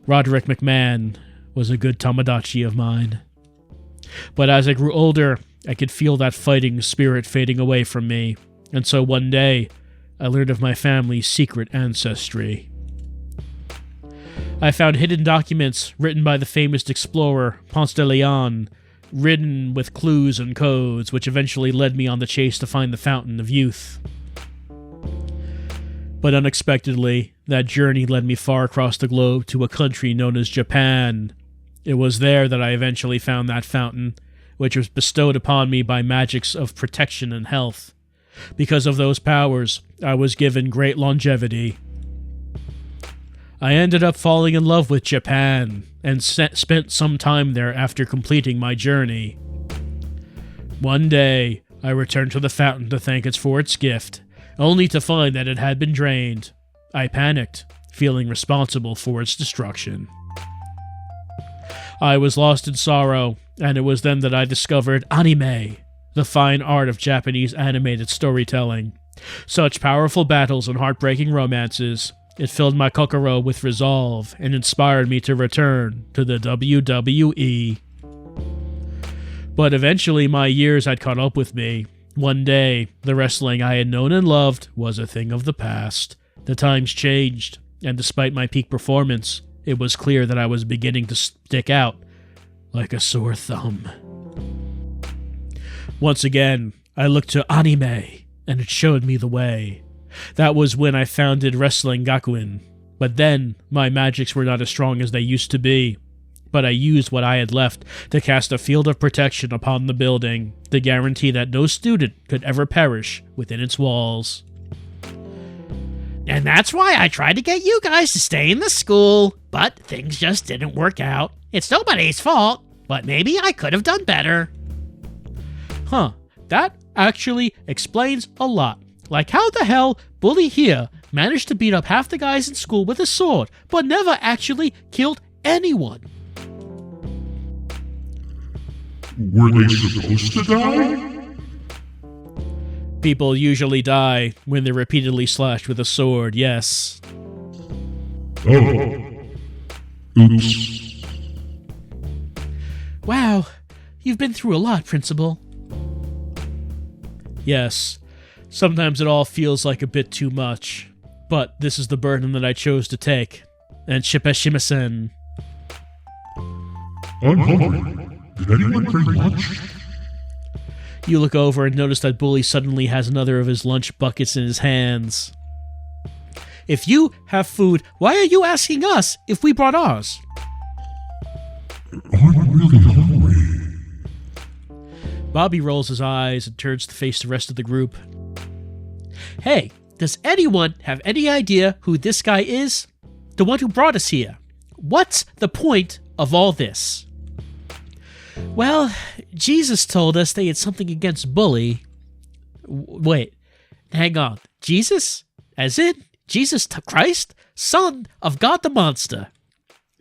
Roderick McMahon was a good Tamagotchi of mine. But as I grew older, I could feel that fighting spirit fading away from me, and so one day, I learned of my family's secret ancestry. I found hidden documents written by the famous explorer Ponce de Leon, written with clues and codes, which eventually led me on the chase to find the Fountain of Youth. But unexpectedly, that journey led me far across the globe to a country known as Japan. It was there that I eventually found that fountain, which was bestowed upon me by magics of protection and health. Because of those powers, I was given great longevity. I ended up falling in love with Japan, and spent some time there after completing my journey. One day, I returned to the fountain to thank it for its gift, only to find that it had been drained. I panicked, feeling responsible for its destruction. I was lost in sorrow, and it was then that I discovered anime, the fine art of Japanese animated storytelling. Such powerful battles and heartbreaking romances. It filled my kokoro with resolve and inspired me to return to the WWE. But eventually my years had caught up with me. One day, the wrestling I had known and loved was a thing of the past. The times changed, and despite my peak performance, it was clear that I was beginning to stick out like a sore thumb. Once again, I looked to anime, and it showed me the way. That was when I founded Wrestling Gakuen. But then, my magics were not as strong as they used to be. But I used what I had left to cast a field of protection upon the building to guarantee that no student could ever perish within its walls. And that's why I tried to get you guys to stay in the school, but things just didn't work out. It's nobody's fault, but maybe I could have done better. Huh, that actually explains a lot. Like how the hell Bully here managed to beat up half the guys in school with a sword, but never actually killed anyone. Were they supposed to die? People usually die when they're repeatedly slashed with a sword, yes. Oh. Oops. Wow, you've been through a lot, Principal. Yes. Sometimes it all feels like a bit too much, but this is the burden that I chose to take. And shippeshimasen. I'm hungry. Did anyone bring lunch? You look over and notice that Bully suddenly has another of his lunch buckets in his hands. If you have food, why are you asking us if we brought ours? I'm really hungry. Bobby rolls his eyes and turns to face the rest of the group. Hey, does anyone have any idea who this guy is? The one who brought us here. What's the point of all this? Well, Jesus told us they had something against Bully. Wait, hang on. Jesus? As in Jesus Christ? Son of God the Monster.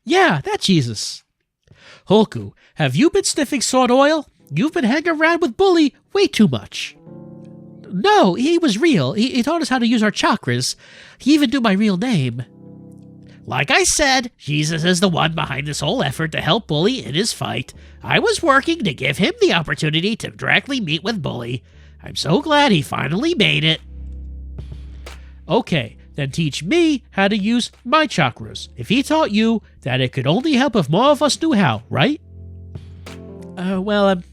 Yeah, that Jesus. Hoku, have you been sniffing sword oil? You've been hanging around with Bully way too much. No, he was real. He taught us how to use our chakras. He even knew my real name. Like I said, Jesus is the one behind this whole effort to help Bully in his fight. I was working to give him the opportunity to directly meet with Bully. I'm so glad he finally made it. Okay, then teach me how to use my chakras. If he taught you that it could only help if more of us knew how, right? Well, I'm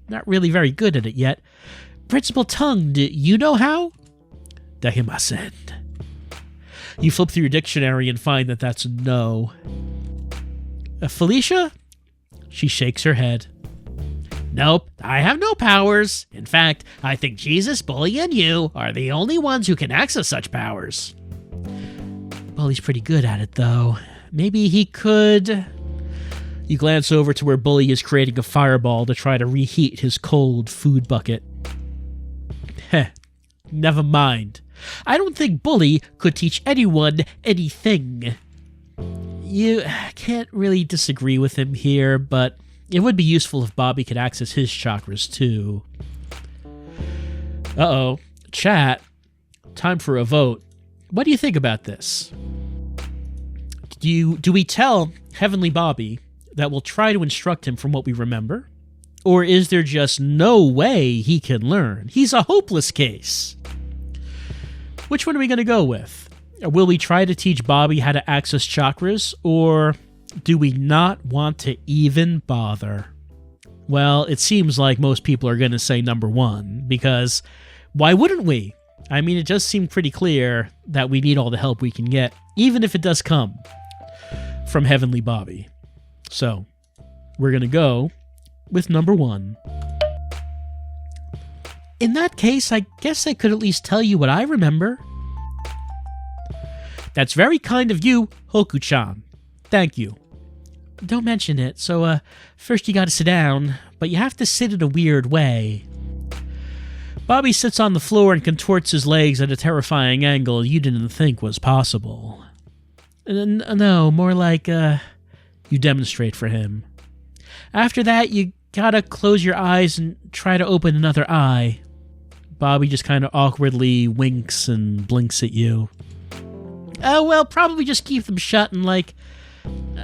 not really very good at it yet. Principal Tongue, do you know how? Dehimasen. You flip through your dictionary and find that that's no. Felicia? She shakes her head. Nope, I have no powers. In fact, I think Jesus, Bully, and you are the only ones who can access such powers. Bully's pretty good at it, though. Maybe he could... You glance over to where Bully is creating a fireball to try to reheat his cold food bucket. Heh, never mind. I don't think Bully could teach anyone anything. You can't really disagree with him here, but it would be useful if Bobby could access his chakras too. Uh-oh. Chat. Time for a vote. What do you think about this? Do we tell Heavenly Bobby that we'll try to instruct him from what we remember? Or is there just no way he can learn? He's a hopeless case. Which one are we going to go with? Will we try to teach Bobby how to access chakras, or do we not want to even bother? Well, it seems like most people are going to say number one, because why wouldn't we? I mean, it does seem pretty clear that we need all the help we can get, even if it does come from Heavenly Bobby. So, we're going to go with number one. In that case, I guess I could at least tell you what I remember. That's very kind of you, Hoku-chan. Thank you. Don't mention it, so first you gotta sit down, but you have to sit in a weird way. Bobby sits on the floor and contorts his legs at a terrifying angle you didn't think was possible. No, more like, you demonstrate for him. After that, you gotta close your eyes and try to open another eye. Bobby just kind of awkwardly winks and blinks at you. Well, probably just keep them shut and,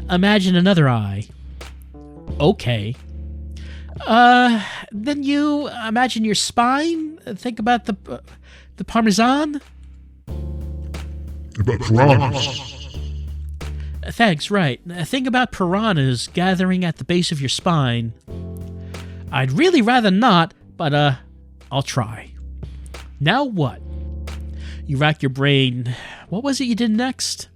imagine another eye. Okay. Then you imagine your spine. Think about the parmesan. About piranhas. Thanks, right. Think about piranhas gathering at the base of your spine. I'd really rather not, but, I'll try. Now what? You rack your brain. What was it you did next?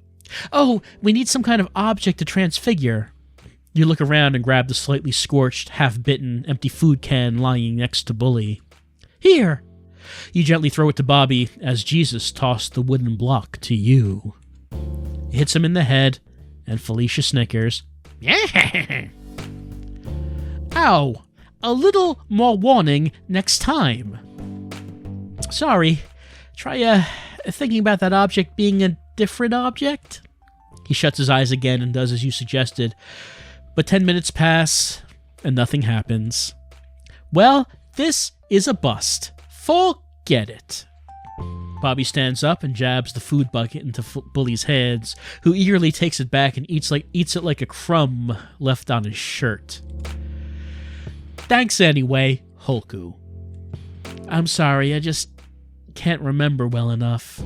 Oh, we need some kind of object to transfigure. You look around and grab the slightly scorched, half-bitten, empty food can lying next to Bully. Here! You gently throw it to Bobby as Jesus tossed the wooden block to you. It hits him in the head, and Felicia snickers. Ow! A little more warning next time. Sorry. Try, thinking about that object being a different object? He shuts his eyes again and does as you suggested. But 10 minutes pass, and nothing happens. Well, this is a bust. Forget it. Bobby stands up and jabs the food bucket into Bully's hands, who eagerly takes it back and eats it like a crumb left on his shirt. Thanks anyway, Holku. I'm sorry, I just can't remember well enough.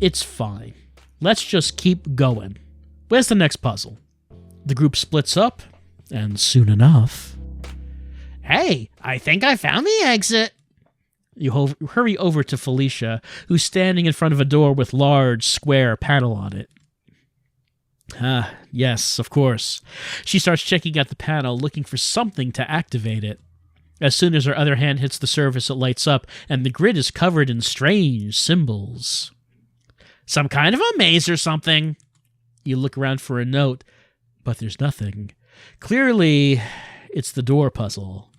It's fine. Let's just keep going. Where's the next puzzle? The group splits up, and soon enough... Hey, I think I found the exit. You hurry over to Felicia, who's standing in front of a door with large, square panel on it. Ah, yes, of course. She starts checking out the panel, looking for something to activate it. As soon as her other hand hits the surface, it lights up, and the grid is covered in strange symbols. Some kind of a maze or something. You look around for a note, but there's nothing. Clearly, it's the door puzzle.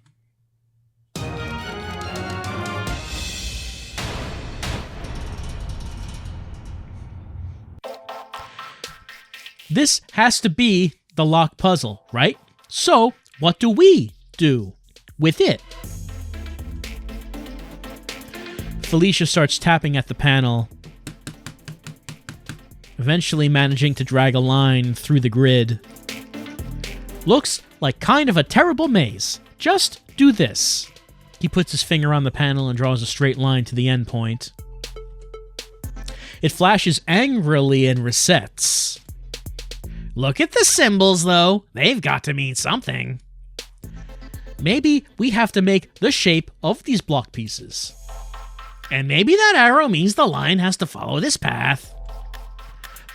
This has to be the lock puzzle, right? So, what do we do with it? Felicia starts tapping at the panel, eventually managing to drag a line through the grid. Looks like kind of a terrible maze. Just do this. He puts his finger on the panel and draws a straight line to the end point. It flashes angrily and resets. Look at the symbols, though. They've got to mean something. Maybe we have to make the shape of these block pieces. And maybe that arrow means the line has to follow this path.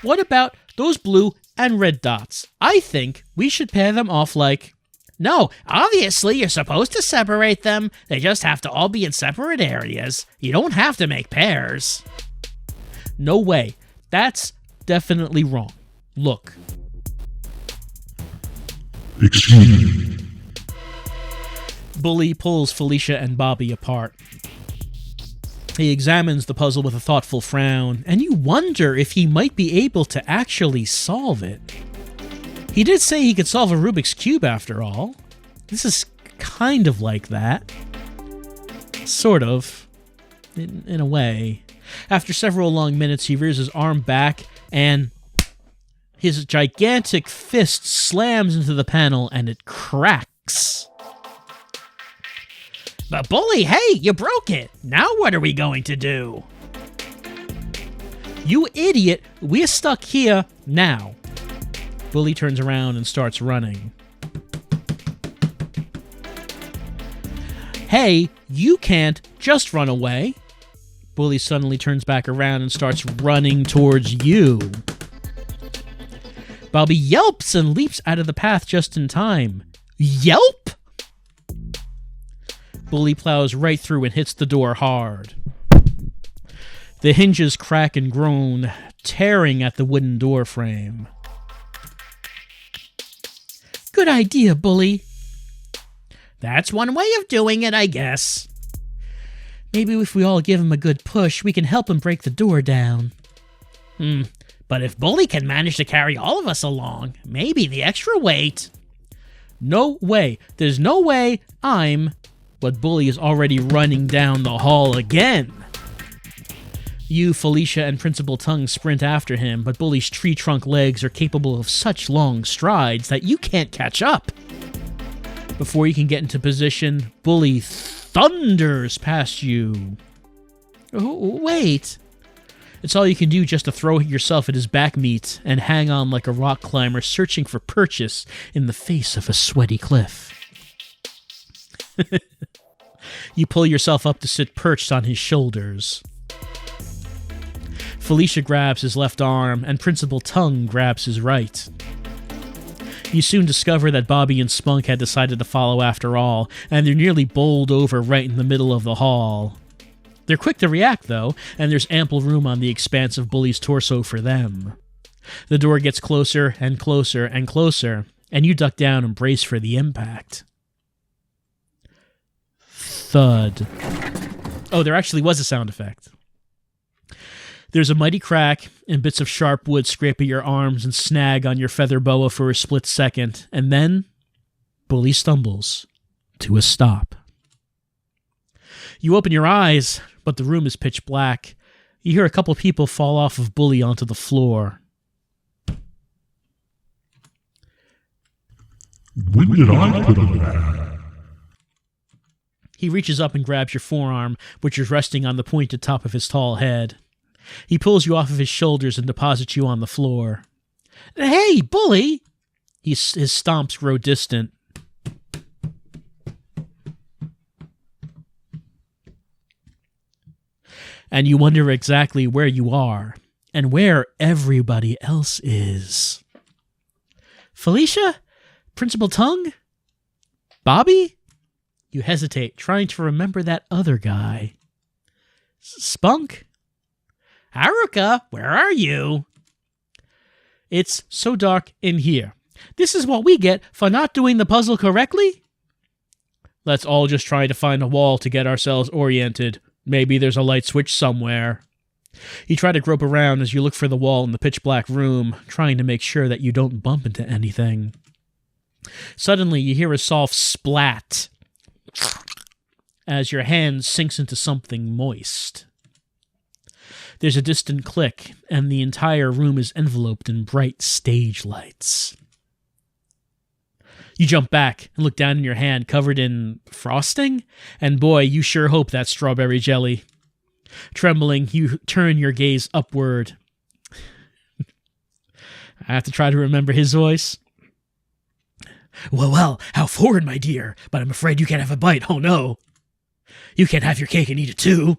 What about those blue and red dots? I think we should pair them off like... No, obviously you're supposed to separate them. They just have to all be in separate areas. You don't have to make pairs. No way. That's definitely wrong. Look. Excuse me. Bully pulls Felicia and Bobby apart. He examines the puzzle with a thoughtful frown, and you wonder if he might be able to actually solve it. He did say he could solve a Rubik's Cube after all. This is kind of like that. Sort of. In a way. After several long minutes, he rears his arm back, and his gigantic fist slams into the panel, and it cracks. But Bully, hey, you broke it. Now what are we going to do? You idiot, we're stuck here now. Bully turns around and starts running. Hey, you can't just run away. Bully suddenly turns back around and starts running towards you. Bobby yelps and leaps out of the path just in time. Yelp? Bully plows right through and hits the door hard. The hinges crack and groan, tearing at the wooden door frame. Good idea, Bully. That's one way of doing it, I guess. Maybe if we all give him a good push, we can help him break the door down. But if Bully can manage to carry all of us along, maybe the extra weight... No way. There's no way But Bully is already running down the hall again. You, Felicia, and Principal Tongue sprint after him, but Bully's tree trunk legs are capable of such long strides that you can't catch up. Before you can get into position, Bully thunders past you. Oh, wait. It's all you can do just to throw yourself at his back meat and hang on like a rock climber searching for purchase in the face of a sweaty cliff. You pull yourself up to sit perched on his shoulders. Felicia grabs his left arm, and Principal Tongue grabs his right. You soon discover that Bobby and Spunk had decided to follow after all, and they're nearly bowled over right in the middle of the hall. They're quick to react, though, and there's ample room on the expanse of Bully's torso for them. The door gets closer and closer and closer, and you duck down and brace for the impact. Thud. Oh, there actually was a sound effect. There's a mighty crack, and bits of sharp wood scrape at your arms and snag on your feather boa for a split second, and then Bully stumbles to a stop. You open your eyes, but the room is pitch black. You hear a couple people fall off of Bully onto the floor. When did I put on that? He reaches up and grabs your forearm, which is resting on the pointed top of his tall head. He pulls you off of his shoulders and deposits you on the floor. Hey, Bully! His stomps grow distant. And you wonder exactly where you are, and where everybody else is. Felicia? Principal Tongue? Bobby? You hesitate, trying to remember that other guy. Spunk? Haruka, where are you? It's so dark in here. This is what we get for not doing the puzzle correctly? Let's all just try to find a wall to get ourselves oriented. Maybe there's a light switch somewhere. You try to grope around as you look for the wall in the pitch-black room, trying to make sure that you don't bump into anything. Suddenly, you hear a soft splat as your hand sinks into something moist. There's a distant click, and the entire room is enveloped in bright stage lights. You jump back and look down in your hand covered in frosting, and boy, you sure hope that's strawberry jelly. Trembling, you turn your gaze upward. I have to try to remember his voice. Well, how forward, my dear, but I'm afraid you can't have a bite, oh no. You can't have your cake and eat it too.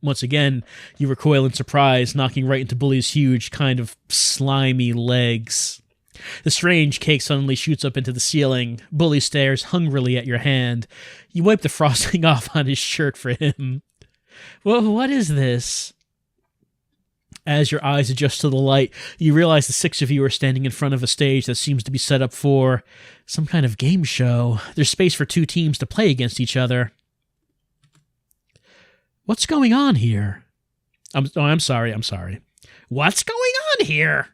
Once again, you recoil in surprise, knocking right into Bully's huge, kind of slimy legs. The strange cake suddenly shoots up into the ceiling. Bully stares hungrily at your hand. You wipe the frosting off on his shirt for him. Well, what is this? As your eyes adjust to the light, you realize the 6 of you are standing in front of a stage that seems to be set up for some kind of game show. There's space for 2 teams to play against each other. What's going on here? I'm sorry. What's going on here?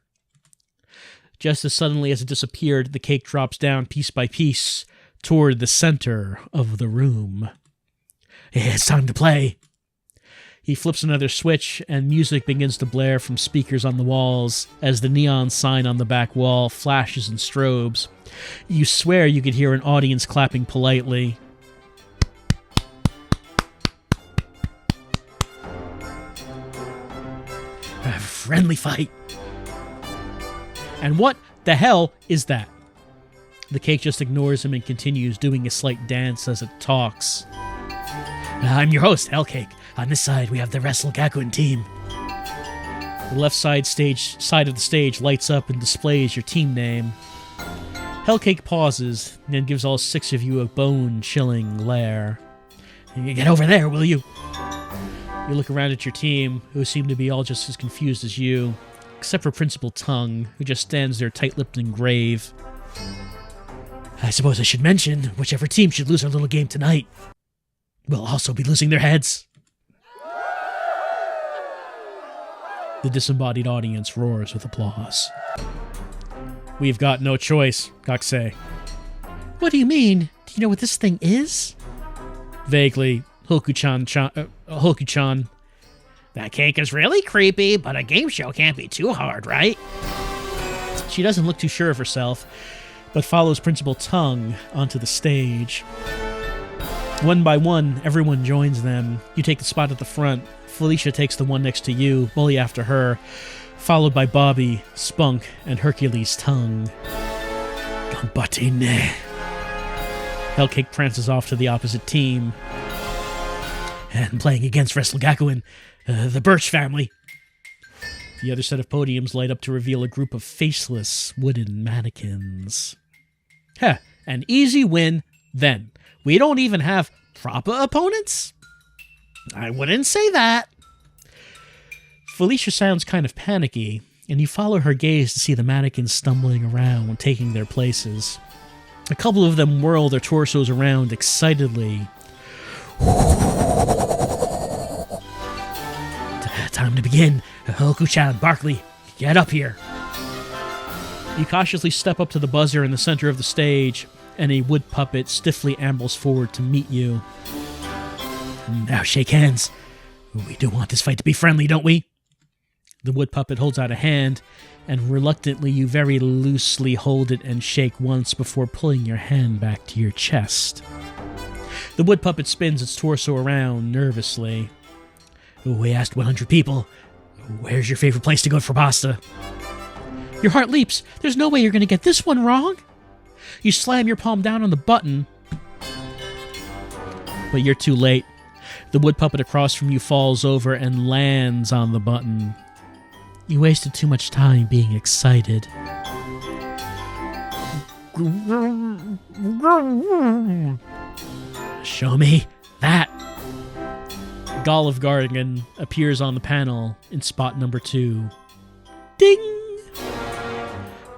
Just as suddenly as it disappeared, the cake drops down piece by piece toward the center of the room. It's time to play. He flips another switch, and music begins to blare from speakers on the walls as the neon sign on the back wall flashes and strobes. You swear you could hear an audience clapping politely. A friendly fight. And what the hell is that? The cake just ignores him and continues doing a slight dance as it talks. I'm your host, Hellcake. On this side, we have the Wrestle Gakuen team. The left side of the stage lights up and displays your team name. Hellcake pauses, and then gives all 6 of you a bone-chilling glare. Get over there, will you? You look around at your team, who seem to be all just as confused as you, except for Principal Tongue, who just stands there tight-lipped and grave. I suppose I should mention, whichever team should lose our little game tonight will also be losing their heads. The disembodied audience roars with applause. We've got no choice, Gakusei. What do you mean? Do you know what this thing is? Vaguely, Hoku-chan. That cake is really creepy, but a game show can't be too hard, right? She doesn't look too sure of herself, but follows Principal Tongue onto the stage. One by one, everyone joins them. You take the spot at the front. Felicia takes the one next to you, Bully after her, followed by Bobby, Spunk, and Hercules Tongue. Gambatine. Hellcake prances off to the opposite team. And playing against Wrestle Gakuen, the Birch family. The other set of podiums light up to reveal a group of faceless wooden mannequins. An easy win then. We don't even have proper opponents? I wouldn't say that. Felicia sounds kind of panicky, and you follow her gaze to see the mannequins stumbling around, taking their places. A couple of them whirl their torsos around excitedly. Time to begin. Hoku-chan, Barkley, get up here. You cautiously step up to the buzzer in the center of the stage, and a wood puppet stiffly ambles forward to meet you. Now shake hands. We do want this fight to be friendly, don't we? The wood puppet holds out a hand, and reluctantly you very loosely hold it and shake once before pulling your hand back to your chest. The wood puppet spins its torso around nervously. We asked 100 people. Where's your favorite place to go for pasta? Your heart leaps. There's no way you're going to get this one wrong. You slam your palm down on the button. But you're too late. The wood puppet across from you falls over and lands on the button. You wasted too much time being excited. Show me that. Olive Garden appears on the panel in spot number 2. Ding!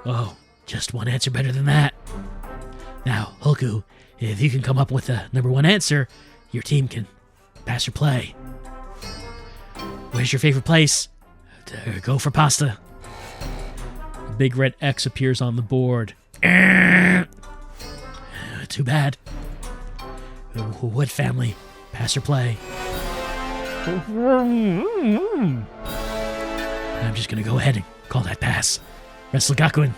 Oh, just one answer better than that. Now, Hoku, if you can come up with the number 1 answer, your team can pass or play. Where's your favorite place to go for pasta? A big red X appears on the board. Too bad. Wood family, pass or play. I'm just gonna go ahead and call that pass. Wrestle Gakuen,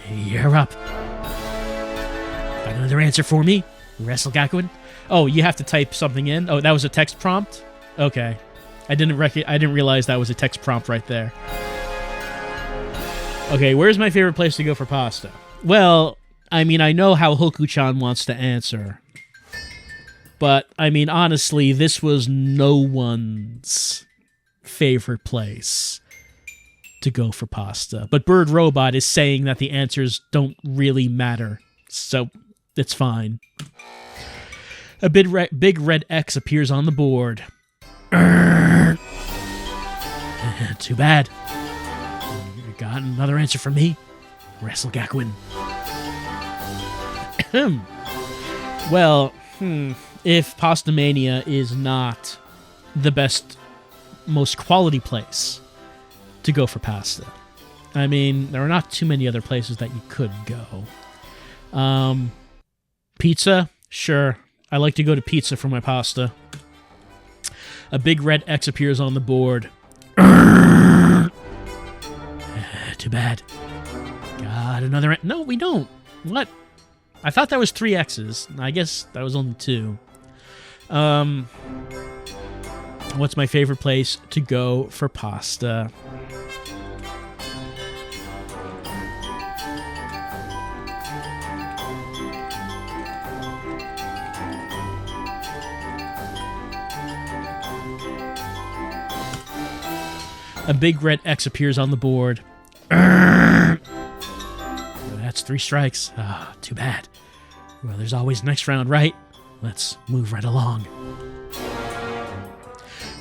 you're up. Got another answer for me? Wrestle Gakuen? Oh, you have to type something in? Oh, that was a text prompt? Okay. I didn't realize that was a text prompt right there. Okay, where's my favorite place to go for pasta? Well, I mean, I know how Hoku-chan wants to answer. But, I mean, honestly, this was no one's favorite place to go for pasta. But Bird Robot is saying that the answers don't really matter, so it's fine. A big red X appears on the board. Too bad. You got another answer from me? WrestleGakwin. Well, if Pasta Mania is not the best, most quality place to go for pasta, I mean, there are not too many other places that you could go. Pizza? Sure. I like to go to pizza for my pasta. A big red X appears on the board. Too bad. Got another... No, we don't. What? I thought that was 3 X's. I guess that was only 2. What's my favorite place to go for pasta? A big red X appears on the board. That's 3 strikes. Ah, too bad. Well, there's always next round, right? Let's move right along.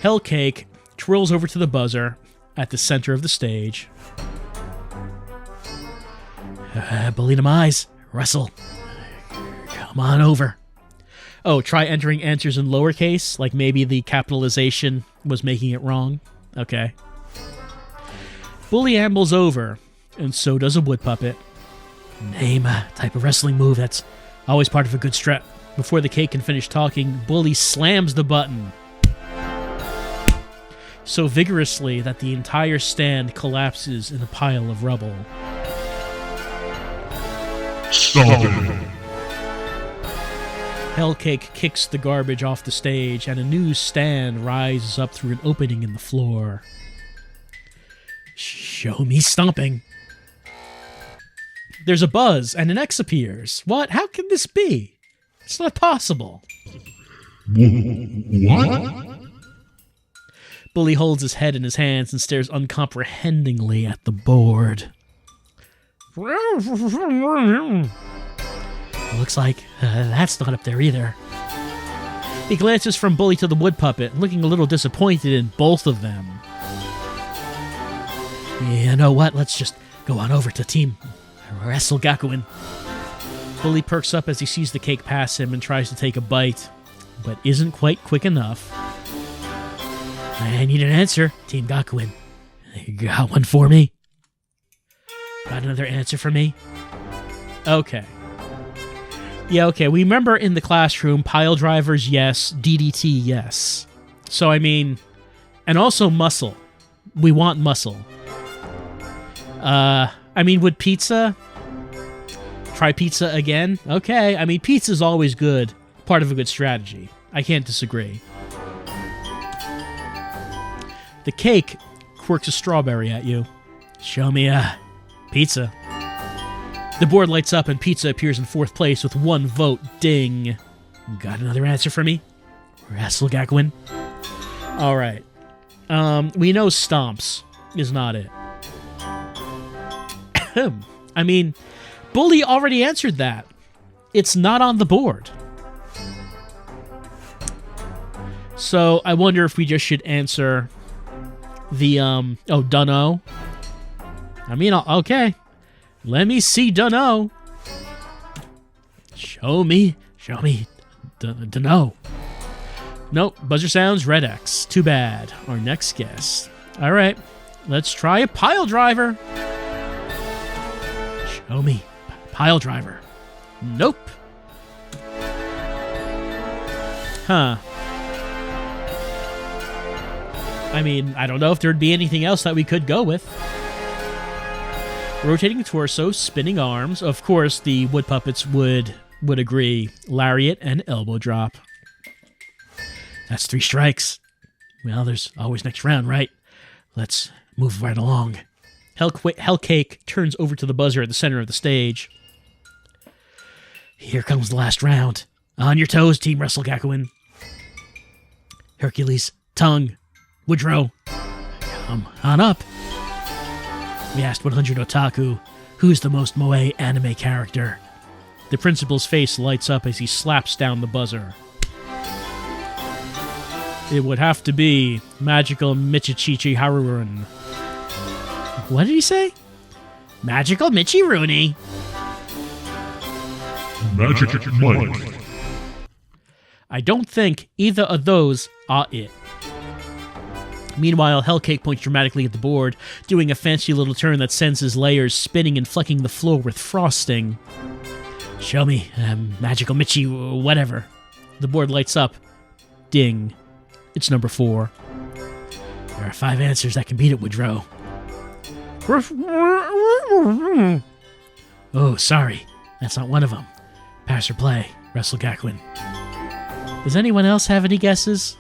Hellcake twirls over to the buzzer at the center of the stage. Bully Demise, Russell, come on over. Oh, try entering answers in lowercase, like maybe the capitalization was making it wrong. Okay. Bully ambles over, and so does a wood puppet. Name a type of wrestling move that's always part of a good strat. Before the cake can finish talking, Bully slams the button so vigorously that the entire stand collapses in a pile of rubble. Stomp. Hellcake kicks the garbage off the stage, and a new stand rises up through an opening in the floor. Show me stomping. There's a buzz, and an X appears. What? How can this be? It's not possible. What? Bully holds his head in his hands and stares uncomprehendingly at the board. Looks like that's not up there either. He glances from Bully to the wood puppet, looking a little disappointed in both of them. You know what? Let's just go on over to Team WrestleGakwin. Bully perks up as he sees the cake pass him and tries to take a bite, but isn't quite quick enough. I need an answer, Team Gakwin. You got one for me? Got another answer for me? Okay. Yeah, okay. We remember in the classroom, pile drivers, yes. DDT, yes. So, I mean, and also muscle. We want muscle. I mean, would pizza? Try pizza again? Okay, I mean, pizza's always good. Part of a good strategy. I can't disagree. The cake quirks a strawberry at you. Show me pizza. The board lights up and pizza appears in 4th place with 1 vote. Ding. Got another answer for me? WrestleGakwin. All right. We know Stomps is not it. I mean, Bully already answered that. It's not on the board. So I wonder if we just should answer the, dunno. I mean, okay. Let me see dunno. Show me, dunno. Nope, buzzer sounds red X. Too bad. Our next guess. All right, let's try a pile driver. Show me, pile driver. Nope. Huh. I mean, I don't know if there'd be anything else that we could go with. Rotating torso, spinning arms. Of course, the wood puppets would agree. Lariat and elbow drop. That's 3 strikes. Well, there's always next round, right? Let's move right along. Hellcake turns over to the buzzer at the center of the stage. Here comes the last round. On your toes, Team WrestleGakuin. Hercules, Tongue, Woodrow, come on up. We asked 100 otaku, who's the most moe anime character? The principal's face lights up as he slaps down the buzzer. It would have to be Magical Michichichi Haruren. What did he say? Magical Michi Rooney. Magic Mike. I don't think either of those are it. Meanwhile, Hellcake points dramatically at the board, doing a fancy little turn that sends his layers spinning and flecking the floor with frosting. Show me, Magical Michi, whatever. The board lights up. Ding. It's number 4. There are 5 answers that can beat it, Woodrow. Oh, sorry. That's not one of them. Pass or play, WrestleGakuin. Does anyone else have any guesses?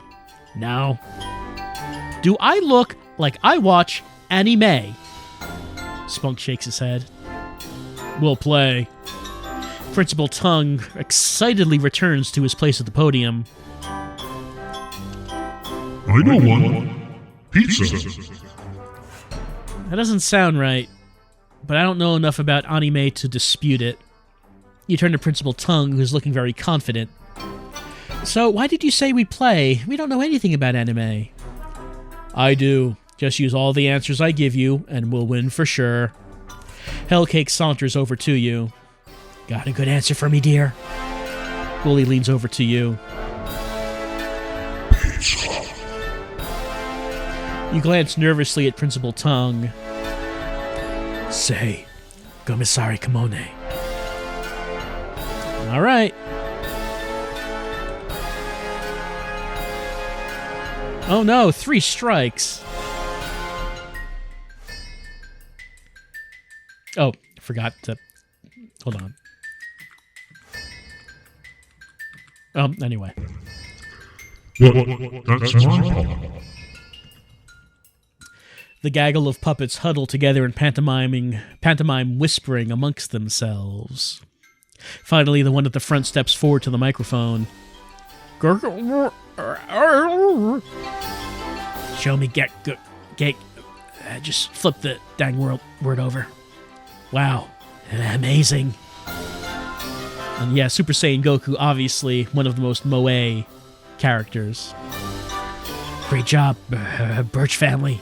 No. Do I look like I watch anime? Spunk shakes his head. We'll play. Principal Tongue excitedly returns to his place at the podium. I know one. Pizza. That doesn't sound right, but I don't know enough about anime to dispute it. You turn to Principal Tongue, who's looking very confident. So, why did you say we play? We don't know anything about anime. I do. Just use all the answers I give you, and we'll win for sure. Hellcake saunters over to you. Got a good answer for me, dear? Bully leans over to you. Pizza. You glance nervously at Principal Tongue. Say, Commissary Kimone. All right. Oh no, 3 strikes. Oh, forgot to... Hold on. Anyway. Well, that's my fault. The gaggle of puppets huddle together in pantomime whispering amongst themselves. Finally, the one at the front steps forward to the microphone. Show me get. Just flip the dang word over. Wow, amazing. And yeah, Super Saiyan Goku, obviously one of the most moe characters. Great job, Birch family.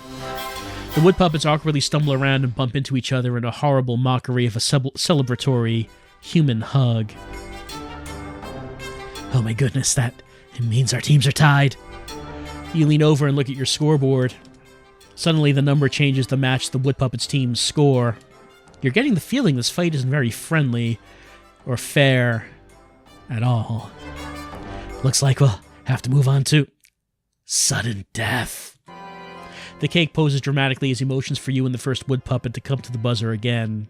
The wood puppets awkwardly stumble around and bump into each other in a horrible mockery of a celebratory human hug. Oh my goodness, that means our teams are tied. You lean over and look at your scoreboard. Suddenly, the number changes to match the wood puppets team's score. You're getting the feeling this fight isn't very friendly or fair at all. Looks like we'll have to move on to sudden death. The cake poses dramatically as he motions for you and the first wood puppet to come to the buzzer again.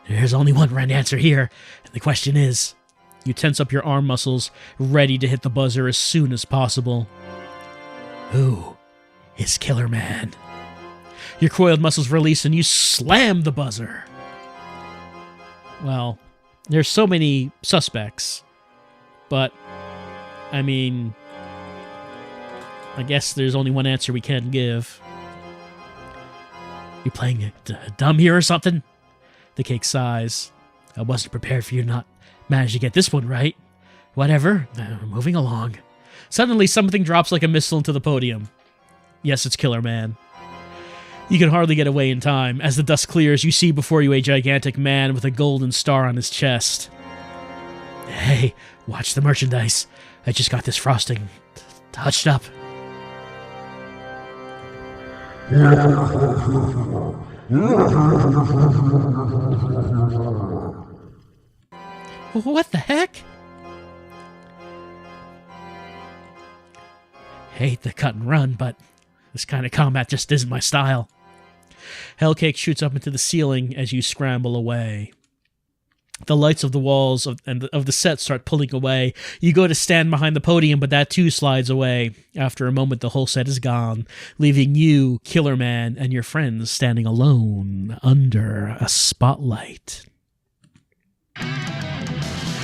There's only one right answer here, and the question is... You tense up your arm muscles, ready to hit the buzzer as soon as possible. Who is Killer Man? Your coiled muscles release and you slam the buzzer. Well, there's so many suspects, but, I mean, I guess there's only one answer we can give. You playing dumb here or something? The cake sighs. I wasn't prepared for you not manage to get this one right. Whatever, moving along. Suddenly, something drops like a missile into the podium. Yes, it's Killer Man. You can hardly get away in time. As the dust clears, you see before you a gigantic man with a golden star on his chest. Hey, watch the merchandise. I just got this frosting touched up. What the heck? Hate the cut and run, but this kind of combat just isn't my style. Hellcake shoots up into the ceiling as you scramble away. The lights of the walls of the set start pulling away. You go to stand behind the podium, but that too slides away. After a moment, the whole set is gone, leaving you, Killer Man, and your friends standing alone under a spotlight.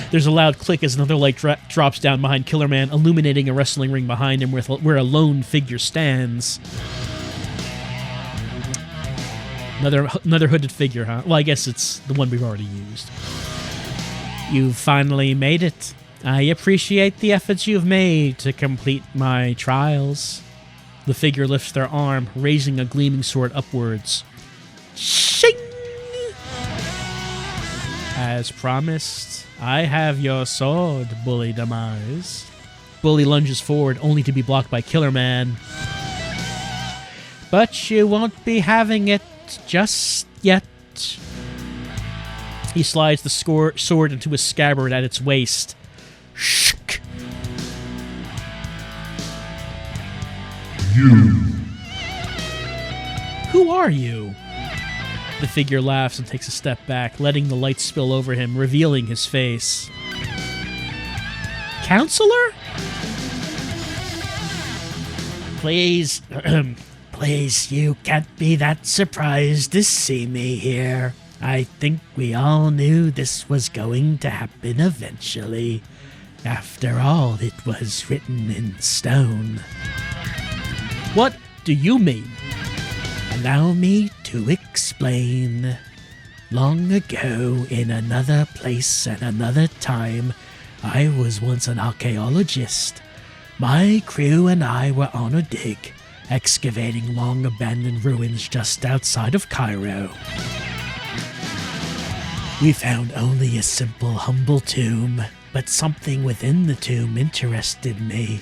There's a loud click as another light drops down behind Killer Man, illuminating a wrestling ring behind him where a lone figure stands. Another hooded figure, huh? Well, I guess it's the one we've already used. You've finally made it. I appreciate the efforts you've made to complete my trials. The figure lifts their arm, raising a gleaming sword upwards. Shing! As promised, I have your sword, Bully Demise. Bully lunges forward, only to be blocked by Killer Man. But you won't be having it just yet. He slides the sword into a scabbard at its waist. Shk! You. Who are you? The figure laughs and takes a step back, letting the light spill over him, revealing his face. Counselor? Please, please, you can't be that surprised to see me here. I think we all knew this was going to happen eventually. After all, it was written in stone. What do you mean? Allow me to explain. Long ago, in another place and another time, I was once an archaeologist. My crew and I were on a dig, excavating long-abandoned ruins just outside of Cairo. We found only a simple, humble tomb, but something within the tomb interested me.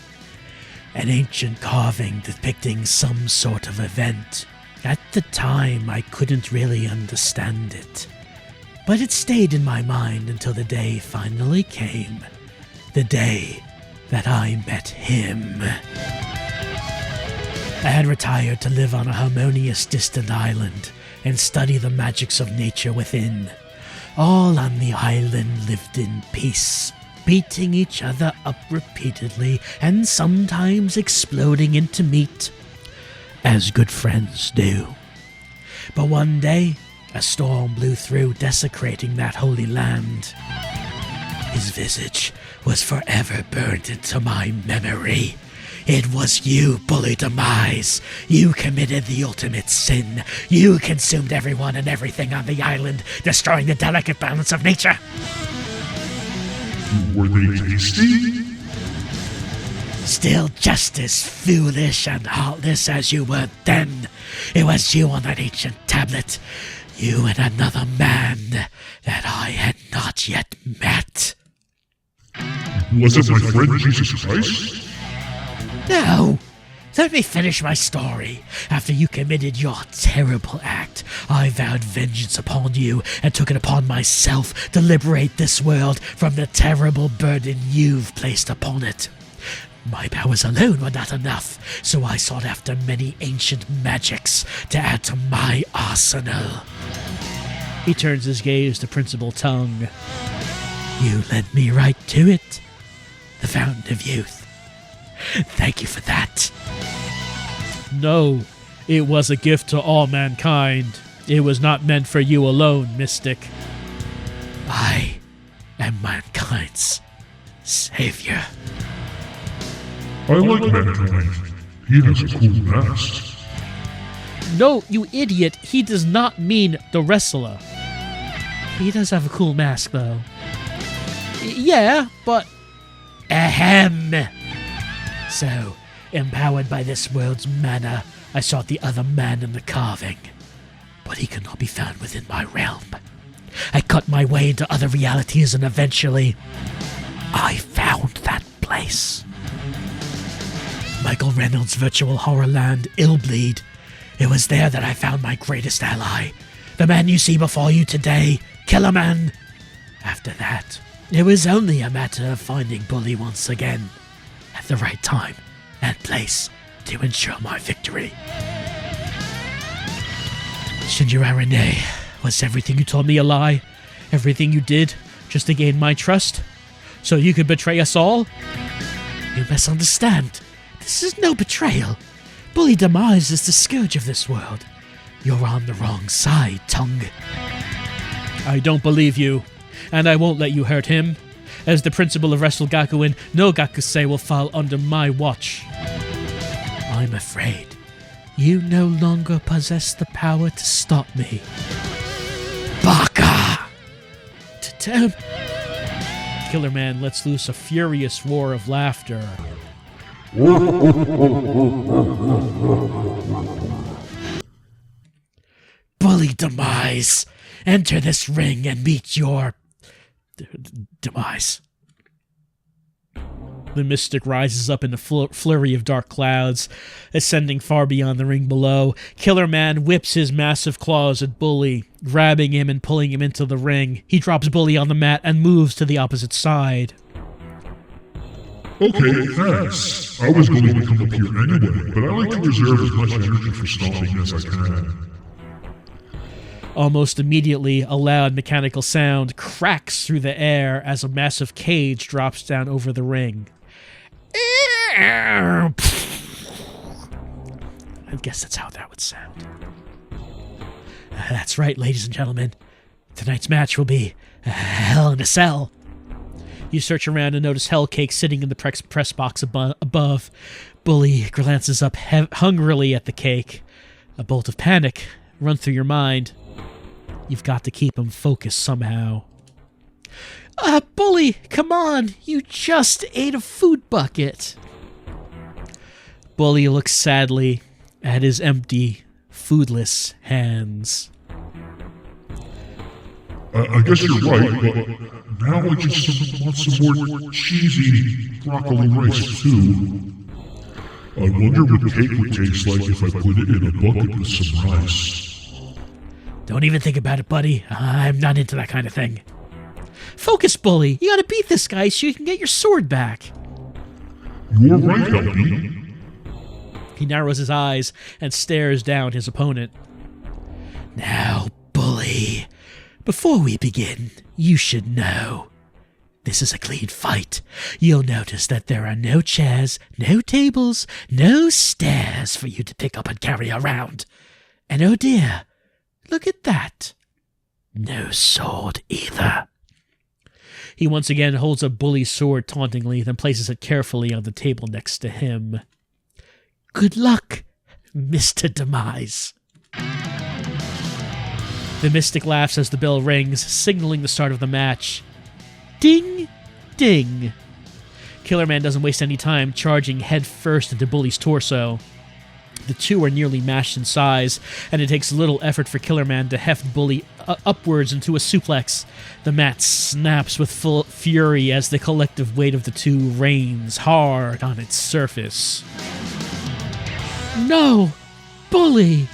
An ancient carving depicting some sort of event. At the time, I couldn't really understand it. But it stayed in my mind until the day finally came. The day that I met him. I had retired to live on a harmonious, distant island and study the magics of nature within. All on the island lived in peace, beating each other up repeatedly and sometimes exploding into meat, as good friends do. But one day, a storm blew through, desecrating that holy land. His visage was forever burned into my memory. It was you, Bully Demise. You committed the ultimate sin. You consumed everyone and everything on the island, destroying the delicate balance of nature. Were they tasty? Still just as foolish and heartless as you were then. It was you on that ancient tablet. You and another man that I had not yet met. Was it my friend Jesus Christ? No! Let me finish my story. After you committed your terrible act, I vowed vengeance upon you and took it upon myself to liberate this world from the terrible burden you've placed upon it. My powers alone were not enough, so I sought after many ancient magics to add to my arsenal. He turns his gaze to Principal Tongue. You led me right to it. The Fountain of Youth. Thank you for that. No, it was a gift to all mankind. It was not meant for you alone, Mystic. I am mankind's savior. I like mankind. He has a cool mask. No, you idiot. He does not mean the wrestler. He does have a cool mask, though. Yeah, but... Ahem! So, empowered by this world's mana, I sought the other man in the carving. But he could not be found within my realm. I cut my way into other realities and eventually, I found that place. Michael Reynolds' virtual horror land, Illbleed. It was there that I found my greatest ally. The man you see before you today, Killer Man. After that, it was only a matter of finding Bully once again, at the right time and place to ensure my victory. Shinjiro Renee, was everything you told me a lie? Everything you did just to gain my trust? So you could betray us all? You misunderstand. This is no betrayal. Bully Demise is the scourge of this world. You're on the wrong side, Tongue. I don't believe you, and I won't let you hurt him. As the principal of Wrestle Gakuen, no Gakusei will fall under my watch. I'm afraid you no longer possess the power to stop me. Baka! Damn. Killer Man lets loose a furious roar of laughter. Bully Demise, enter this ring and meet your demise. The mystic rises up in a flurry of dark clouds, ascending far beyond the ring below. Killer Man whips his massive claws at Bully, grabbing him and pulling him into the ring. He drops Bully on the mat and moves to the opposite side. Okay, thanks. I was going to come up here anyway, but I like to reserve as much energy for stomping as I can. Almost immediately, a loud mechanical sound cracks through the air as a massive cage drops down over the ring. I guess that's how that would sound. That's right, ladies and gentlemen. Tonight's match will be Hell in a Cell. You search around and notice Hellcake sitting in the press box above. Bully glances up hungrily at the cake. A bolt of panic runs through your mind. You've got to keep him focused somehow. Bully, come on! You just ate a food bucket! Bully looks sadly at his empty, foodless hands. I guess you're right, but now I just want some more cheesy broccoli rice, too. I wonder what cake would taste like if I put it in a bucket with some rice. Don't even think about it, buddy. I'm not into that kind of thing. Focus, Bully. You gotta beat this guy so you can get your sword back. You're right, Helpy. He narrows his eyes and stares down his opponent. Now, Bully, before we begin, you should know. This is a clean fight. You'll notice that there are no chairs, no tables, no stairs for you to pick up and carry around. And oh dear, look at that. No sword either. He once again holds up Bully's sword tauntingly, then places it carefully on the table next to him. Good luck, Mr. Demise. The mystic laughs as the bell rings, signaling the start of the match. Ding, ding. Killer Man doesn't waste any time charging head first into Bully's torso. The two are nearly matched in size, and it takes little effort for Killer Man to heft Bully upwards into a suplex. The mat snaps with full fury as the collective weight of the two rains hard on its surface. No! Bully!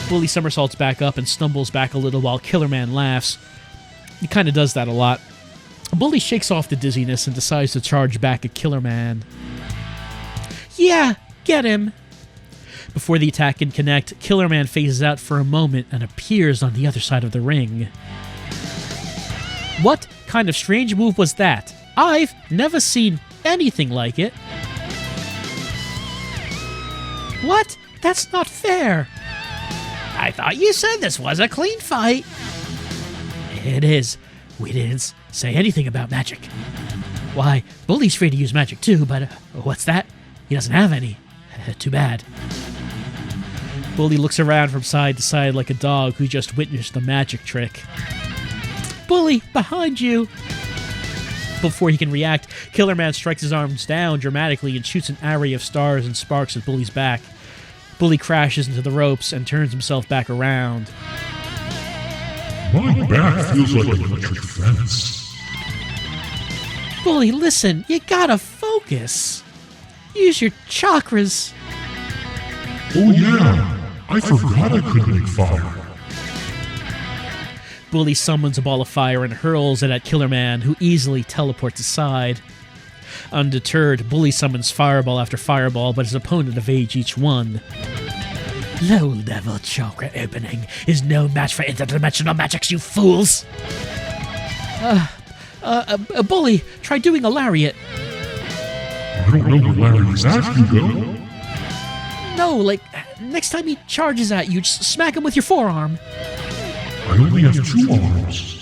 Bully somersaults back up and stumbles back a little while Killer Man laughs. He kind of does that a lot. Bully shakes off the dizziness and decides to charge back at Killer Man. Yeah, get him! Before the attack can connect, Killer Man phases out for a moment and appears on the other side of the ring. What kind of strange move was that? I've never seen anything like it. What? That's not fair. I thought you said this was a clean fight. It is. We didn't say anything about magic. Why, Bully's free to use magic too, but what's that? He doesn't have any. Too bad. Bully looks around from side to side like a dog who just witnessed a magic trick. Bully, behind you! Before he can react, Killer Man strikes his arms down dramatically and shoots an array of stars and sparks at Bully's back. Bully crashes into the ropes and turns himself back around. My back feels like an electric fence. Bully, listen, you gotta focus. Use your chakras. Oh yeah, I forgot I could make fire. Bully summons a ball of fire and hurls it at Killer Man, who easily teleports aside. Undeterred, Bully summons fireball after fireball, but his opponent evades each one. Low-level chakra opening is no match for interdimensional magics, you fools! Bully, try doing a lariat. I don't know what Larry's at, Hugo. No, like, next time he charges at you, just smack him with your forearm. I only have 2 arms.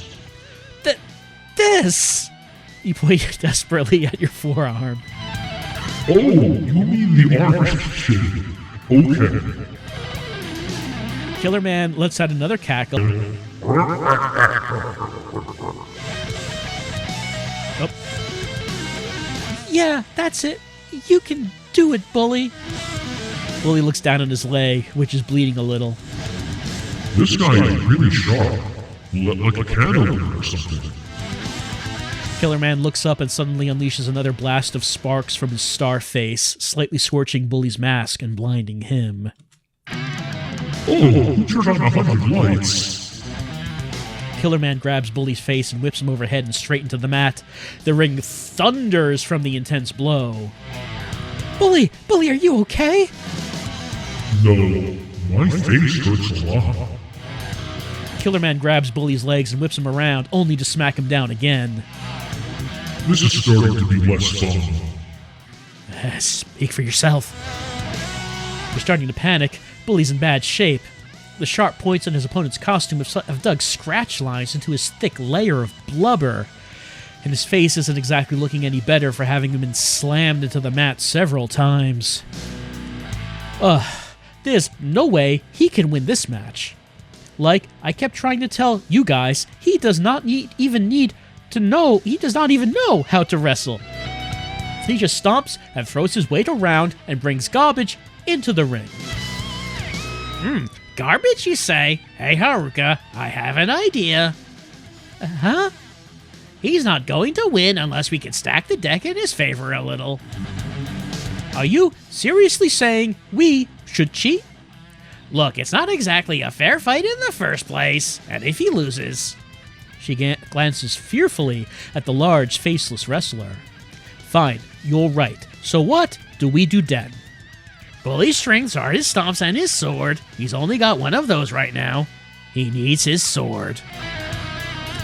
This! You point desperately at your forearm. Oh, you mean the arm shape. Okay. Killer Man lets out another cackle. Oh. Yeah, that's it. You can do it, Bully. Bully looks down on his leg, which is bleeding a little. This guy is really sharp. Like a can opener or something. Killer Man looks up and suddenly unleashes another blast of sparks from his star face, slightly scorching Bully's mask and blinding him. Oh, who turned on 100 lights? Killer Man grabs Bully's face and whips him overhead and straight into the mat. The ring thunders from the intense blow. Bully, are you okay? No, my face hurts a lot. Killer Man grabs Bully's legs and whips him around, only to smack him down again. This is starting to be less fun. Speak for yourself. You're starting to panic. Bully's in bad shape. The sharp points on his opponent's costume have dug scratch lines into his thick layer of blubber, and his face isn't exactly looking any better for having been slammed into the mat several times. There's no way he can win this match. Like I kept trying to tell you guys, he does not even know how to wrestle. He just stomps and throws his weight around and brings garbage into the ring. Garbage, you say? Hey, Haruka, I have an idea. Huh? He's not going to win unless we can stack the deck in his favor a little. Are you seriously saying we should cheat? Look, it's not exactly a fair fight in the first place, and if he loses... She glances fearfully at the large, faceless wrestler. Fine, you're right. So what do we do then? Bully's strengths are his stomps and his sword. He's only got one of those right now. He needs his sword.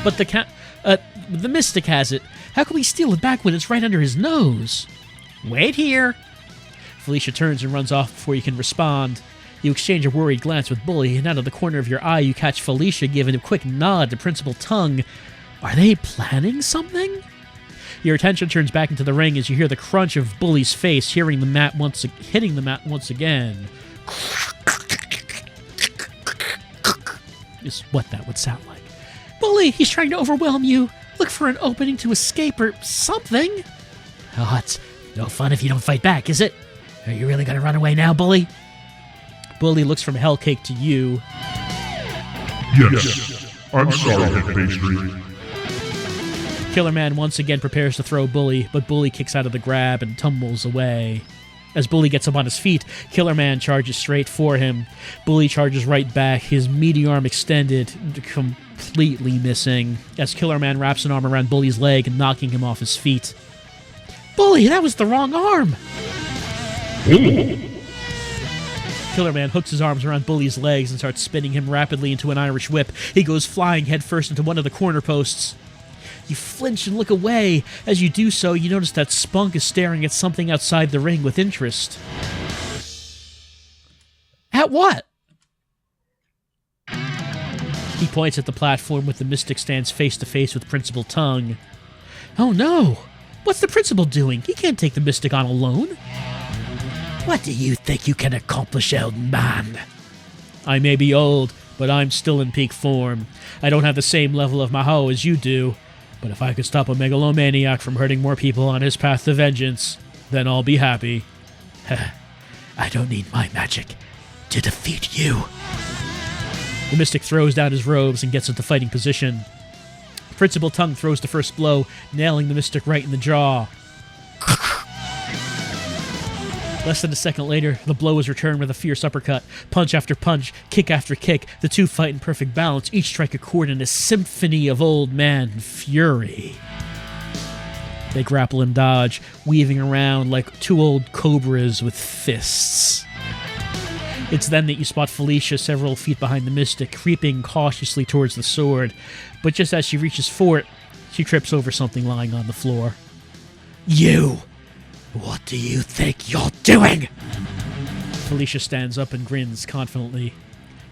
But the Mystic has it. How can we steal it back when it's right under his nose? Wait here. Felicia turns and runs off before you can respond. You exchange a worried glance with Bully, and out of the corner of your eye you catch Felicia giving a quick nod to Principal Tongue. Are they planning something? Your attention turns back into the ring as you hear the crunch of Bully's face hitting the mat once again. Is what that would sound like. Bully, he's trying to overwhelm you. Look for an opening to escape or something. Oh, it's no fun if you don't fight back, is it? Are you really gonna run away now, Bully? Bully looks from Hellcake to you. Yes. I'm sorry, Head Pastry. Killer Man once again prepares to throw Bully, but Bully kicks out of the grab and tumbles away. As Bully gets up on his feet, Killer Man charges straight for him. Bully charges right back, his meaty arm extended, completely missing, as Killer Man wraps an arm around Bully's leg and knocking him off his feet. Bully, that was the wrong arm! Oh. Killer Man hooks his arms around Bully's legs and starts spinning him rapidly into an Irish whip. He goes flying headfirst into one of the corner posts. You flinch and look away. As you do so, you notice that Spunk is staring at something outside the ring with interest. At what? He points at the platform with the Mystic stands face to face with Principal Tongue. Oh no! What's the Principal doing? He can't take the Mystic on alone. What do you think you can accomplish, old man? I may be old, but I'm still in peak form. I don't have the same level of Mahou as you do, but if I could stop a megalomaniac from hurting more people on his path to vengeance, then I'll be happy. I don't need my magic to defeat you. The Mystic throws down his robes and gets into fighting position. Principal Tongue throws the first blow, nailing the Mystic right in the jaw. Less than a second later, the blow is returned with a fierce uppercut. Punch after punch, kick after kick, the two fight in perfect balance, each strike a chord in a symphony of old man fury. They grapple and dodge, weaving around like two old cobras with fists. It's then that you spot Felicia several feet behind the Mystic, creeping cautiously towards the sword, but just as she reaches for it, she trips over something lying on the floor. You! What do you think you're doing? Felicia stands up and grins confidently.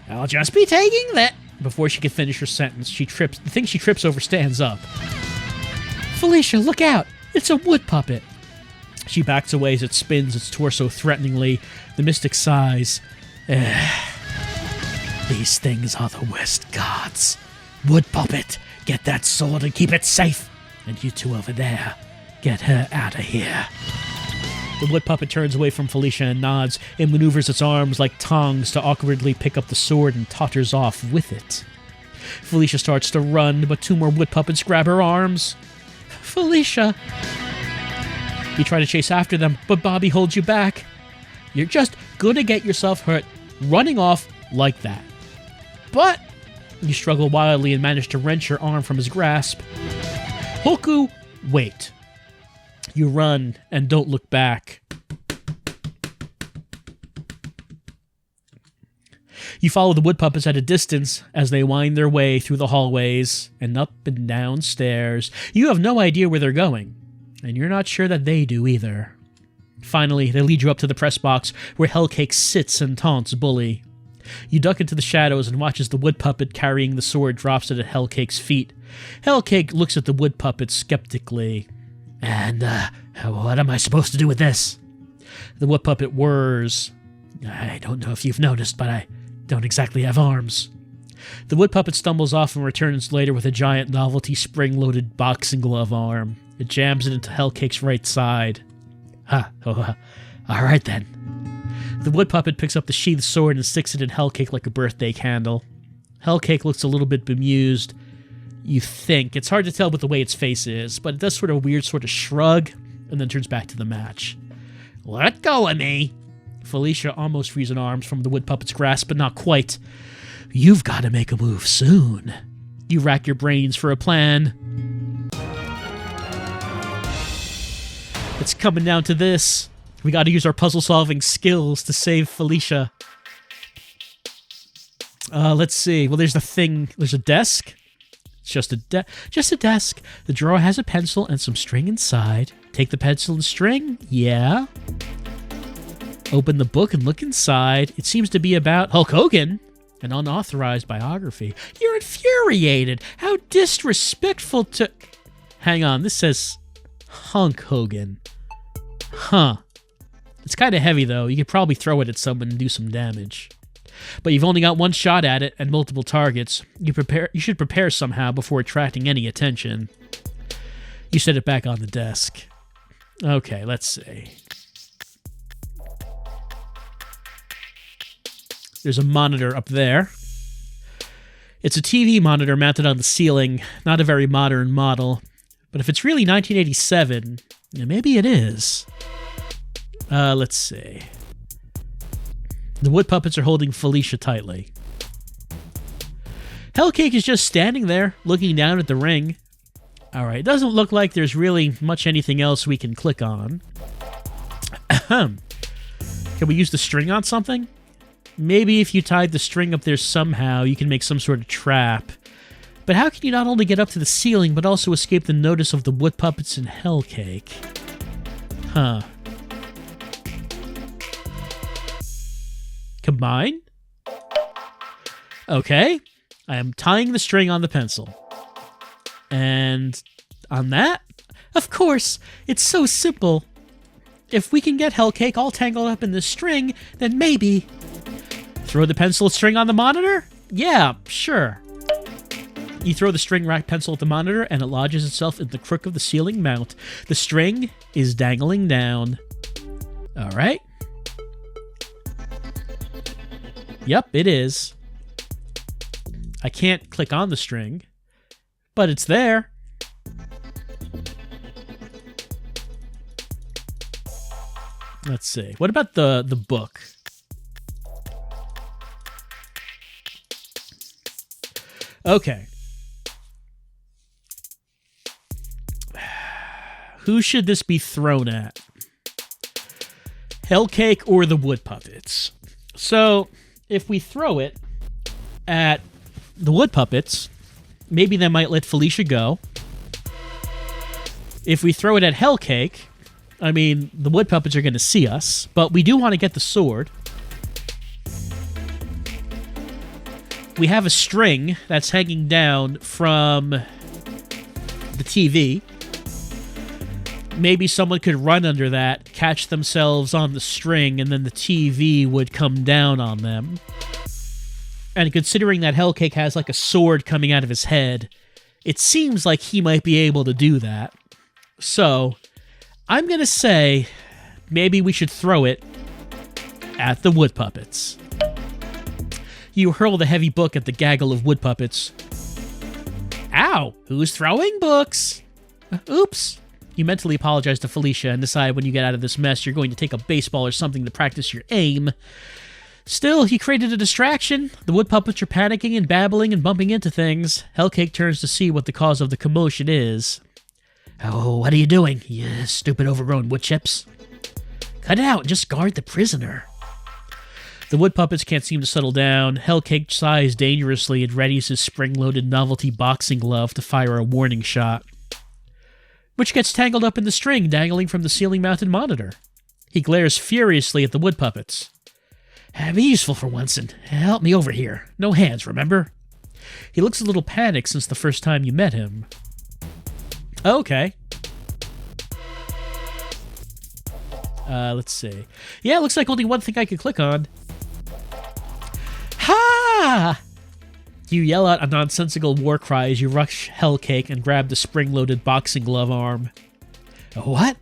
I'll just be taking that. Before she can finish her sentence, she trips. The thing she trips over stands up. Felicia, look out! It's a wood puppet! She backs away as it spins its torso threateningly. The mystic sighs. These things are the West gods. Wood puppet, get that sword and keep it safe. And you two over there, get her out of here. The wood puppet turns away from Felicia and nods. It maneuvers its arms like tongs to awkwardly pick up the sword and totters off with it. Felicia starts to run, but two more wood puppets grab her arms. Felicia! You try to chase after them, but Bobby holds you back. You're just gonna get yourself hurt running off like that. But you struggle wildly and manage to wrench your arm from his grasp. Hoku, wait. You run and don't look back. You follow the wood puppets at a distance as they wind their way through the hallways and up and down stairs. You have no idea where they're going, and you're not sure that they do either. Finally, they lead you up to the press box where Hellcake sits and taunts Bully. You duck into the shadows and watch as the wood puppet carrying the sword drops it at Hellcake's feet. Hellcake looks at the wood puppet skeptically. And, what am I supposed to do with this? The wood puppet whirs. I don't know if you've noticed, but I don't exactly have arms. The wood puppet stumbles off and returns later with a giant novelty spring-loaded boxing glove arm. It jams it into Hellcake's right side. All right then. The wood puppet picks up the sheathed sword and sticks it in Hellcake like a birthday candle. Hellcake looks a little bit bemused. You think. It's hard to tell with the way its face is, but it does sort of a weird sort of shrug, and then turns back to the match. Let go of me! Felicia almost frees an arm from the wood puppet's grasp, but not quite. You've got to make a move soon. You rack your brains for a plan. It's coming down to this. We got to use our puzzle-solving skills to save Felicia. Let's see. Well, there's the thing. There's a desk. It's just a desk. The drawer has a pencil and some string inside. Take the pencil and string. Yeah. Open the book and look inside. It seems to be about Hulk Hogan, an unauthorized biography. You're infuriated. How disrespectful to... Hang on. This says Hunk Hogan. Huh. It's kind of heavy, though. You could probably throw it at someone and do some damage. But you've only got one shot at it and multiple targets. You should prepare somehow before attracting any attention. You set it back on the desk. Okay, let's see. There's a monitor up there. It's a TV monitor mounted on the ceiling. Not a very modern model. But if it's really 1987, maybe it is. Let's see. The wood puppets are holding Felicia tightly. Hellcake is just standing there, looking down at the ring. Alright, it doesn't look like there's really much anything else we can click on. Can we use the string on something? Maybe if you tied the string up there somehow, you can make some sort of trap. But how can you not only get up to the ceiling, but also escape the notice of the wood puppets and Hellcake? Huh. Combine? Okay. I am tying the string on the pencil. And on that? Of course, it's so simple. If we can get Hellcake all tangled up in this string, then maybe... Throw the pencil string on the monitor? Yeah, sure. You throw the string rack pencil at the monitor, and it lodges itself in the crook of the ceiling mount. The string is dangling down. All right. Yep, it is. I can't click on the string, but it's there. Let's see. What about the book? Okay. Who should this be thrown at? Hellcake or the wood puppets? So, if we throw it at the wood puppets, maybe that might let Felicia go. If we throw it at Hellcake, I mean, the wood puppets are going to see us, but we do want to get the sword. we have a string that's hanging down from the TV. Maybe someone could run under that, catch themselves on the string, and then the TV would come down on them. And considering that Hellcake has like a sword coming out of his head, it seems like he might be able to do that. So, I'm going to say maybe we should throw it at the wood puppets. You hurl the heavy book at the gaggle of wood puppets. Ow! Who's throwing books? Oops. You mentally apologize to Felicia and decide when you get out of this mess you're going to take a baseball or something to practice your aim. Still, you created a distraction. The wood puppets are panicking and babbling and bumping into things. Hellcake turns to see what the cause of the commotion is. Oh, what are you doing, you stupid overgrown wood chips? Cut it out and just guard the prisoner. The wood puppets can't seem to settle down. Hellcake sighs dangerously and readies his spring-loaded novelty boxing glove to fire a warning shot, which gets tangled up in the string dangling from the ceiling-mounted monitor. He glares furiously at the wood puppets. Be useful for once and help me over here. No hands, remember? He looks a little panicked since the first time you met him. Okay. Let's see. Yeah, it looks like only one thing I could click on. Ha! You yell out a nonsensical war cry as you rush Hellcake and grab the spring-loaded boxing glove arm. What?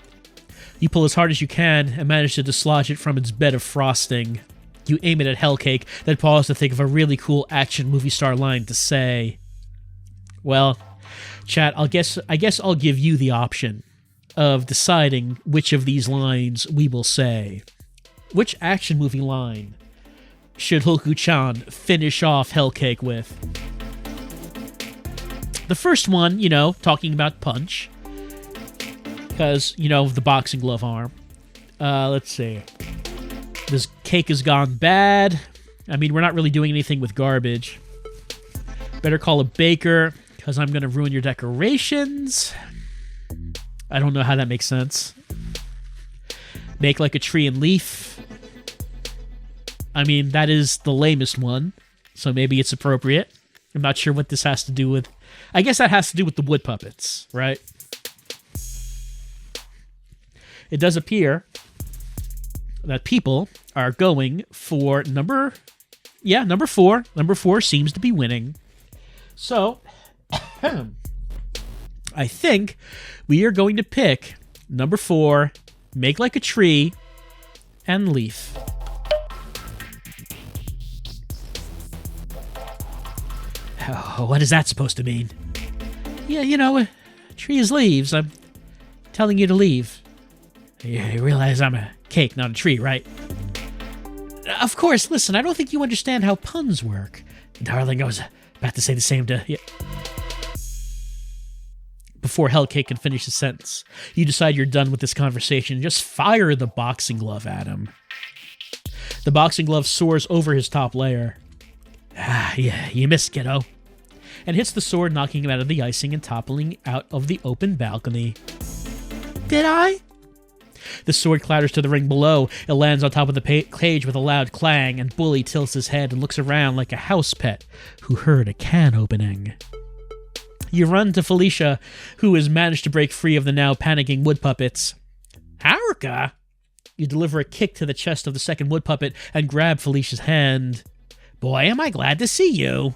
You pull as hard as you can and manage to dislodge it from its bed of frosting. You aim it at Hellcake, then pause to think of a really cool action movie star line to say. Well, chat, I guess I'll give you the option of deciding which of these lines we will say. Which action movie line should Hoku-chan finish off Hellcake with? The first one, talking about Punch. Because, the boxing glove arm. Let's see. This cake has gone bad. I mean, we're not really doing anything with garbage. Better call a baker, because I'm going to ruin your decorations. I don't know how that makes sense. Make like a tree and leaf. I mean, that is the lamest one, so maybe it's appropriate. I'm not sure what this has to do with... I guess that has to do with the wood puppets, right? It does appear that people are going for number 4. Number 4 seems to be winning. So, I think we are going to pick number 4, make like a tree, and leaf. Oh, what is that supposed to mean? Yeah, a tree is leaves. I'm telling you to leave. You realize I'm a cake, not a tree, right? Of course, listen, I don't think you understand how puns work. Darling, I was about to say the same to you. Before Hellcake can finish his sentence, you decide you're done with this conversation and just fire the boxing glove at him. The boxing glove soars over his top layer. Yeah, you missed, kiddo. And hits the sword, knocking him out of the icing and toppling out of the open balcony. Did I? The sword clatters to the ring below. It lands on top of the cage with a loud clang, and Bully tilts his head and looks around like a house pet who heard a can opening. You run to Felicia, who has managed to break free of the now panicking wood puppets. Haruka! You deliver a kick to the chest of the second wood puppet and grab Felicia's hand. Boy, am I glad to see you.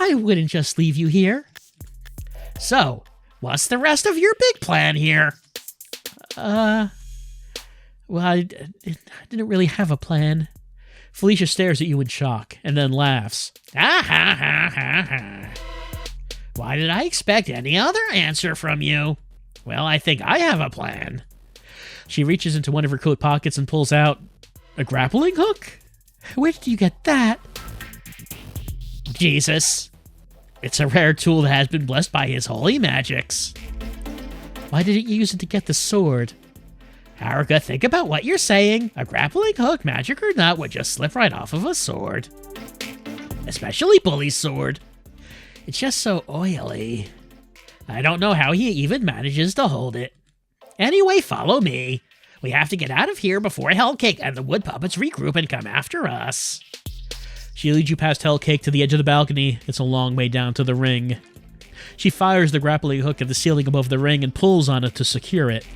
I wouldn't just leave you here. So, what's the rest of your big plan here? Well, I didn't really have a plan. Felicia stares at you in shock, and then laughs. Ha ha ha ha ha. Why did I expect any other answer from you? Well, I think I have a plan. She reaches into one of her coat pockets and pulls out a grappling hook? Where did you get that? Jesus. It's a rare tool that has been blessed by his holy magics. Why didn't you use it to get the sword? Haruka, think about what you're saying. A grappling hook, magic or not, would just slip right off of a sword. Especially Bully's sword. It's just so oily. I don't know how he even manages to hold it. Anyway, follow me. We have to get out of here before Hellcake and the wood puppets regroup and come after us. She leads you past Hellcake to the edge of the balcony. It's a long way down to the ring. She fires the grappling hook at the ceiling above the ring and pulls on it to secure it.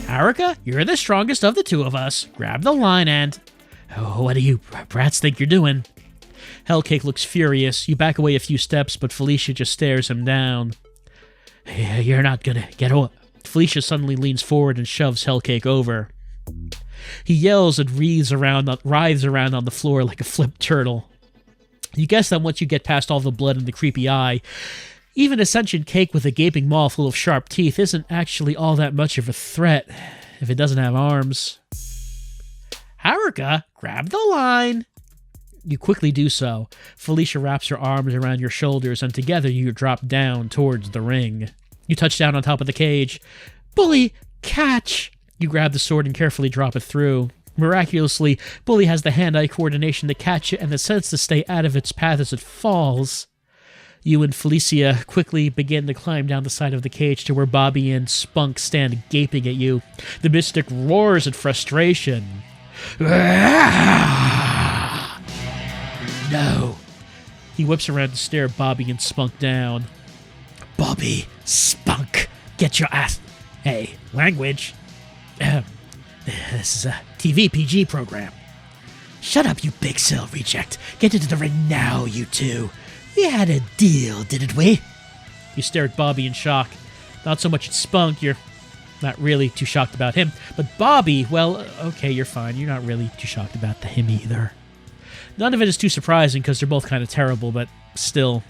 Haruka, you're the strongest of the two of us. Grab the line and... Oh, what do you brats think you're doing? Hellcake looks furious. You back away a few steps, but Felicia just stares him down. You're not gonna get away. Felicia suddenly leans forward and shoves Hellcake over. He yells and writhes around on the floor like a flipped turtle. You guess that once you get past all the blood and the creepy eye, even a sentient cake with a gaping maw full of sharp teeth isn't actually all that much of a threat if it doesn't have arms. Haruka, grab the line. You quickly do so. Felicia wraps her arms around your shoulders, and together you drop down towards the ring. You touch down on top of the cage. Bully, catch! You grab the sword and carefully drop it through. Miraculously, Bully has the hand-eye coordination to catch it and the sense to stay out of its path as it falls. You and Felicia quickly begin to climb down the side of the cage to where Bobby and Spunk stand gaping at you. The Mystic roars in frustration. No. He whips around to stare Bobby and Spunk down. Bobby, Spunk, get your ass... Hey, language. This is a TV PG program. Shut up, you big cell reject. Get into the ring now, you two. We had a deal, didn't we? You stare at Bobby in shock. Not so much at Spunk, you're not really too shocked about him. But Bobby, well, okay, you're fine. You're not really too shocked about him either. None of it is too surprising because they're both kind of terrible, but still.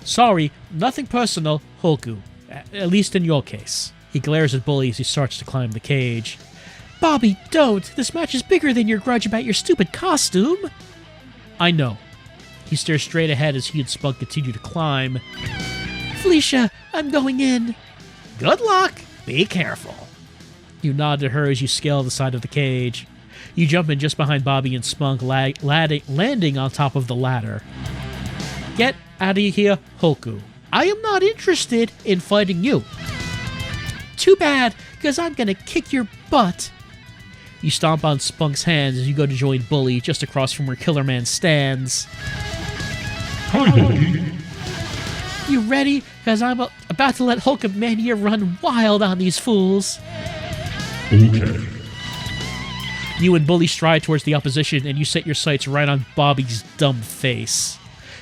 Sorry, nothing personal, Holku. At least in your case. He glares at Bully as he starts to climb the cage. Bobby, don't! This match is bigger than your grudge about your stupid costume! I know. He stares straight ahead as he and Spunk continue to climb. Felicia, I'm going in. Good luck! Be careful. You nod to her as you scale the side of the cage. You jump in just behind Bobby and Spunk, landing on top of the ladder. Get out of here, Holku. I am not interested in fighting you. Too bad, because I'm gonna kick your butt. You stomp on Spunk's hands as you go to join Bully just across from where Killer Man stands. Hi, Bully. You ready? Because I'm about to let Hulkamania run wild on these fools. Okay. You and Bully stride towards the opposition, and you set your sights right on Bobby's dumb face.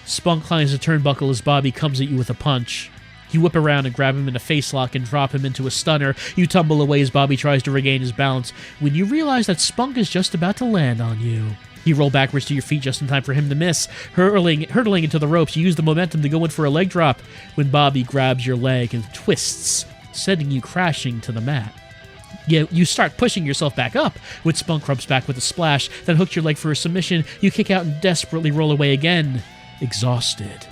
Spunk climbs the turnbuckle as Bobby comes at you with a punch. You whip around and grab him in a facelock and drop him into a stunner. You tumble away as Bobby tries to regain his balance when you realize that Spunk is just about to land on you. You roll backwards to your feet just in time for him to miss. Hurtling into the ropes, you use the momentum to go in for a leg drop when Bobby grabs your leg and twists, sending you crashing to the mat. You start pushing yourself back up, with Spunk crumps back with a splash, then hooks your leg for a submission. You kick out and desperately roll away again, exhausted.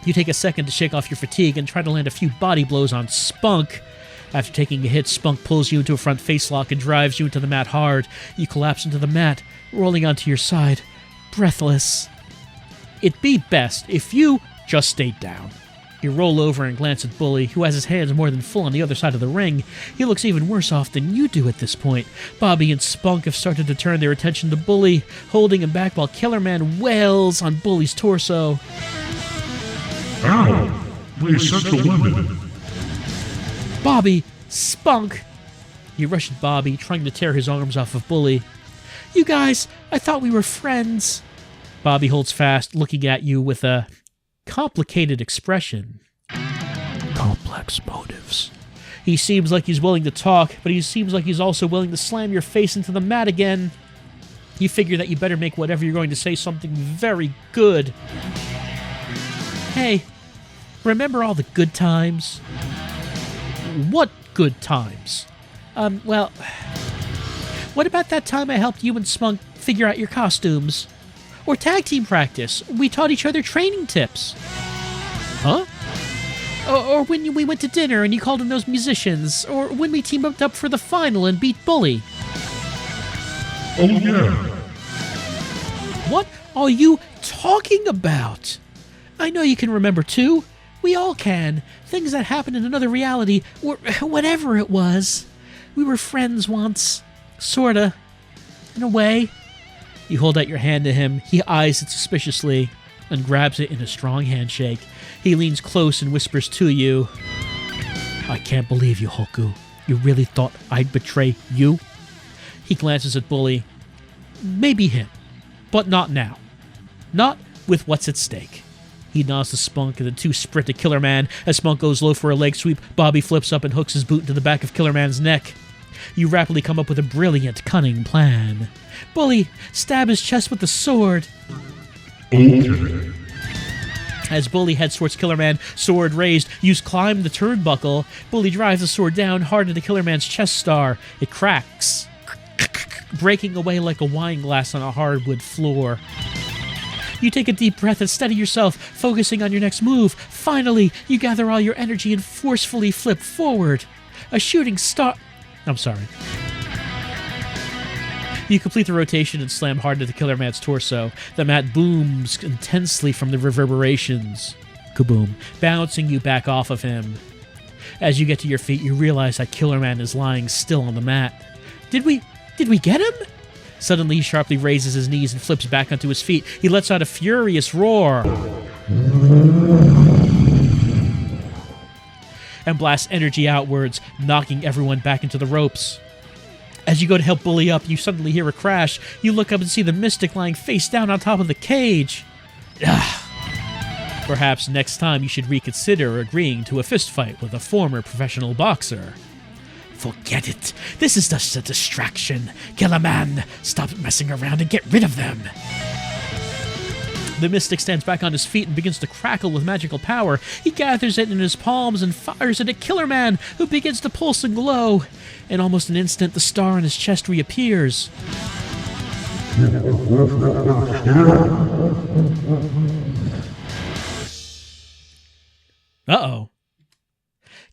You take a second to shake off your fatigue and try to land a few body blows on Spunk. After taking a hit, Spunk pulls you into a front facelock and drives you into the mat hard. You collapse into the mat, rolling onto your side, breathless. It'd be best if you just stayed down. You roll over and glance at Bully, who has his hands more than full on the other side of the ring. He looks even worse off than you do at this point. Bobby and Spunk have started to turn their attention to Bully, holding him back while Killer Man wails on Bully's torso. Ow! My essential limit. Bobby! Spunk! You rush at Bobby, trying to tear his arms off of Bully. You guys, I thought we were friends. Bobby holds fast, looking at you with a complicated expression. Complex motives. He seems like he's willing to talk, but he seems like he's also willing to slam your face into the mat again. You figure that you better make whatever you're going to say something very good. Hey, remember all the good times? What good times? Well, what about that time I helped you and Spunk figure out your costumes? Or tag team practice. We taught each other training tips. Huh? Or when we went to dinner and you called in those musicians. Or when we teamed up for the final and beat Bully. Oh, yeah. What are you talking about? I know you can remember, too. We all can. Things that happened in another reality, or whatever it was. We were friends once. Sorta. In a way. You hold out your hand to him. He eyes it suspiciously and grabs it in a strong handshake. He leans close and whispers to you, "I can't believe you, Hoku. You really thought I'd betray you?" He glances at Bully. "Maybe him, but not now. Not with what's at stake." He nods to Spunk, and the two sprint to Killer Man. As Spunk goes low for a leg sweep, Bobby flips up and hooks his boot into the back of Killer Man's neck. You rapidly come up with a brilliant, cunning plan. Bully, stab his chest with the sword. Okay. As Bully heads towards Killer Man, sword raised, you climb the turnbuckle. Bully drives the sword down hard into Killer Man's chest star. It cracks, breaking away like a wine glass on a hardwood floor. You take a deep breath and steady yourself, focusing on your next move. Finally, you gather all your energy and forcefully flip forward. A shooting star... I'm sorry. You complete the rotation and slam hard into the Killer Man's torso. The mat booms intensely from the reverberations. Kaboom. Bouncing you back off of him. As you get to your feet, you realize that Killer Man is lying still on the mat. Did we get him? Suddenly, he sharply raises his knees and flips back onto his feet. He lets out a furious roar and blasts energy outwards, knocking everyone back into the ropes. As you go to help Bully up, you suddenly hear a crash. You look up and see the Mystic lying face down on top of the cage. Perhaps next time you should reconsider agreeing to a fistfight with a former professional boxer. Forget it. This is just a distraction. Killer Man, stop messing around and get rid of them. The Mystic stands back on his feet and begins to crackle with magical power. He gathers it in his palms and fires it at Killer Man, who begins to pulse and glow. In almost an instant, the star on his chest reappears. Uh-oh.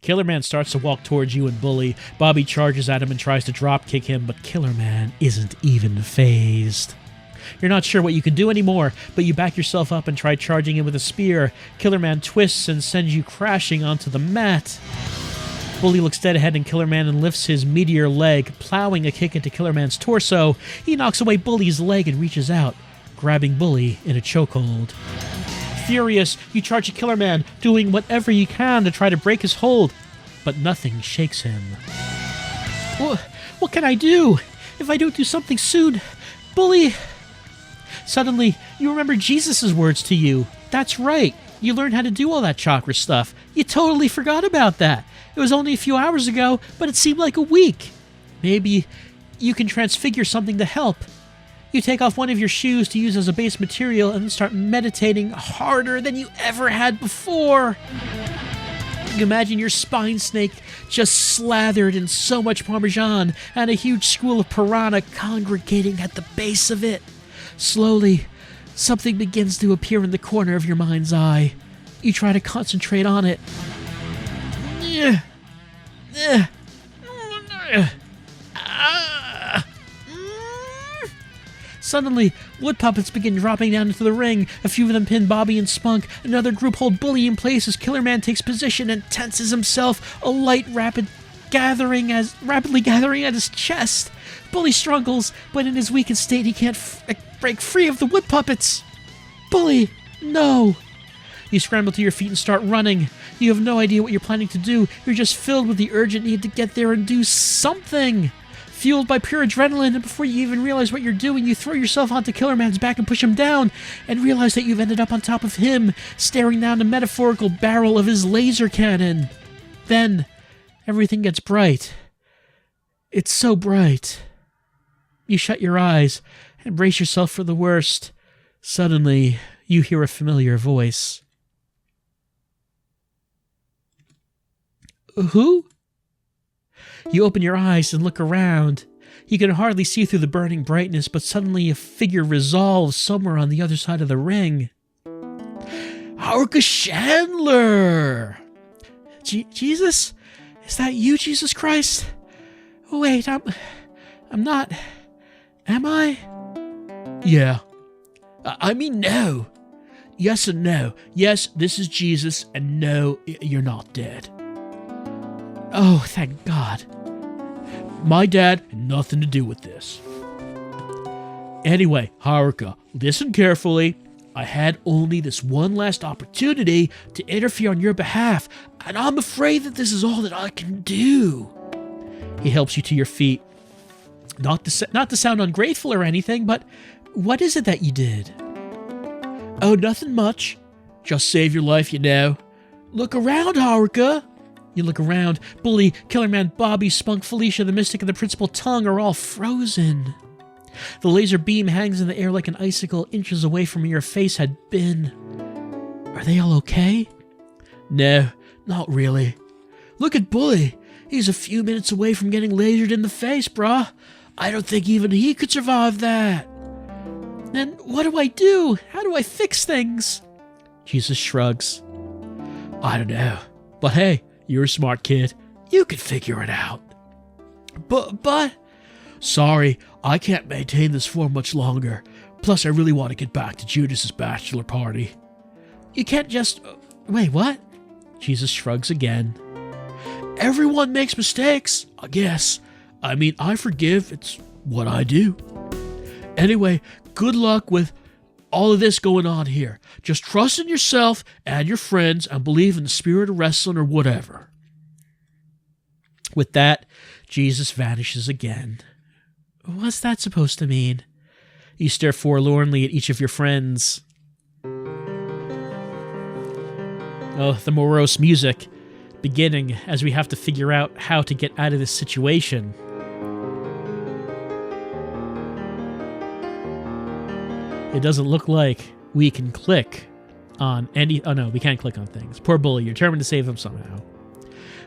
Killer Man starts to walk towards you and Bully. Bobby charges at him and tries to drop kick him, but Killer Man isn't even phased. You're not sure what you can do anymore, but you back yourself up and try charging him with a spear. Killer Man twists and sends you crashing onto the mat. Bully looks dead ahead in Killer Man and lifts his meteor leg, plowing a kick into Killer Man's torso. He knocks away Bully's leg and reaches out, grabbing Bully in a chokehold. Furious, you charge at Killer Man, doing whatever you can to try to break his hold, but nothing shakes him. What can I do? If I don't do something soon, Bully... Suddenly, you remember Jesus' words to you. That's right. You learned how to do all that chakra stuff. You totally forgot about that. It was only a few hours ago, but it seemed like a week. Maybe you can transfigure something to help. You take off one of your shoes to use as a base material and start meditating harder than you ever had before. You imagine your spine snake just slathered in so much Parmesan and a huge school of piranha congregating at the base of it. Slowly, something begins to appear in the corner of your mind's eye. You try to concentrate on it. Suddenly, wood puppets begin dropping down into the ring. A few of them pin Bobby and Spunk. Another group hold Bully in place as Killer Man takes position and tenses himself. A light rapidly gathering at his chest. Bully struggles, but in his weakened state he can't break free of the wood puppets. Bully, no! You scramble to your feet and start running. You have no idea what you're planning to do. You're just filled with the urgent need to get there and do something. Fueled by pure adrenaline, and before you even realize what you're doing, you throw yourself onto Killer Man's back and push him down, and realize that you've ended up on top of him, staring down the metaphorical barrel of his laser cannon. Then, everything gets bright. It's so bright. You shut your eyes and brace yourself for the worst. Suddenly, you hear a familiar voice. Who? You open your eyes and look around. You can hardly see through the burning brightness, but suddenly a figure resolves somewhere on the other side of the ring. Haruka Chandler! Jesus? Is that you, Jesus Christ? Oh, wait, I'm not... Am I? Yeah. I mean, no. Yes and no. Yes, this is Jesus, and no, you're not dead. Oh, thank God. My dad had nothing to do with this. Anyway, Haruka, listen carefully. I had only this one last opportunity to interfere on your behalf, and I'm afraid that this is all that I can do. He helps you to your feet. Not to sound ungrateful or anything, but what is it that you did? Oh, nothing much. Just save your life, you know. Look around, Haruka. You look around. Bully, Killer Man, Bobby, Spunk, Felicia, the Mystic, and the Principal Tongue are all frozen. The laser beam hangs in the air like an icicle inches away from where your face had been. Are they all okay? No, not really. Look at Bully. He's a few minutes away from getting lasered in the face, brah. I don't think even he could survive that. Then what do I do? How do I fix things? Jesus shrugs. I don't know. But hey, you're a smart kid. You could figure it out. But... Sorry, I can't maintain this form much longer. Plus, I really want to get back to Judas's bachelor party. You can't just... Wait, what? Jesus shrugs again. Everyone makes mistakes, I guess. I mean, I forgive. It's what I do. Anyway, good luck with all of this going on here. Just trust in yourself and your friends and believe in the spirit of wrestling or whatever. With that, Jesus vanishes again. What's that supposed to mean? You stare forlornly at each of your friends. Oh, the morose music beginning as we have to figure out how to get out of this situation. It doesn't look like we can click on any... Oh no, we can't click on things. Poor Bully, you're determined to save him somehow.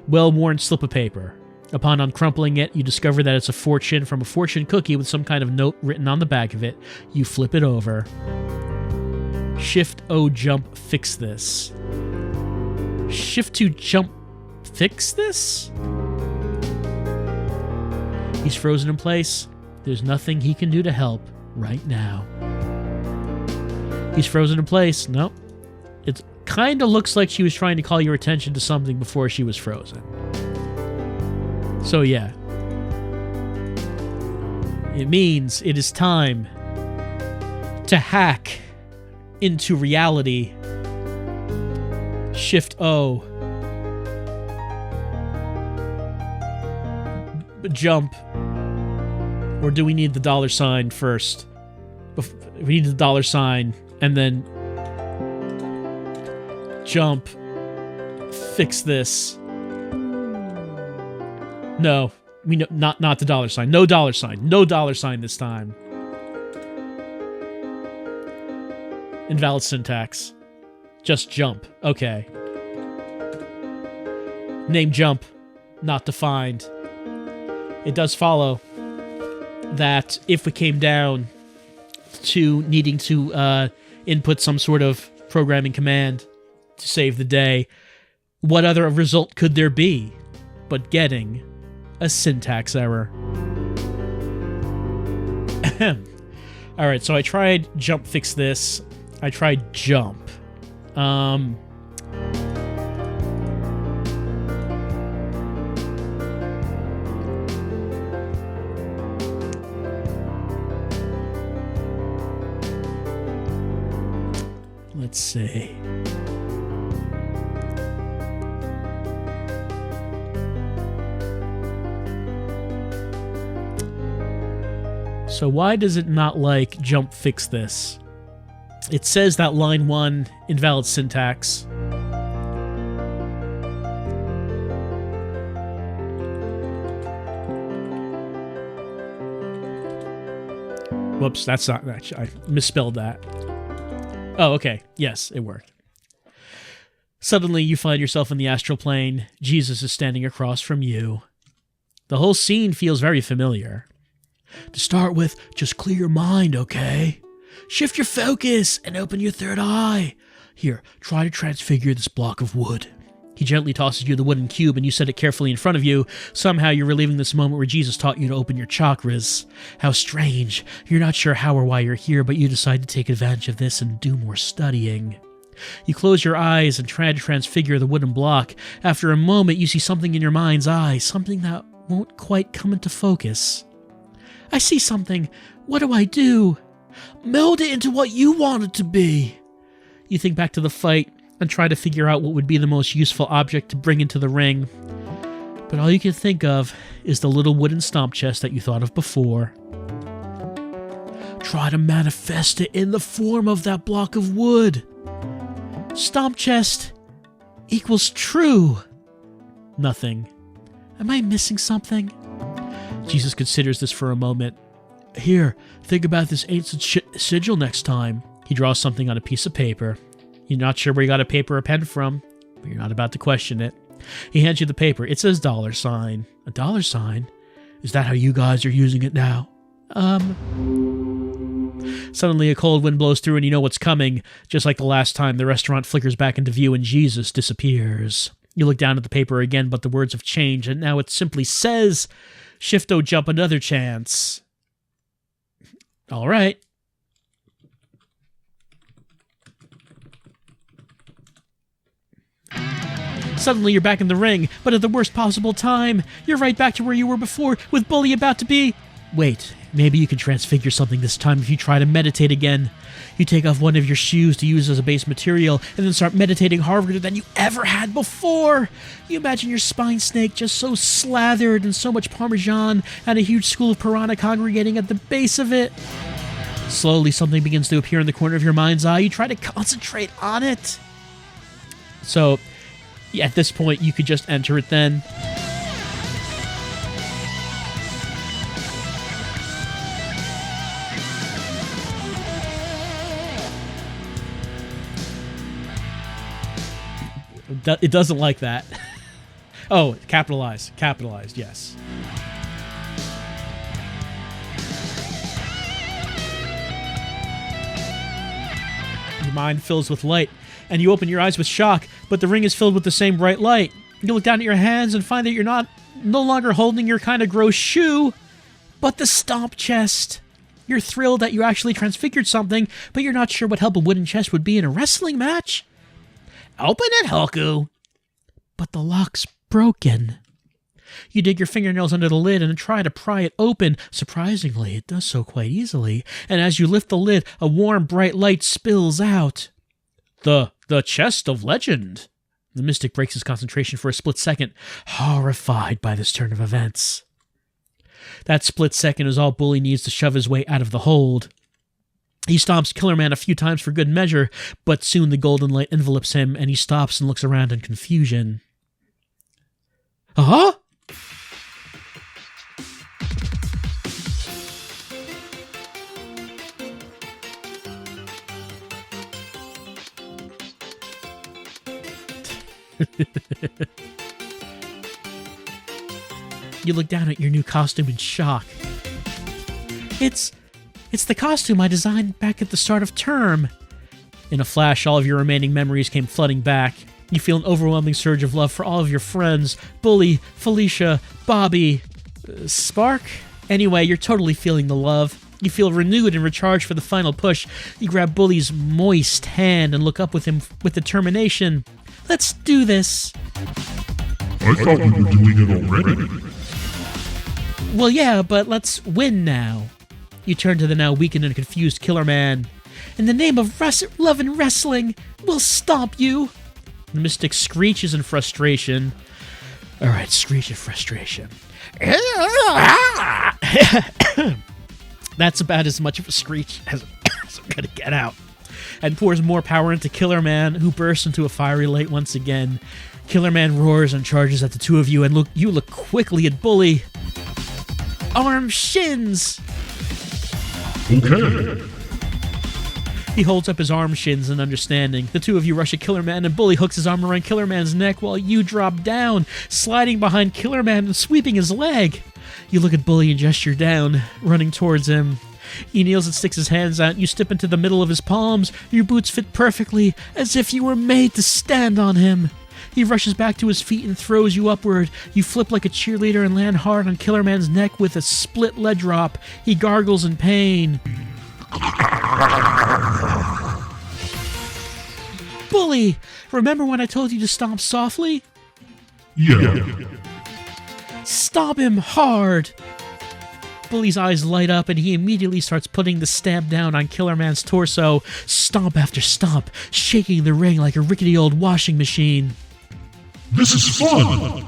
Well-worn slip of paper. Upon uncrumpling it, you discover that it's a fortune from a fortune cookie with some kind of note written on the back of it. You flip it over. Shift-O jump fix this. Shift-to jump fix this? He's frozen in place. There's nothing he can do to help right now. He's frozen in place. Nope. It kind of looks like she was trying to call your attention to something before she was frozen. So yeah. It means it is time to hack into reality. Shift-O. Jump. Or do we need the dollar sign first? We need the dollar sign and then jump. Fix this. No, we know, not the dollar sign. No dollar sign. No dollar sign this time. Invalid syntax. Just jump. Okay. Name jump. Not defined. It does follow that if we came down to needing to input some sort of programming command to save the day, what other result could there be but getting a syntax error? Alright, so I tried jump fix this. I tried jump. Let's see. So why does it not like jump fix this? It says that line 1, invalid syntax. Whoops, that's not... I misspelled that. Oh, okay. Yes, it worked. Suddenly, you find yourself in the astral plane. Jesus is standing across from you. The whole scene feels very familiar. To start with, just clear your mind, okay? Shift your focus and open your third eye. Here, try to transfigure this block of wood. He gently tosses you the wooden cube and you set it carefully in front of you. Somehow you're reliving this moment where Jesus taught you to open your chakras. How strange. You're not sure how or why you're here, but you decide to take advantage of this and do more studying. You close your eyes and try to transfigure the wooden block. After a moment, you see something in your mind's eye, something that won't quite come into focus. I see something. What do I do? Meld it into what you want it to be. You think back to the fight and try to figure out what would be the most useful object to bring into the ring. But all you can think of is the little wooden stomp chest that you thought of before. Try to manifest it in the form of that block of wood. Stomp chest equals true. Nothing. Am I missing something? Jesus considers this for a moment. Here, think about this ancient sigil next time. He draws something on a piece of paper. You're not sure where you got a paper or pen from, but you're not about to question it. He hands you the paper. It says $sign. A $sign? Is that how you guys are using it now? Suddenly a cold wind blows through and you know what's coming. Just like the last time, the restaurant flickers back into view and Jesus disappears. You look down at the paper again, but the words have changed, and now it simply says, Shifto jump another chance. All right. Suddenly you're back in the ring, but at the worst possible time. You're right back to where you were before, with Bully about to be... Wait, maybe you can transfigure something this time if you try to meditate again. You take off one of your shoes to use as a base material, and then start meditating harder than you ever had before. You imagine your spine snake just so slathered in so much Parmesan, and a huge school of piranha congregating at the base of it. Slowly, something begins to appear in the corner of your mind's eye. You try to concentrate on it. So, at this point, you could just enter it then. It doesn't like that. Oh, capitalized. Capitalized, yes. Your mind fills with light, and you open your eyes with shock, but the ring is filled with the same bright light. You look down at your hands and find that you're no longer holding your kind of gross shoe, but the stomp chest. You're thrilled that you actually transfigured something, but you're not sure what help a wooden chest would be in a wrestling match. Open it, Hoku. But the lock's broken. You dig your fingernails under the lid and try to pry it open. Surprisingly, it does so quite easily. And as you lift the lid, a warm, bright light spills out. The chest of legend. The mystic breaks his concentration for a split second, horrified by this turn of events. That split second is all Bully needs to shove his way out of the hold. He stomps Killer Man a few times for good measure, but soon the golden light envelopes him, and he stops and looks around in confusion. Huh? You look down at your new costume in shock. It's the costume I designed back at the start of term. In a flash, all of your remaining memories came flooding back. You feel an overwhelming surge of love for all of your friends. Bully, Felicia, Bobby, Spark? Anyway, you're totally feeling the love. You feel renewed and recharged for the final push. You grab Bully's moist hand and look up with him with determination. Let's do this. I thought we were doing it already. Well, yeah, but let's win now. You turn to the now weakened and confused Killer Man. In the name of love and wrestling, we'll stomp you. The mystic screeches in frustration. All right, screech in frustration. That's about as much of a screech as I'm gonna get out. And pours more power into Killer Man, who bursts into a fiery light once again. Killer Man roars and charges at the two of you, and you look quickly at Bully. Arm shins! Okay. He holds up his arm shins in understanding. The two of you rush at Killer Man, and Bully hooks his arm around Killer Man's neck while you drop down, sliding behind Killer Man and sweeping his leg. You look at Bully and gesture down, running towards him. He kneels and sticks his hands out. You step into the middle of his palms. Your boots fit perfectly, as if you were made to stand on him. He rushes back to his feet and throws you upward. You flip like a cheerleader and land hard on Killer Man's neck with a split leg drop. He gargles in pain. Bully, remember when I told you to stomp softly? Yeah. Stomp him hard. Bully's eyes light up, and he immediately starts putting the stamp down on Killer Man's torso, stomp after stomp, shaking the ring like a rickety old washing machine. This is fun!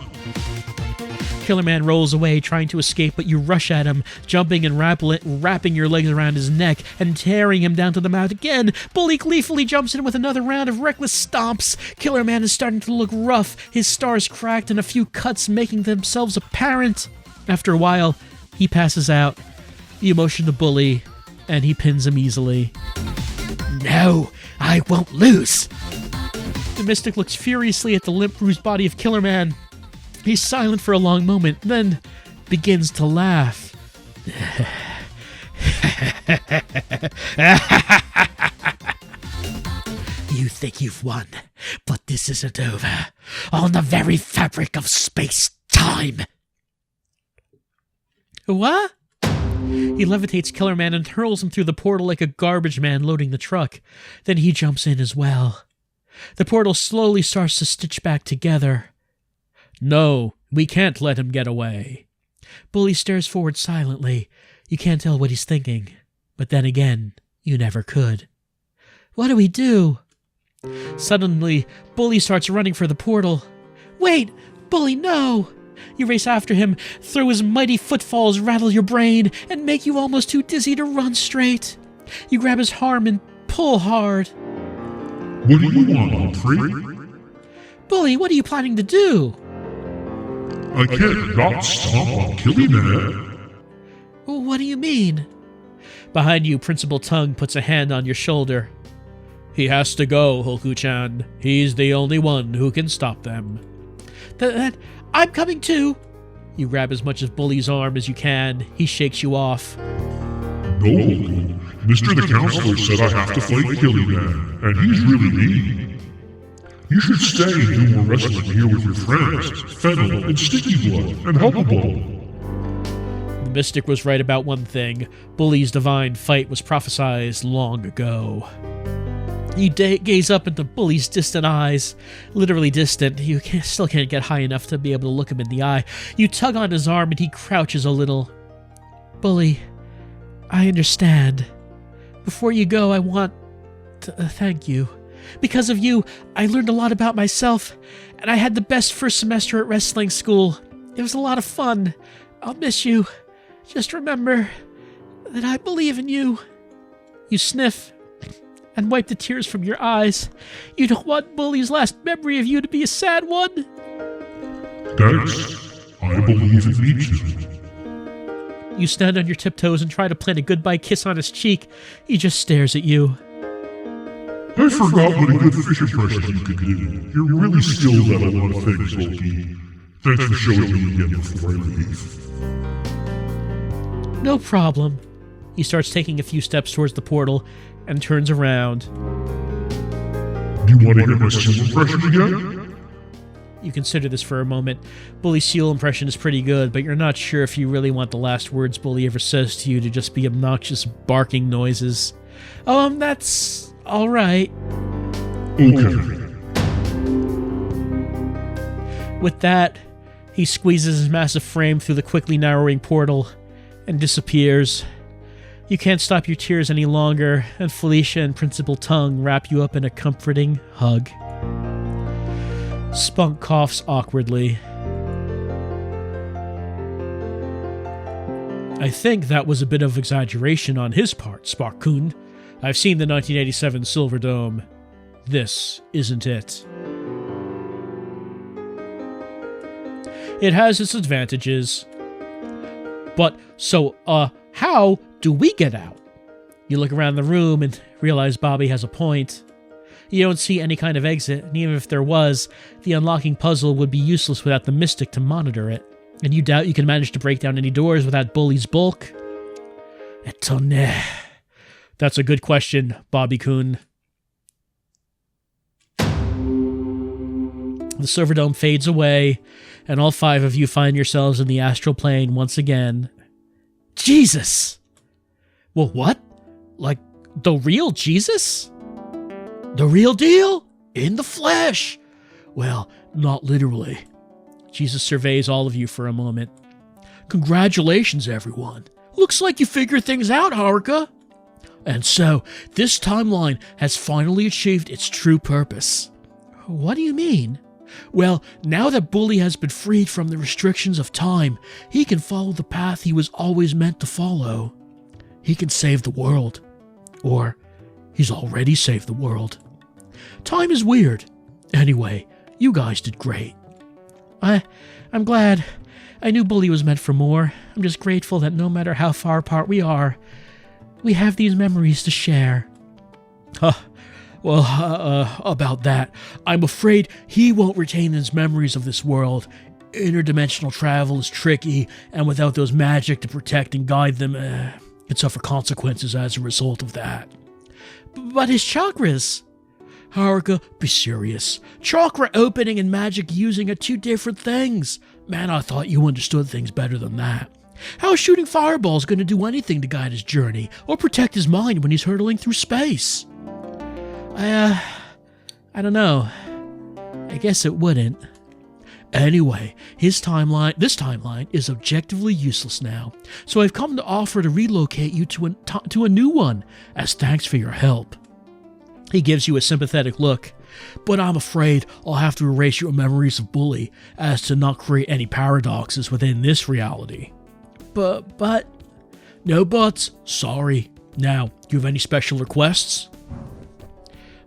Killer Man rolls away, trying to escape, but you rush at him, jumping and wrapping your legs around his neck and tearing him down to the mat again. Bully gleefully jumps in with another round of reckless stomps. Killer Man is starting to look rough, his stars cracked and a few cuts making themselves apparent. After a while, he passes out. You motion to Bully, and he pins him easily. No, I won't lose. The Mystic looks furiously at the limp, bruised body of Killer Man. He's silent for a long moment, then begins to laugh. You think you've won, but this isn't over. On the very fabric of space-time. What? He levitates Killer Man and hurls him through the portal like a garbage man loading the truck. Then he jumps in as well. The portal slowly starts to stitch back together. No, we can't let him get away. Bully stares forward silently. You can't tell what he's thinking. But then again, you never could. What do we do? Suddenly, Bully starts running for the portal. Wait! Bully, no! You race after him, throw his mighty footfalls rattle your brain, and make you almost too dizzy to run straight. You grab his arm and pull hard. What do you want, Humphrey? Bully, what are you planning to do? I can't not stomp on Killy Man. What do you mean? Behind you, Principal Tongue puts a hand on your shoulder. He has to go, Hoku-chan. He's the only one who can stop them. I'm coming too. You grab as much of Bully's arm as you can. He shakes you off. No, Mr. the Counselor said I have to fight Killy Man, and he's really mean. You should stay and do more wrestling here with your friends, Fennel and Sticky Blood, and Hubbuball. The Mystic was right about one thing. Bully's divine fight was prophesized long ago. You gaze up into Bully's distant eyes. Literally distant. You still can't get high enough to be able to look him in the eye. You tug on his arm and he crouches a little. Bully, I understand. Before you go, I want to thank you. Because of you, I learned a lot about myself, and I had the best first semester at wrestling school. It was a lot of fun. I'll miss you. Just remember that I believe in you. You sniff and wipe the tears from your eyes. You don't want Bully's last memory of you to be a sad one. Thanks. I believe in me too. You stand on your tiptoes and try to plant a goodbye kiss on his cheek. He just stares at you. I forgot what a good fish impression you could do. You're really skilled at a lot of things, Loki. Thanks for showing me again before I leave. No problem. He starts taking a few steps towards the portal and turns around. Do you want to hear my seal impression again? You consider this for a moment. Bully's seal impression is pretty good, but you're not sure if you really want the last words Bully ever says to you to just be obnoxious barking noises. That's all right. Okay. With that, he squeezes his massive frame through the quickly narrowing portal and disappears. You can't stop your tears any longer, and Felicia and Principal Tongue wrap you up in a comforting hug. Spunk coughs awkwardly. I think that was a bit of exaggeration on his part, Spark-kun. I've seen the 1987 Silverdome. This isn't it. It has its advantages. But, how do we get out? You look around the room and realize Bobby has a point. You don't see any kind of exit, and even if there was, the unlocking puzzle would be useless without the Mystic to monitor it. And you doubt you can manage to break down any doors without Bully's bulk? Etonne. That's a good question, Bobby-kun. The Silverdome fades away, and all five of you find yourselves in the astral plane once again. Jesus! Well, what? Like, the real Jesus? The real deal? In the flesh? Well, not literally. Jesus surveys all of you for a moment. Congratulations, everyone. Looks like you figured things out, Haruka. And so, this timeline has finally achieved its true purpose. What do you mean? Well, now that Bully has been freed from the restrictions of time, he can follow the path he was always meant to follow. He can save the world. Or, he's already saved the world. Time is weird. Anyway, you guys did great. I'm glad. I knew Bully was meant for more. I'm just grateful that no matter how far apart we are, we have these memories to share. About that, I'm afraid he won't retain his memories of this world. Interdimensional travel is tricky, and without those magic to protect and guide them, could suffer consequences as a result of that. But his chakras... Haruka, be serious. Chakra opening and magic using are two different things. Man, I thought you understood things better than that. How is shooting fireballs going to do anything to guide his journey or protect his mind when he's hurtling through space? I don't know. I guess it wouldn't. Anyway, this timeline is objectively useless now, so I've come to offer to relocate you to a new one as thanks for your help. He gives you a sympathetic look, but I'm afraid I'll have to erase your memories of Bully as to not create any paradoxes within this reality. But... No buts. Sorry. Now, do you have any special requests?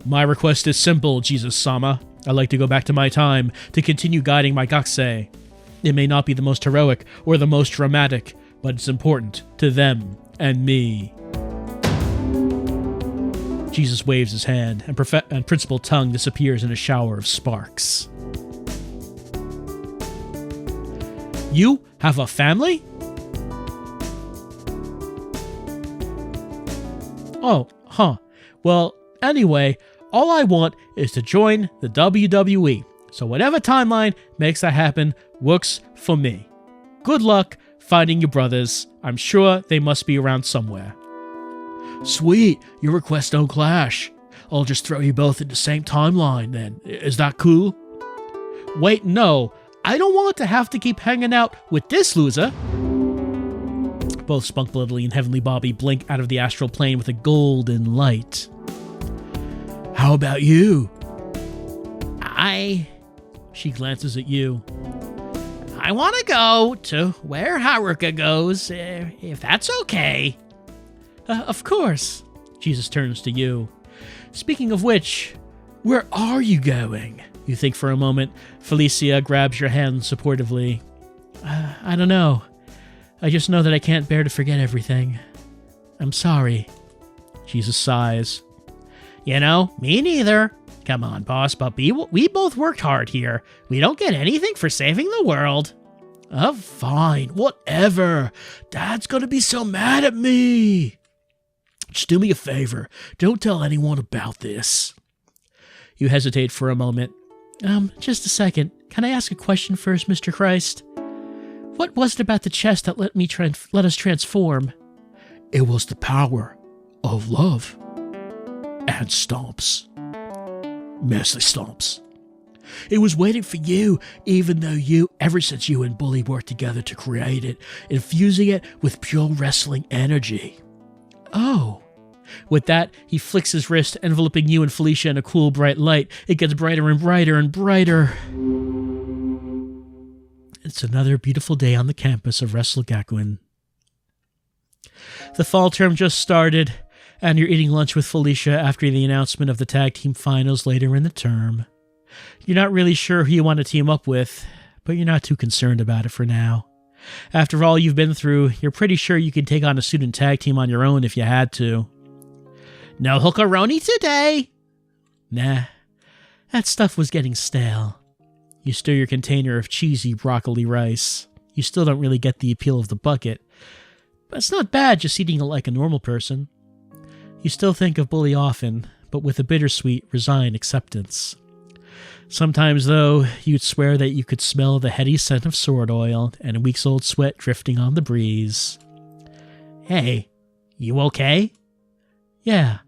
My request is simple, Jesus-sama. I'd like to go back to my time to continue guiding my gakusei. It may not be the most heroic or the most dramatic, but it's important to them and me. Jesus waves his hand, and Principal Tongue disappears in a shower of sparks. You have a family? Oh, huh. Well, anyway, all I want is to join the WWE. So whatever timeline makes that happen works for me. Good luck finding your brothers. I'm sure they must be around somewhere. Sweet, your requests don't clash. I'll just throw you both in the same timeline then. Is that cool? Wait, no. I don't want to have to keep hanging out with this loser. Both Spunk Bloodly and Heavenly Bobby blink out of the astral plane with a golden light. How about you? She glances at you. I want to go to where Haruka goes, if that's okay. Of course. Jesus turns to you. Speaking of which, where are you going? You think for a moment. Felicia grabs your hand supportively. I don't know. I just know that I can't bear to forget everything. I'm sorry. Jesus sighs. You know, me neither. Come on, boss, but we both worked hard here. We don't get anything for saving the world. Oh, fine. Whatever. Dad's gonna be so mad at me. Just do me a favor. Don't tell anyone about this. You hesitate for a moment. Just a second. Can I ask a question first, Mr. Christ? What was it about the chest that let us transform? It was the power of love. And Stomps. Mostly Stomps. It was waiting for you, even though ever since you and Bully worked together to create it, infusing it with pure wrestling energy. Oh. With that, he flicks his wrist, enveloping you and Felicia in a cool, bright light. It gets brighter and brighter and brighter. It's another beautiful day on the campus of Wrestle Gakuen. The fall term just started, and you're eating lunch with Felicia after the announcement of the tag team finals later in the term. You're not really sure who you want to team up with, but you're not too concerned about it for now. After all you've been through, you're pretty sure you can take on a student tag team on your own if you had to. No hookaroni today! Nah, that stuff was getting stale. You stir your container of cheesy broccoli rice. You still don't really get the appeal of the bucket, but it's not bad just eating it like a normal person. You still think of Bully often, but with a bittersweet, resigned acceptance. Sometimes, though, you'd swear that you could smell the heady scent of sword oil and a week's old sweat drifting on the breeze. Hey, you okay? Yeah,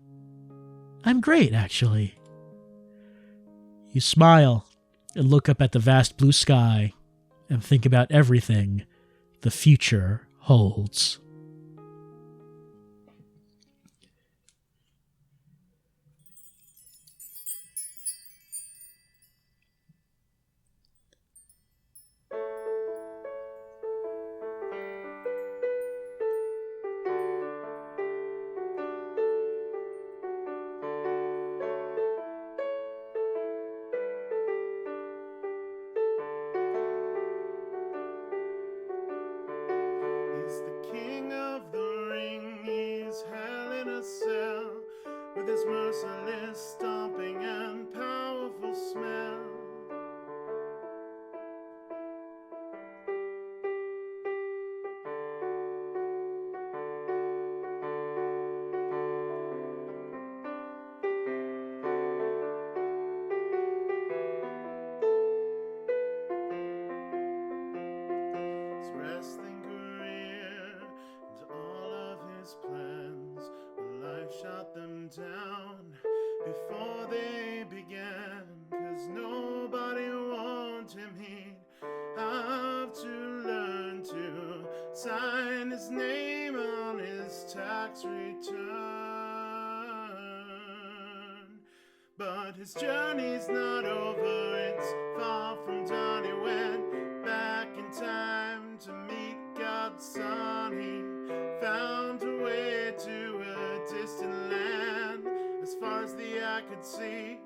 I'm great, actually. You smile and look up at the vast blue sky and think about everything the future holds. cell with his merciless stomping and powerful smell. His wrestling career and all of his plans, well, life shot them down before they began, 'cause nobody warned him he'd have to learn to sign his name on his tax return. But his journey's not over, it's far from done. He went back in time to meet God's son. He found a way to a distant land. As far as the eye could see,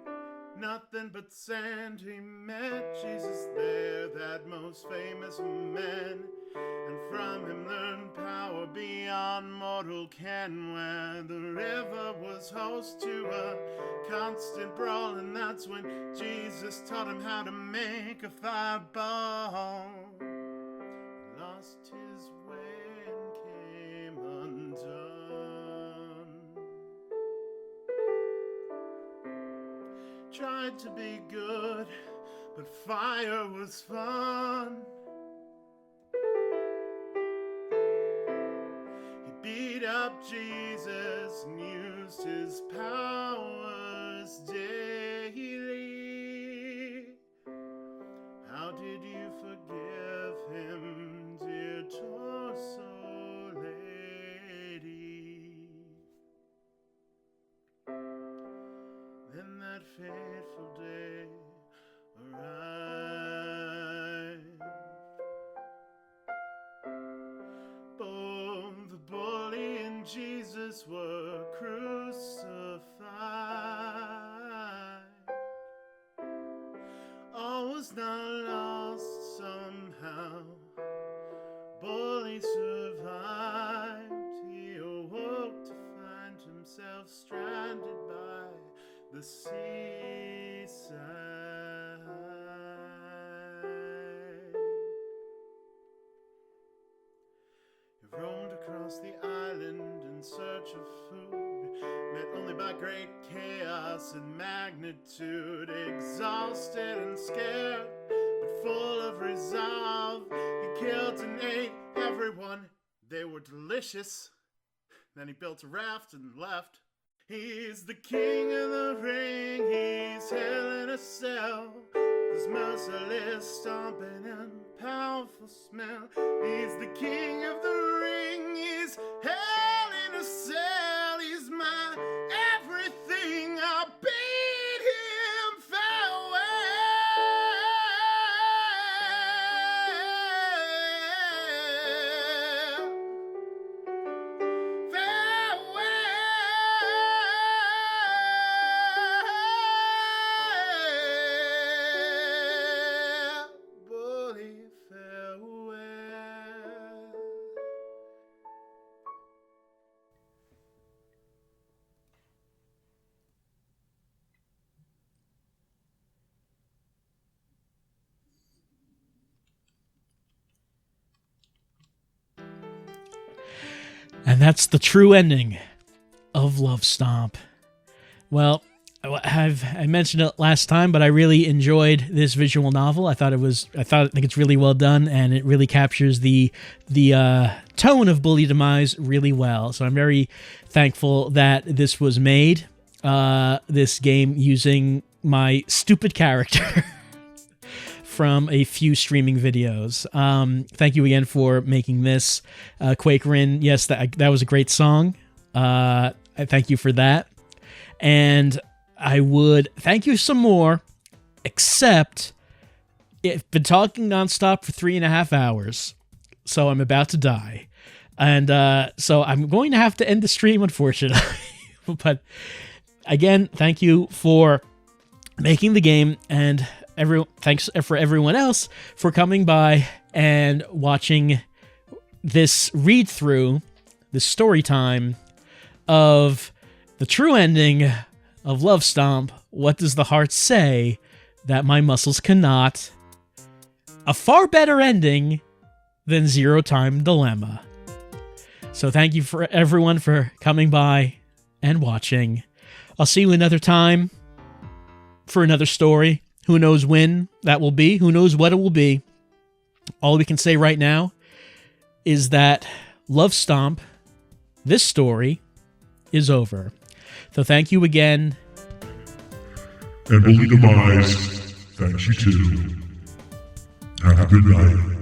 nothing but sand. He met Jesus there, that most famous man, and from him learned power beyond mortal ken. Where the river was host to a constant brawl, and that's when Jesus taught him how to make a fireball. He lost his way and came undone. Tried to be good, but fire was fun. He beat up Jesus and used his powers daily. How did you forgive him, dear torso lady? Then that fateful day arrived. Both the bully and Jesus were crucified. All was not lost somehow. Bully survived. He awoke to find himself stranded by the seaside. He roamed across the island in search of food, met only by great chaos and magnitude. Exhausted and scared, but full of resolve, he killed and ate everyone. They were delicious. Then he built a raft and left. He's the king of the ring, he's hell in a cell. His merciless stomping and powerful smell. He's the king of the ring, he's hell in a cell. He's my everything, I bid him farewell. Bully, farewell. And that's the true ending of Love Stomp. Well, I mentioned it last time, but I really enjoyed this visual novel. I think it's really well done, and it really captures the tone of Bully Demise really well. So I'm very thankful that this was made. This game using my stupid character from a few streaming videos. Thank you again for making this. Quakerin, yes, that was a great song. I thank you for that. And I would thank you some more, except I've been talking nonstop for 3.5 hours, so I'm about to die. And so I'm going to have to end the stream, unfortunately. But again, thank you for making the game, and thanks for everyone else for coming by and watching this read-through, this story time of the true ending of Love Stomp, what does the heart say that my muscles cannot? A far better ending than Zero Time Dilemma. So thank you for everyone for coming by and watching. I'll see you another time for another story. Who knows when that will be? Who knows what it will be? All we can say right now is that Love Stomp, this story, is over. So thank you again. And Bully Demise, thanks you too. Have a good night.